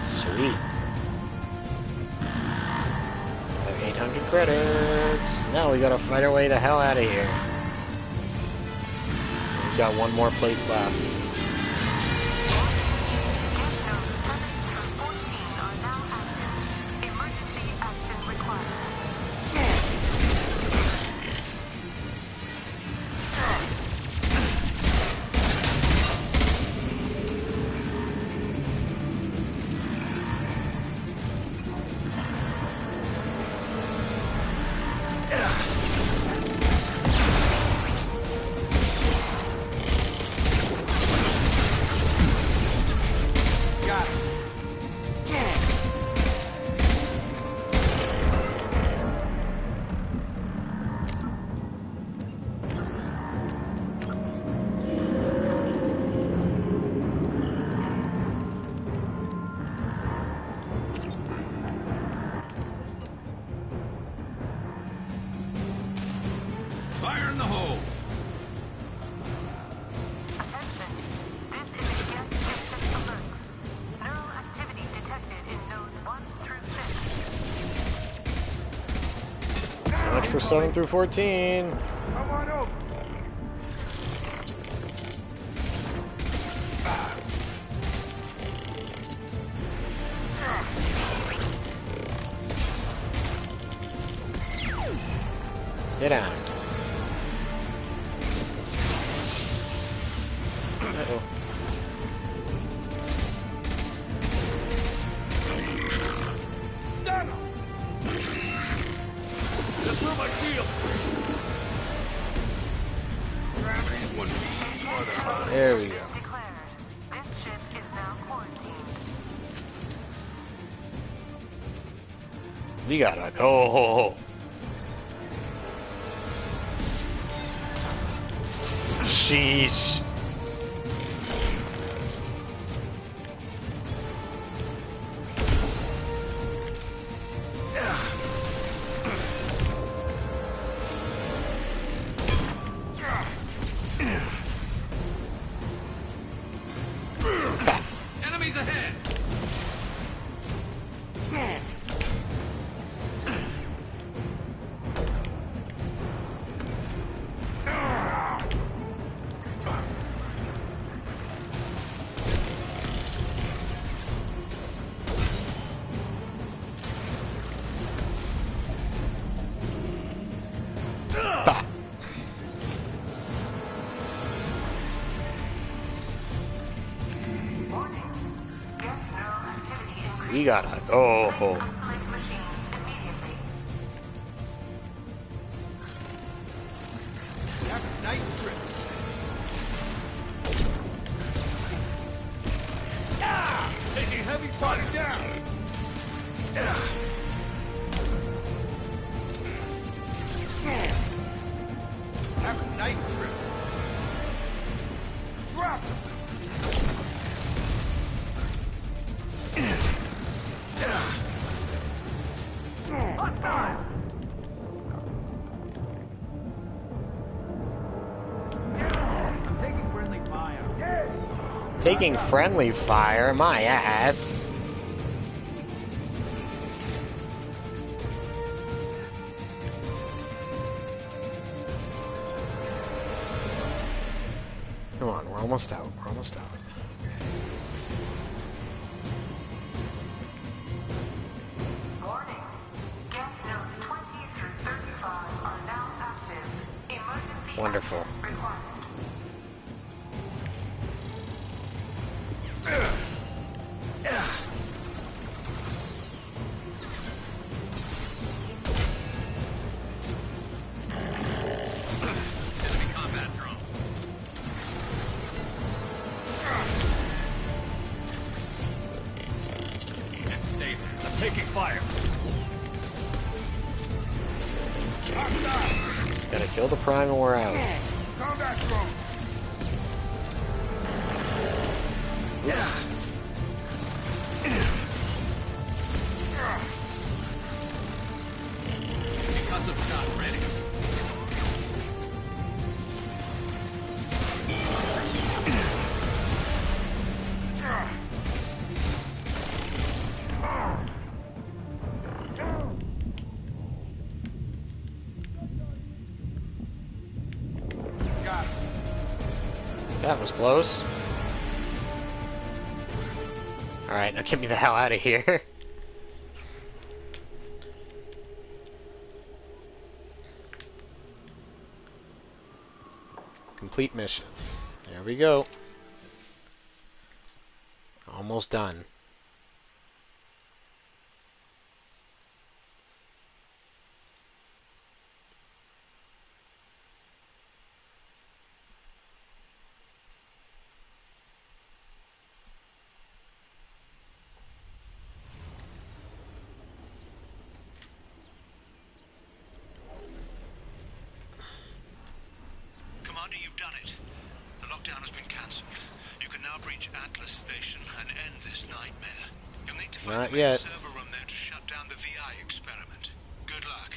Sweet. 800 credits. Now we gotta fight our way the hell out of here. We've got one more place left. Emergency action required. Fire in the hole! Attention. This is a guest station alert. Neural activity detected in nodes 1 through 6. So much for 7 through 14. Come on over. Sit down. Uh-oh. Stand up. Just through my shield! Gravity's one mother. There we go. Declared. This ship is now quarantined. We gotta go. Sheesh. Enemies ahead! We gotta go. Isolate machines immediately. Have a nice trip. Taking heavy fire down! Have a nice trip. Drop him. Hostile! I'm taking friendly fire. Yes. Taking friendly fire, my ass. on, we're almost out. We're almost out. Warning. Gap nodes 20 through 35 are now active. Emergency Wonderful. action required. Enemy combat drone. And stay there. I'm taking fire. Gotta kill the prime and we're out. Combat drone. Concussive shot ready. Got it. That was close. Alright, now get me the hell out of here. Complete mission. There we go. Almost done. Commander, you've done it. The lockdown has been cancelled. You can now breach Atlas Station and end this nightmare. You'll need to find Not the main yet. server room there to shut down the VI experiment. Good luck.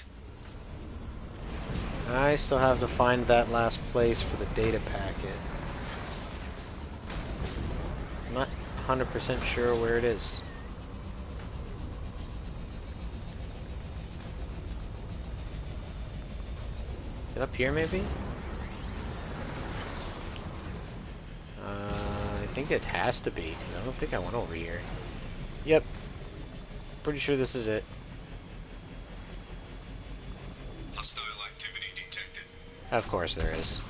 I still have to find that last place for the data packet. I'm not 100% sure where it is. Is it up here, maybe? I think it has to be, because I don't think I went over here. Yep. Pretty sure this is it. Hostile activity detected. Of course there is.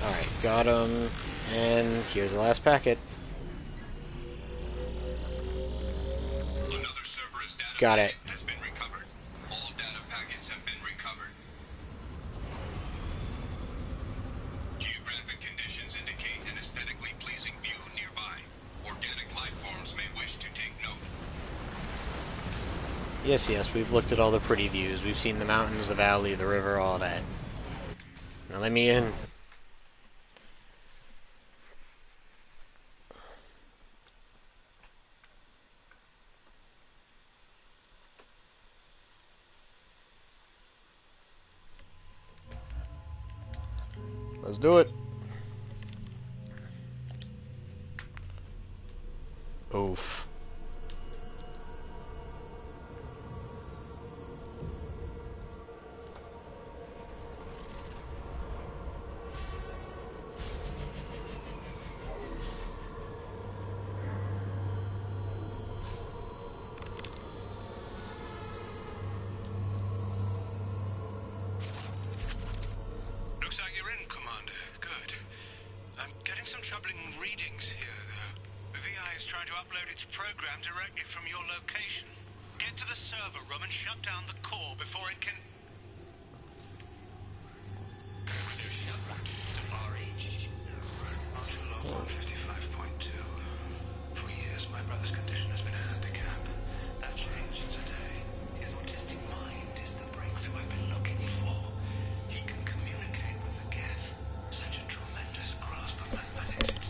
Alright, got him. And here's the last packet. Another Cerberus data Got it. packet has been recovered. All data packets have been recovered. Geographic conditions indicate an aesthetically pleasing view nearby. Organic life forms may wish to take note. Yes, yes, we've looked at all the pretty views. We've seen the mountains, the valley, the river, all that. Now let me in. Let's do it. Oof. Looks like you're in, Commander. Good. I'm getting some troubling readings here, though. The VI is trying to upload its program directly from your location. Get to the server room and shut down the core before it can... Martial Law 155.2. For years, my brother's condition has been a handicap. That changed today. His autistic mind is the breakthrough I've been looking for. He can communicate with the Geth. Such a tremendous grasp of mathematics.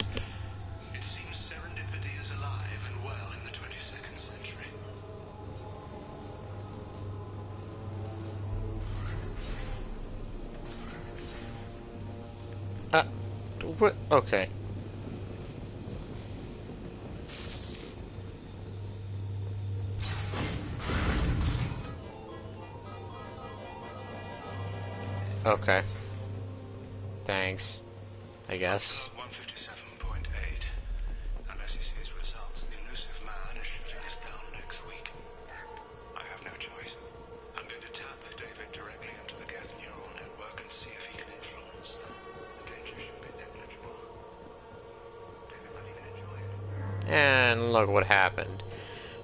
It seems serendipity is alive and well in the 22nd century. What? Okay. Okay. Thanks. I guess. 157.8. Unless he sees results, the elusive man is shutting us down next week. I have no choice. I'm going to tap David directly into the Geth neural network and see if he can influence them. The danger should be negligible. David might even enjoy it. And look what happened.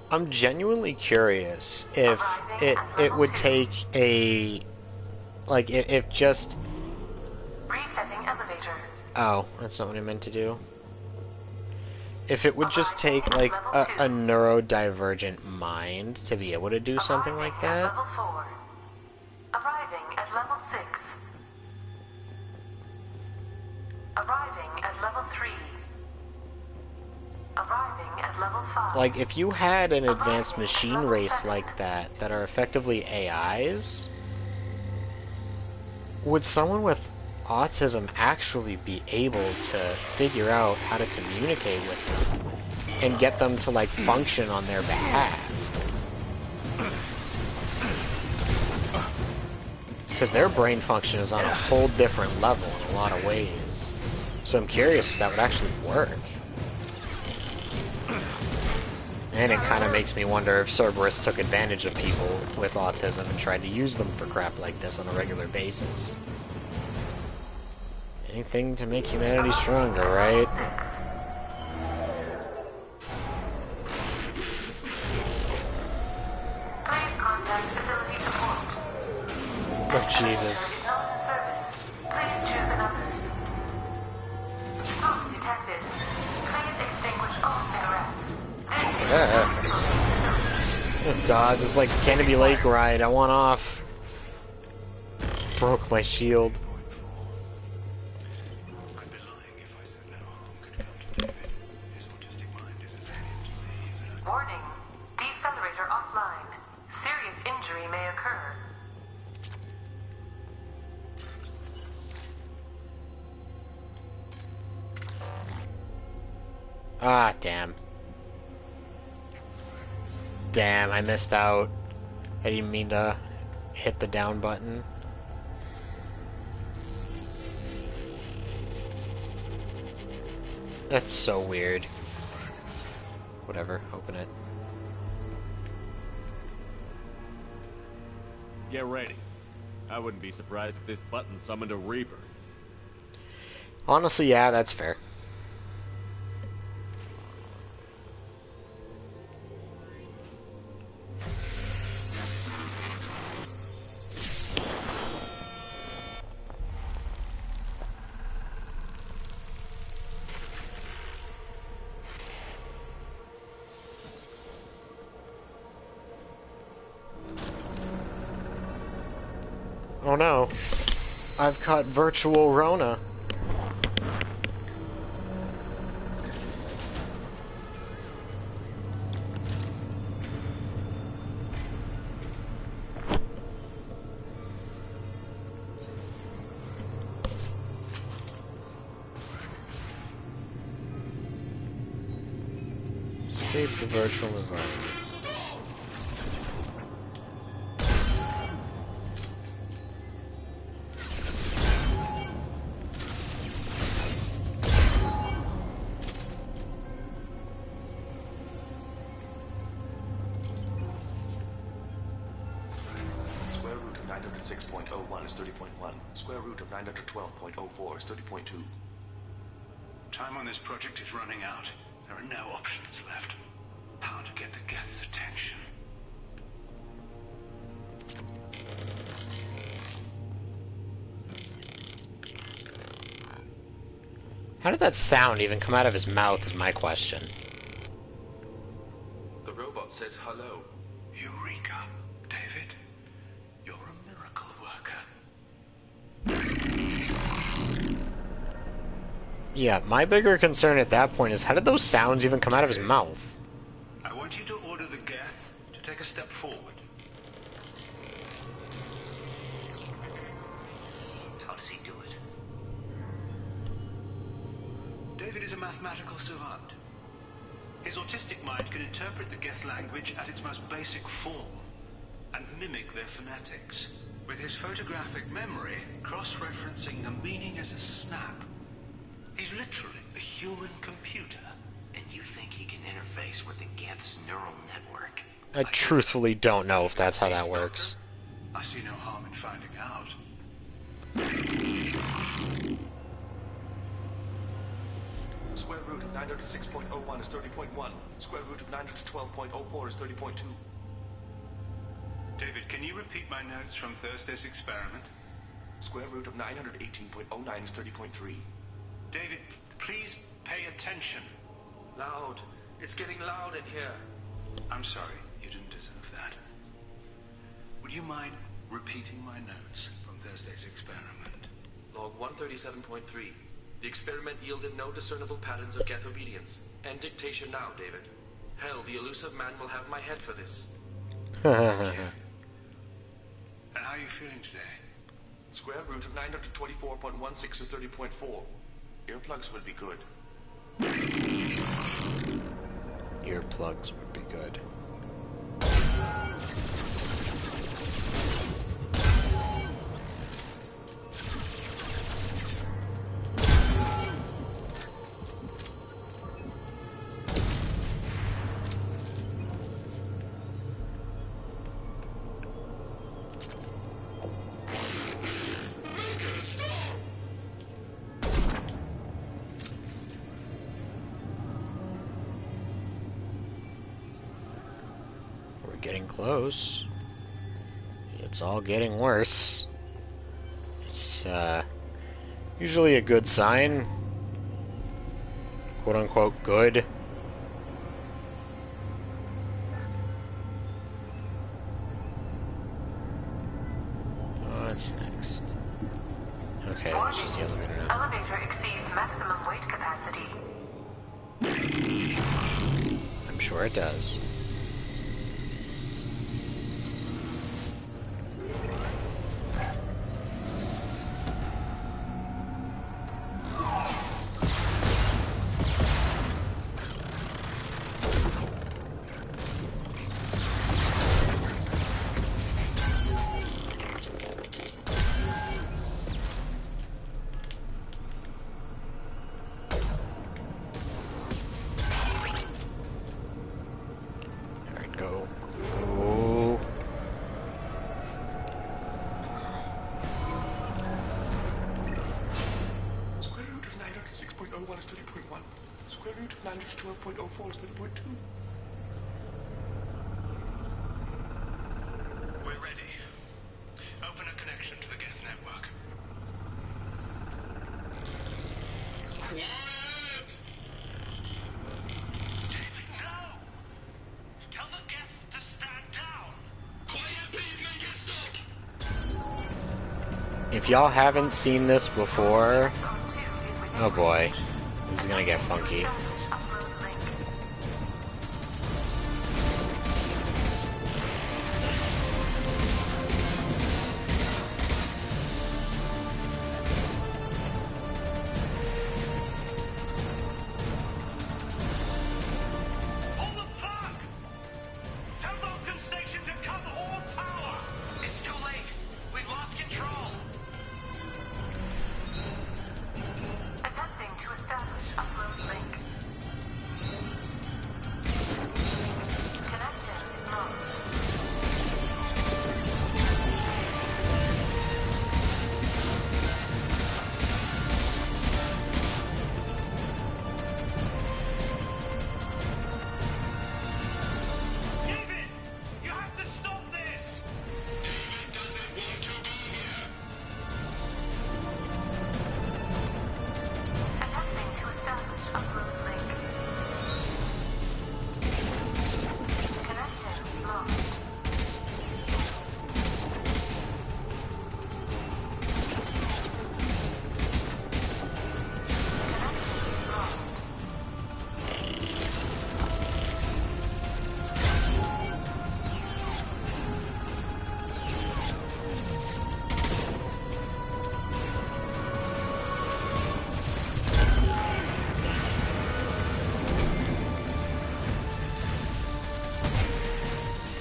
I'm genuinely curious if it would take a... Like, if just... Resetting elevator. Oh, that's not what I meant to do. If it would just take, like, a neurodivergent mind to be able to do something like that. Level 4. Arriving at level 6. Arriving at level 3. Arriving at level 5. Like, if you had an advanced machine race like that are effectively AIs, would someone with autism actually be able to figure out how to communicate with them and get them to, like, function on their behalf? Because their brain function is on a whole different level in a lot of ways. So I'm curious if that would actually work. And it kind of makes me wonder if Cerberus took advantage of people with autism and tried to use them for crap like this on a regular basis. Anything to make humanity stronger, right? Please contact facility support. Oh, Jesus. Is not in service. Please choose another. Smoke detected. Please extinguish all cigarettes. Oh god, this is like Canopy Lake ride. I want off. Broke my shield. Warning. Decelerator offline. Serious injury may occur. Ah, damn. Damn, I missed out. I didn't mean to hit the down button. That's so weird. Whatever, open it. Get ready. I wouldn't be surprised if this button summoned a Reaper. Honestly, yeah, that's fair. Oh no, I've caught virtual Rona. Escape the virtual environment. Square root of 906.01 is 30.1. Square root of 912.04 is 30.2. Time on this project is running out. There are no options left. How to get the Geth's attention. How did that sound even come out of his mouth is my question. The robot says hello. Eureka, David. You're a miracle worker. Yeah, my bigger concern at that point is how did those sounds even come out of his mouth? I want you to order the Geth to take a step forward. How does he do it? David is a mathematical savant. His autistic mind can interpret the Geth language at its most basic form and mimic their phonetics. With his photographic memory, cross-referencing the meaning as a snap. He's literally a human computer. And you think he can interface with the Geth's neural network? I truthfully don't know if that's how that works. I see no harm in finding out. Square root of 906.01 is 30.1. Square root of 912.04 is 30.2. David, can you repeat my notes from Thursday's experiment? Square root of 918.09 is 30.3. David, please pay attention. Loud. It's getting loud in here. I'm sorry, you didn't deserve that. Would you mind repeating my notes from Thursday's experiment? Log 137.3. The experiment yielded no discernible patterns of Geth obedience. End dictation now, David. Hell, the elusive man will have my head for this. And how are you feeling today? Square root of 924.16 is 30.4. Earplugs would be good. Earplugs would be good. Getting close. It's all getting worse. It's usually a good sign. Quote unquote good. What's next? Okay, it's just the elevator now. Elevator exceeds maximum weight capacity. I'm sure it does. Square root of 912.04 is 30.2. We're ready. Open a connection to the Geth network. Quiet! David, no! Tell the Geths to stand down! Quiet, peacemaker, stop! If y'all haven't seen this before, oh boy, this is gonna get funky.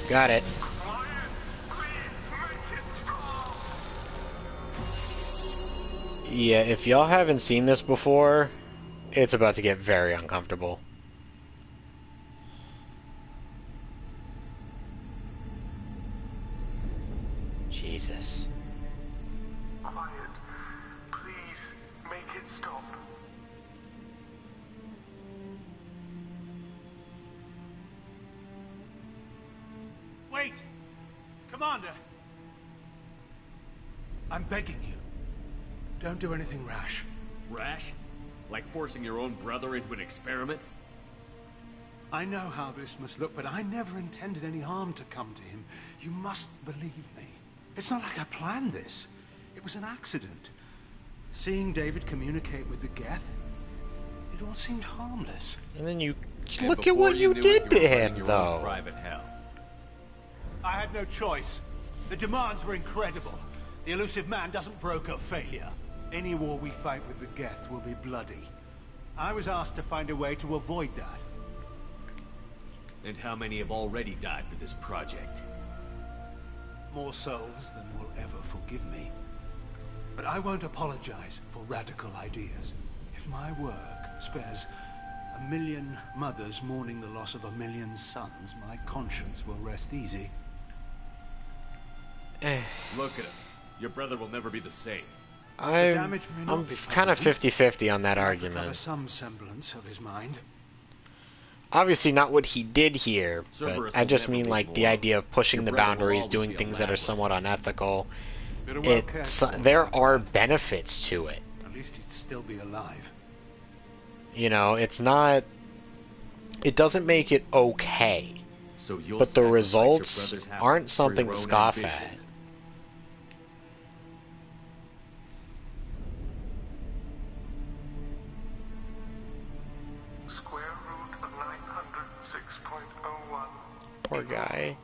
Got it. Yeah, if y'all haven't seen this before, it's about to get very uncomfortable. Jesus. Quiet. Please, make it stop. Wait! Commander! I'm begging you. Don't do anything rash. Rash? Like forcing your own brother into an experiment? I know how this must look, but I never intended any harm to come to him. You must believe me. It's not like I planned this. It was an accident. Seeing David communicate with the Geth, it all seemed harmless. And then you look at what you did to him, though. Private hell. I had no choice. The demands were incredible. The elusive man doesn't broker failure. Any war we fight with the Geth will be bloody. I was asked to find a way to avoid that. And how many have already died for this project? More souls than will ever forgive me. But I won't apologize for radical ideas. If my work spares 1,000,000 mothers mourning the loss of 1,000,000 sons, my conscience will rest easy. Look at him. Your brother will never be the same. I'm kind of 50-50 on that argument. Some semblance of his mind. Obviously not what he did here, but I just mean like the idea of pushing the boundaries, doing things that are somewhat unethical. There are benefits to it. At least he'd still be alive. You know, it's not... It doesn't make it okay. So but the results aren't something to scoff at. Poor guy.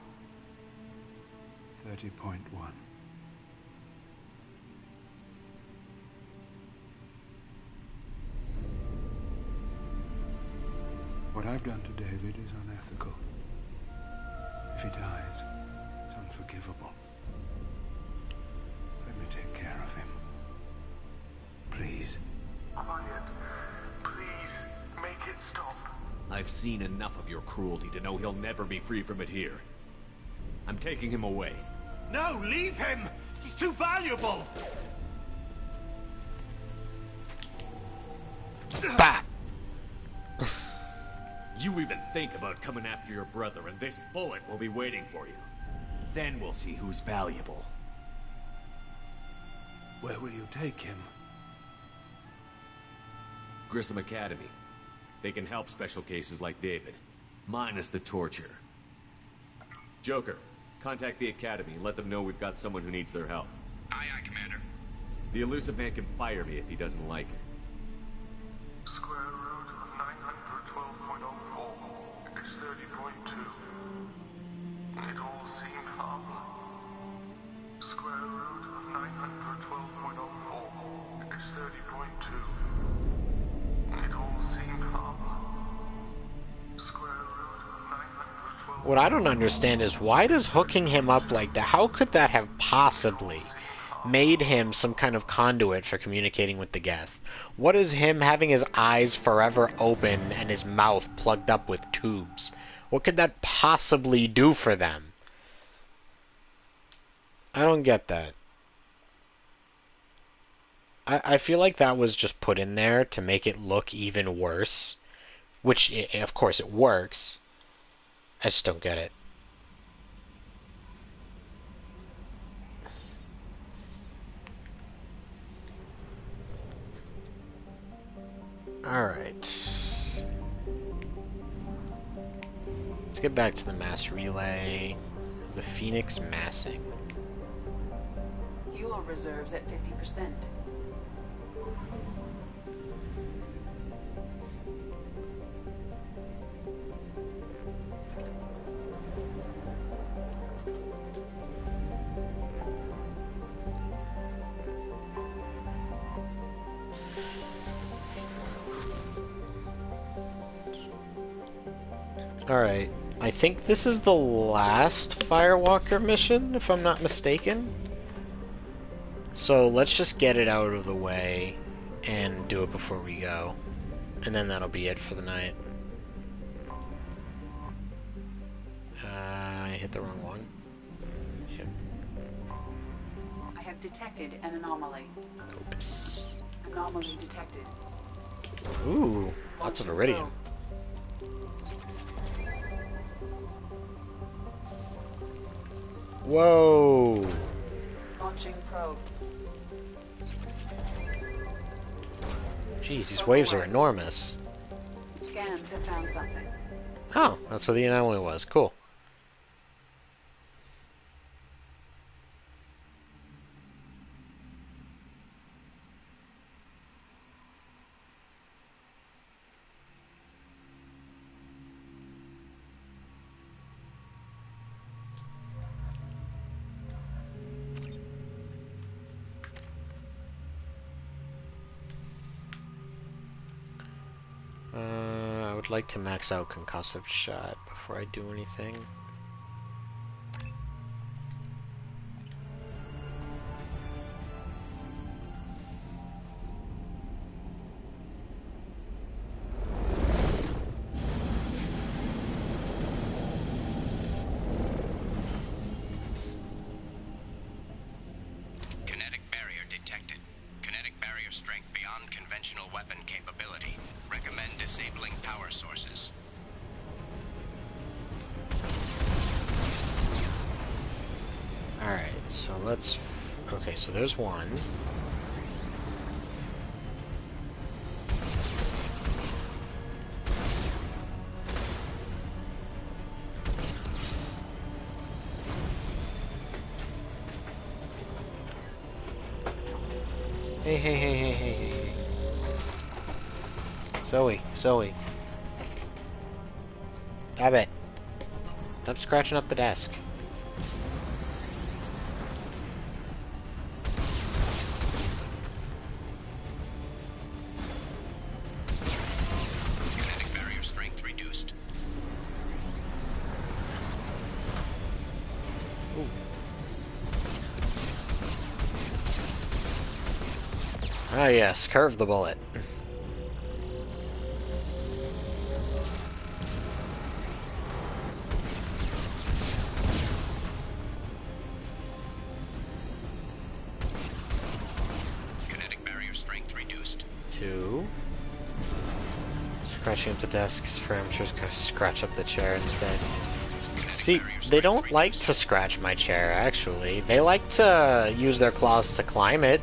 30.1. What I've done to David is unethical. If he dies, it's unforgivable. Let me take care of him. Please. Quiet. Please, make it stop. I've seen enough of your cruelty to know he'll never be free from it here. I'm taking him away. No, leave him! He's too valuable! Bah! You even think about coming after your brother, and this bullet will be waiting for you. Then we'll see who's valuable. Where will you take him? Grissom Academy. They can help special cases like David, minus the torture. Joker, contact the Academy and let them know we've got someone who needs their help. Aye, aye, Commander. The elusive man can fire me if he doesn't like it. Square root of 912.04 is 30.2. It all seemed harmless. Square root of 912.04 is 30.2. It all seemed harmless. Square root of 912. What I don't understand is why does hooking him up like that, how could that have possibly made him some kind of conduit for communicating with the Geth? What is him having his eyes forever open and his mouth plugged up with tubes? What could that possibly do for them? I don't get that. I feel like that was just put in there to make it look even worse. Which, of course, it works. I just don't get it. Alright. Let's get back to the mass relay. The Phoenix massing. Fuel reserves at 50%. Alright, I think this is the last Firewalker mission, if I'm not mistaken. So let's just get it out of the way and do it before we go. And then that'll be it for the night. I hit the wrong one. Yep. I have detected an anomaly. Oops. Anomaly detected. Ooh, lots of iridium. Whoa! Launching probe. Jeez, these waves are enormous. Scans have found something. Oh, that's where the anomaly was. Cool. I would like to max out concussive shot before I do anything. Kinetic barrier detected. Kinetic barrier strength beyond conventional weapon capability. Recommend disabling power sources. Alright, so let's... Okay, so there's one. Hey, hey, hey, hey, hey, hey, hey. Zoe, Zoe. Stop it. Stop scratching up the desk. Kinetic barrier strength reduced. Ooh. Ah yes, curve the bullet. Kinetic barrier strength reduced. 2. Scratching up the desk, because for amateurs, gonna scratch up the chair instead. See, they don't like to scratch my chair, actually. They like to use their claws to climb it.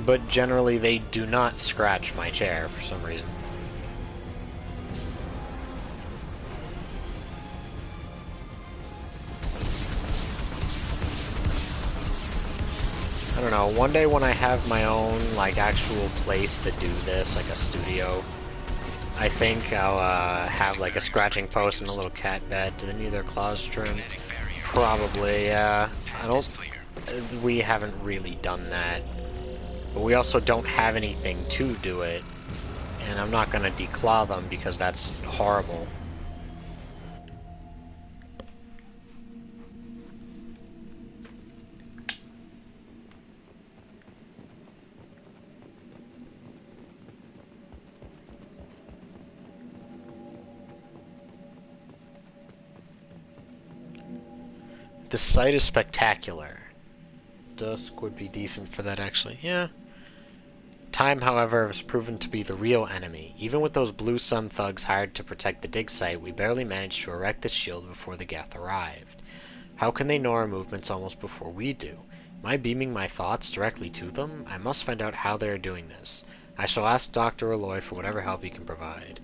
But generally, they do not scratch my chair for some reason. I don't know, one day when I have my own, like, actual place to do this, like a studio, I think I'll, have, like, a scratching post and a little cat bed. Do they need their claws trimmed? Probably, yeah. We haven't really done that. But we also don't have anything to do it. And I'm not gonna declaw them because that's horrible. The site is spectacular. Dusk would be decent for that, actually. Yeah. Time, however, has proven to be the real enemy. Even with those Blue Sun thugs hired to protect the dig site, we barely managed to erect the shield before the Geth arrived. How can they know our movements almost before we do? Am I beaming my thoughts directly to them? I must find out how they are doing this. I shall ask Dr. Aloy for whatever help he can provide.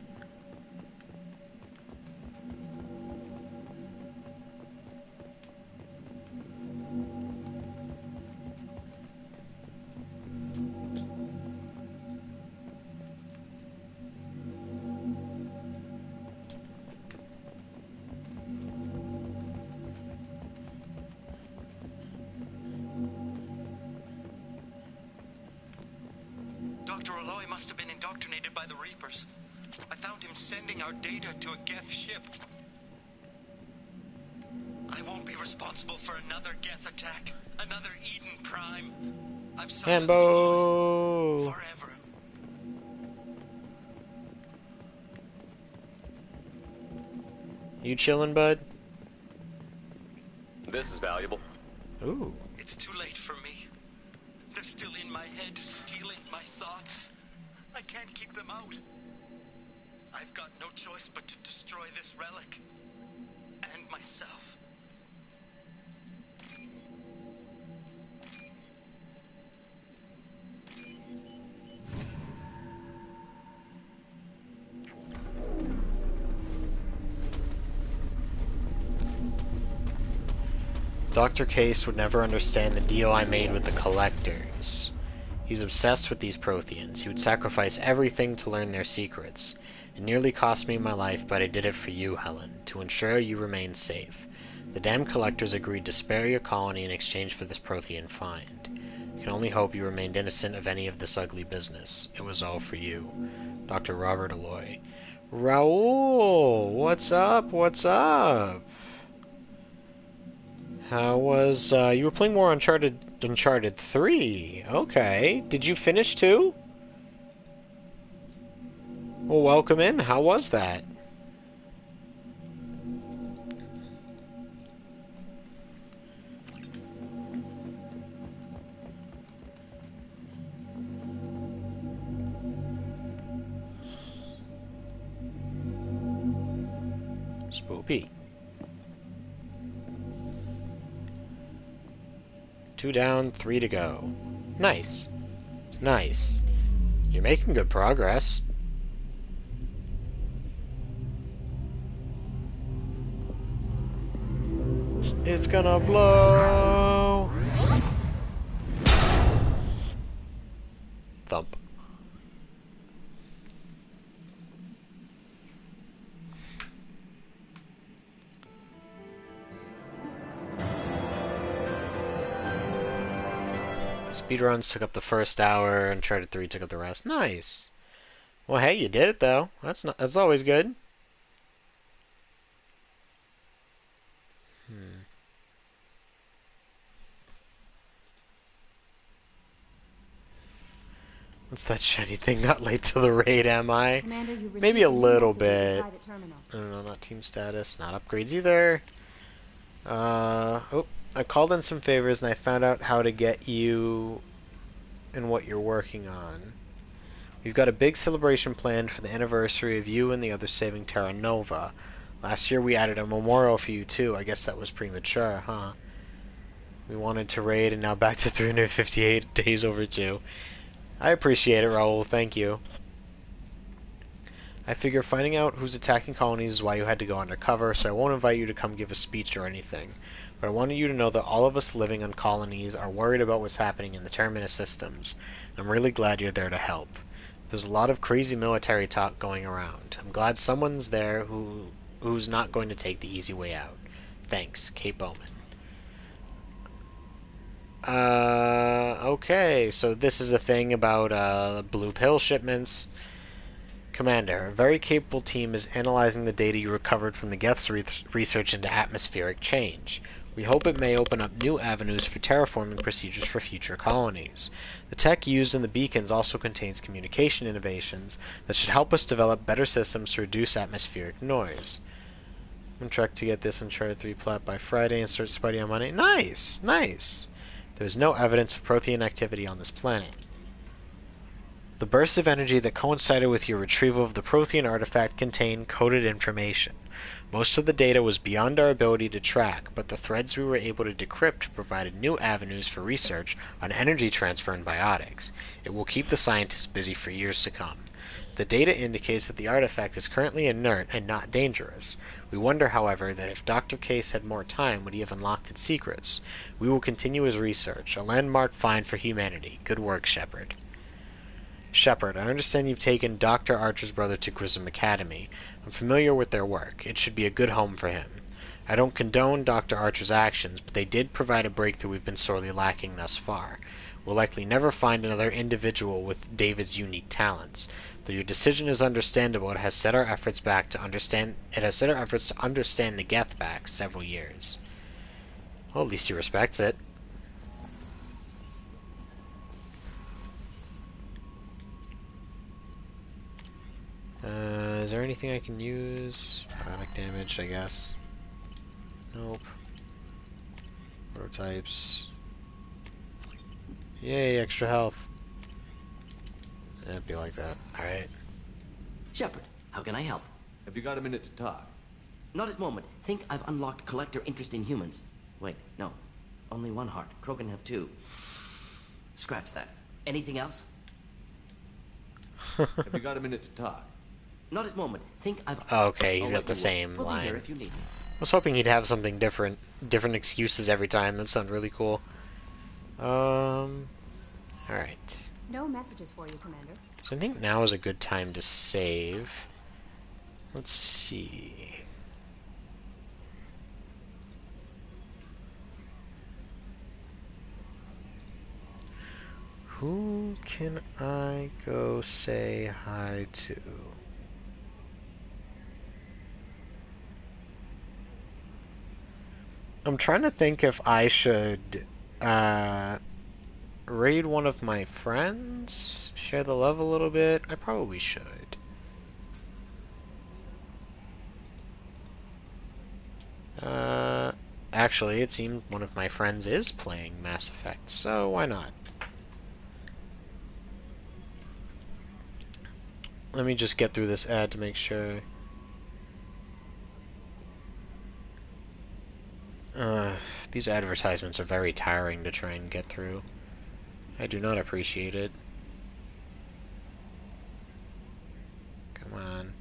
Dr. Aloy must have been indoctrinated by the Reapers. I found him sending our data to a Geth ship. I won't be responsible for another Geth attack. Another Eden Prime. I've silenced Hambo! Aloy forever. You chillin', bud? This is valuable. Ooh. It's too late for me. They're still in my head, stealing my thoughts. I can't keep them out. I've got no choice but to destroy this relic. And myself. Dr. Case would never understand the deal I made with the Collectors. He's obsessed with these Protheans. He would sacrifice everything to learn their secrets. It nearly cost me my life, but I did it for you, Helen, to ensure you remain safe. The damned Collectors agreed to spare your colony in exchange for this Prothean find. I can only hope you remained innocent of any of this ugly business. It was all for you. Dr. Robert Aloy. Raoul! What's up? What's up? How was, you were playing more Uncharted 3. Okay. Did you finish too? Well, welcome in. How was that? Spoopy. 2 down, 3 to go. Nice. Nice. You're making good progress. It's gonna blow! Thump. Speedruns took up the first hour, Uncharted 3 took up the rest. Nice. Well, hey, you did it though. That's always good. What's that shiny thing? Not late to the raid, am I? Commander, Maybe a little bit. I don't know, not team status, not upgrades either. Oh, I called in some favors and I found out how to get you and what you're working on. We've got a big celebration planned for the anniversary of you and the others saving Terra Nova. Last year we added a memorial for you too. I guess that was premature, huh? We wanted to raid and now back to 358 days overdue. I appreciate it, Raoul. Thank you. I figure finding out who's attacking colonies is why you had to go undercover, so I won't invite you to come give a speech or anything. But I wanted you to know that all of us living on colonies are worried about what's happening in the Terminus systems. I'm really glad you're there to help. There's a lot of crazy military talk going around. I'm glad someone's there who's not going to take the easy way out. Thanks, Kate Bowman. Okay, so this is a thing about blue pill shipments. Commander, a very capable team is analyzing the data you recovered from the Geth's research into atmospheric change. We hope it may open up new avenues for terraforming procedures for future colonies. The tech used in the beacons also contains communication innovations that should help us develop better systems to reduce atmospheric noise. I'm on track to get this Uncharted 3 plat by Friday and start Spidey on Monday. Nice! Nice! There's no evidence of Prothean activity on this planet. The bursts of energy that coincided with your retrieval of the Prothean artifact contained coded information. Most of the data was beyond our ability to track, but the threads we were able to decrypt provided new avenues for research on energy transfer and biotics. It will keep the scientists busy for years to come. The data indicates that the artifact is currently inert and not dangerous. We wonder, however, that if Dr. Case had more time, would he have unlocked its secrets? We will continue his research. A landmark find for humanity. Good work, Shepard. Shepard, I understand you've taken Dr. Archer's brother to Grissom Academy. I'm familiar with their work. It should be a good home for him. I don't condone Dr. Archer's actions, but they did provide a breakthrough we've been sorely lacking thus far. will likely never find another individual with David's unique talents. Though your decision is understandable, it has set our efforts to understand the Geth back several years. Well, at least he respects it. Is there anything I can use? Product damage, I guess. Nope. Prototypes. Yay, extra health. It'd be like that. Alright. Shepard, how can I help? Have you got a minute to talk? Not at moment. Think I've unlocked collector interest in humans. Wait, no. Only one heart. Krogan have two. Scratch that. Anything else? Have you got a minute to talk? Not at moment. Think I've... Okay, he's got the same we'll line. Be here if you need me. I was hoping he'd have something different. Different excuses every time. That sounded really cool. Alright. No messages for you, Commander. So I think now is a good time to save. Let's see. Who can I go say hi to? I'm trying to think if I should raid one of my friends, share the love a little bit. I probably should. Actually, it seems one of my friends is playing Mass Effect, so why not? Let me just get through this ad to make sure. These advertisements are very tiring to try and get through. I do not appreciate it. Come on.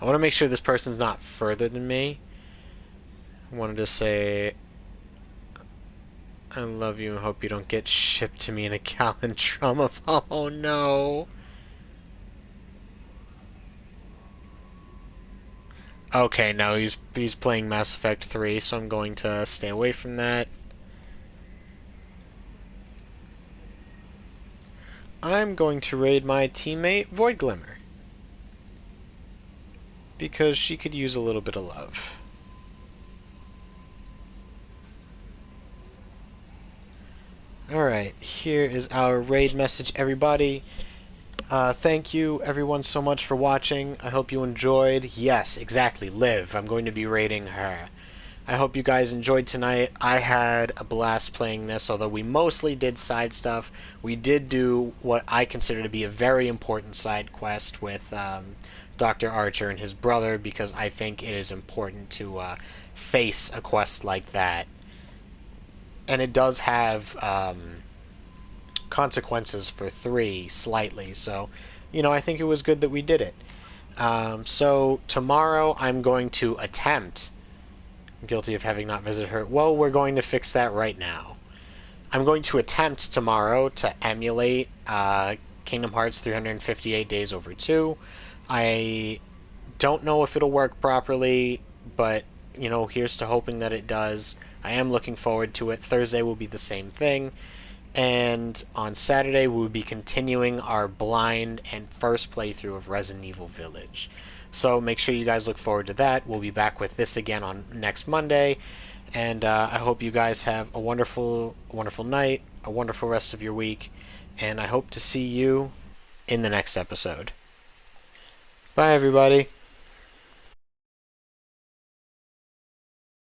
I want to make sure this person's not further than me. I wanted to say, I love you and hope you don't get shipped to me in a gallon drum of... Oh no! Okay, no, he's playing Mass Effect 3, so I'm going to stay away from that. I'm going to raid my teammate Void Glimmer, because she could use a little bit of love. Alright, here is our raid message, everybody. Thank you, everyone, so much for watching. I hope you enjoyed. Yes, exactly, Liv. I'm going to be raiding her. I hope you guys enjoyed tonight. I had a blast playing this, although we mostly did side stuff. We did do what I consider to be a very important side quest with Dr. Archer and his brother, because I think it is important to face a quest like that. And it does have consequences for 3, slightly, so, you know, I think it was good that we did it. So, tomorrow I'm going to attempt... I'm guilty of having not visited her. Well, we're going to fix that right now. I'm going to attempt tomorrow to emulate Kingdom Hearts 358 Days Over 2. I don't know if it'll work properly, but, you know, here's to hoping that it does. I am looking forward to it. Thursday will be the same thing. And on Saturday, we will be continuing our blind and first playthrough of Resident Evil Village. So make sure you guys look forward to that. We'll be back with this again on next Monday. And I hope you guys have a wonderful, wonderful night, a wonderful rest of your week. And I hope to see you in the next episode. Bye, everybody.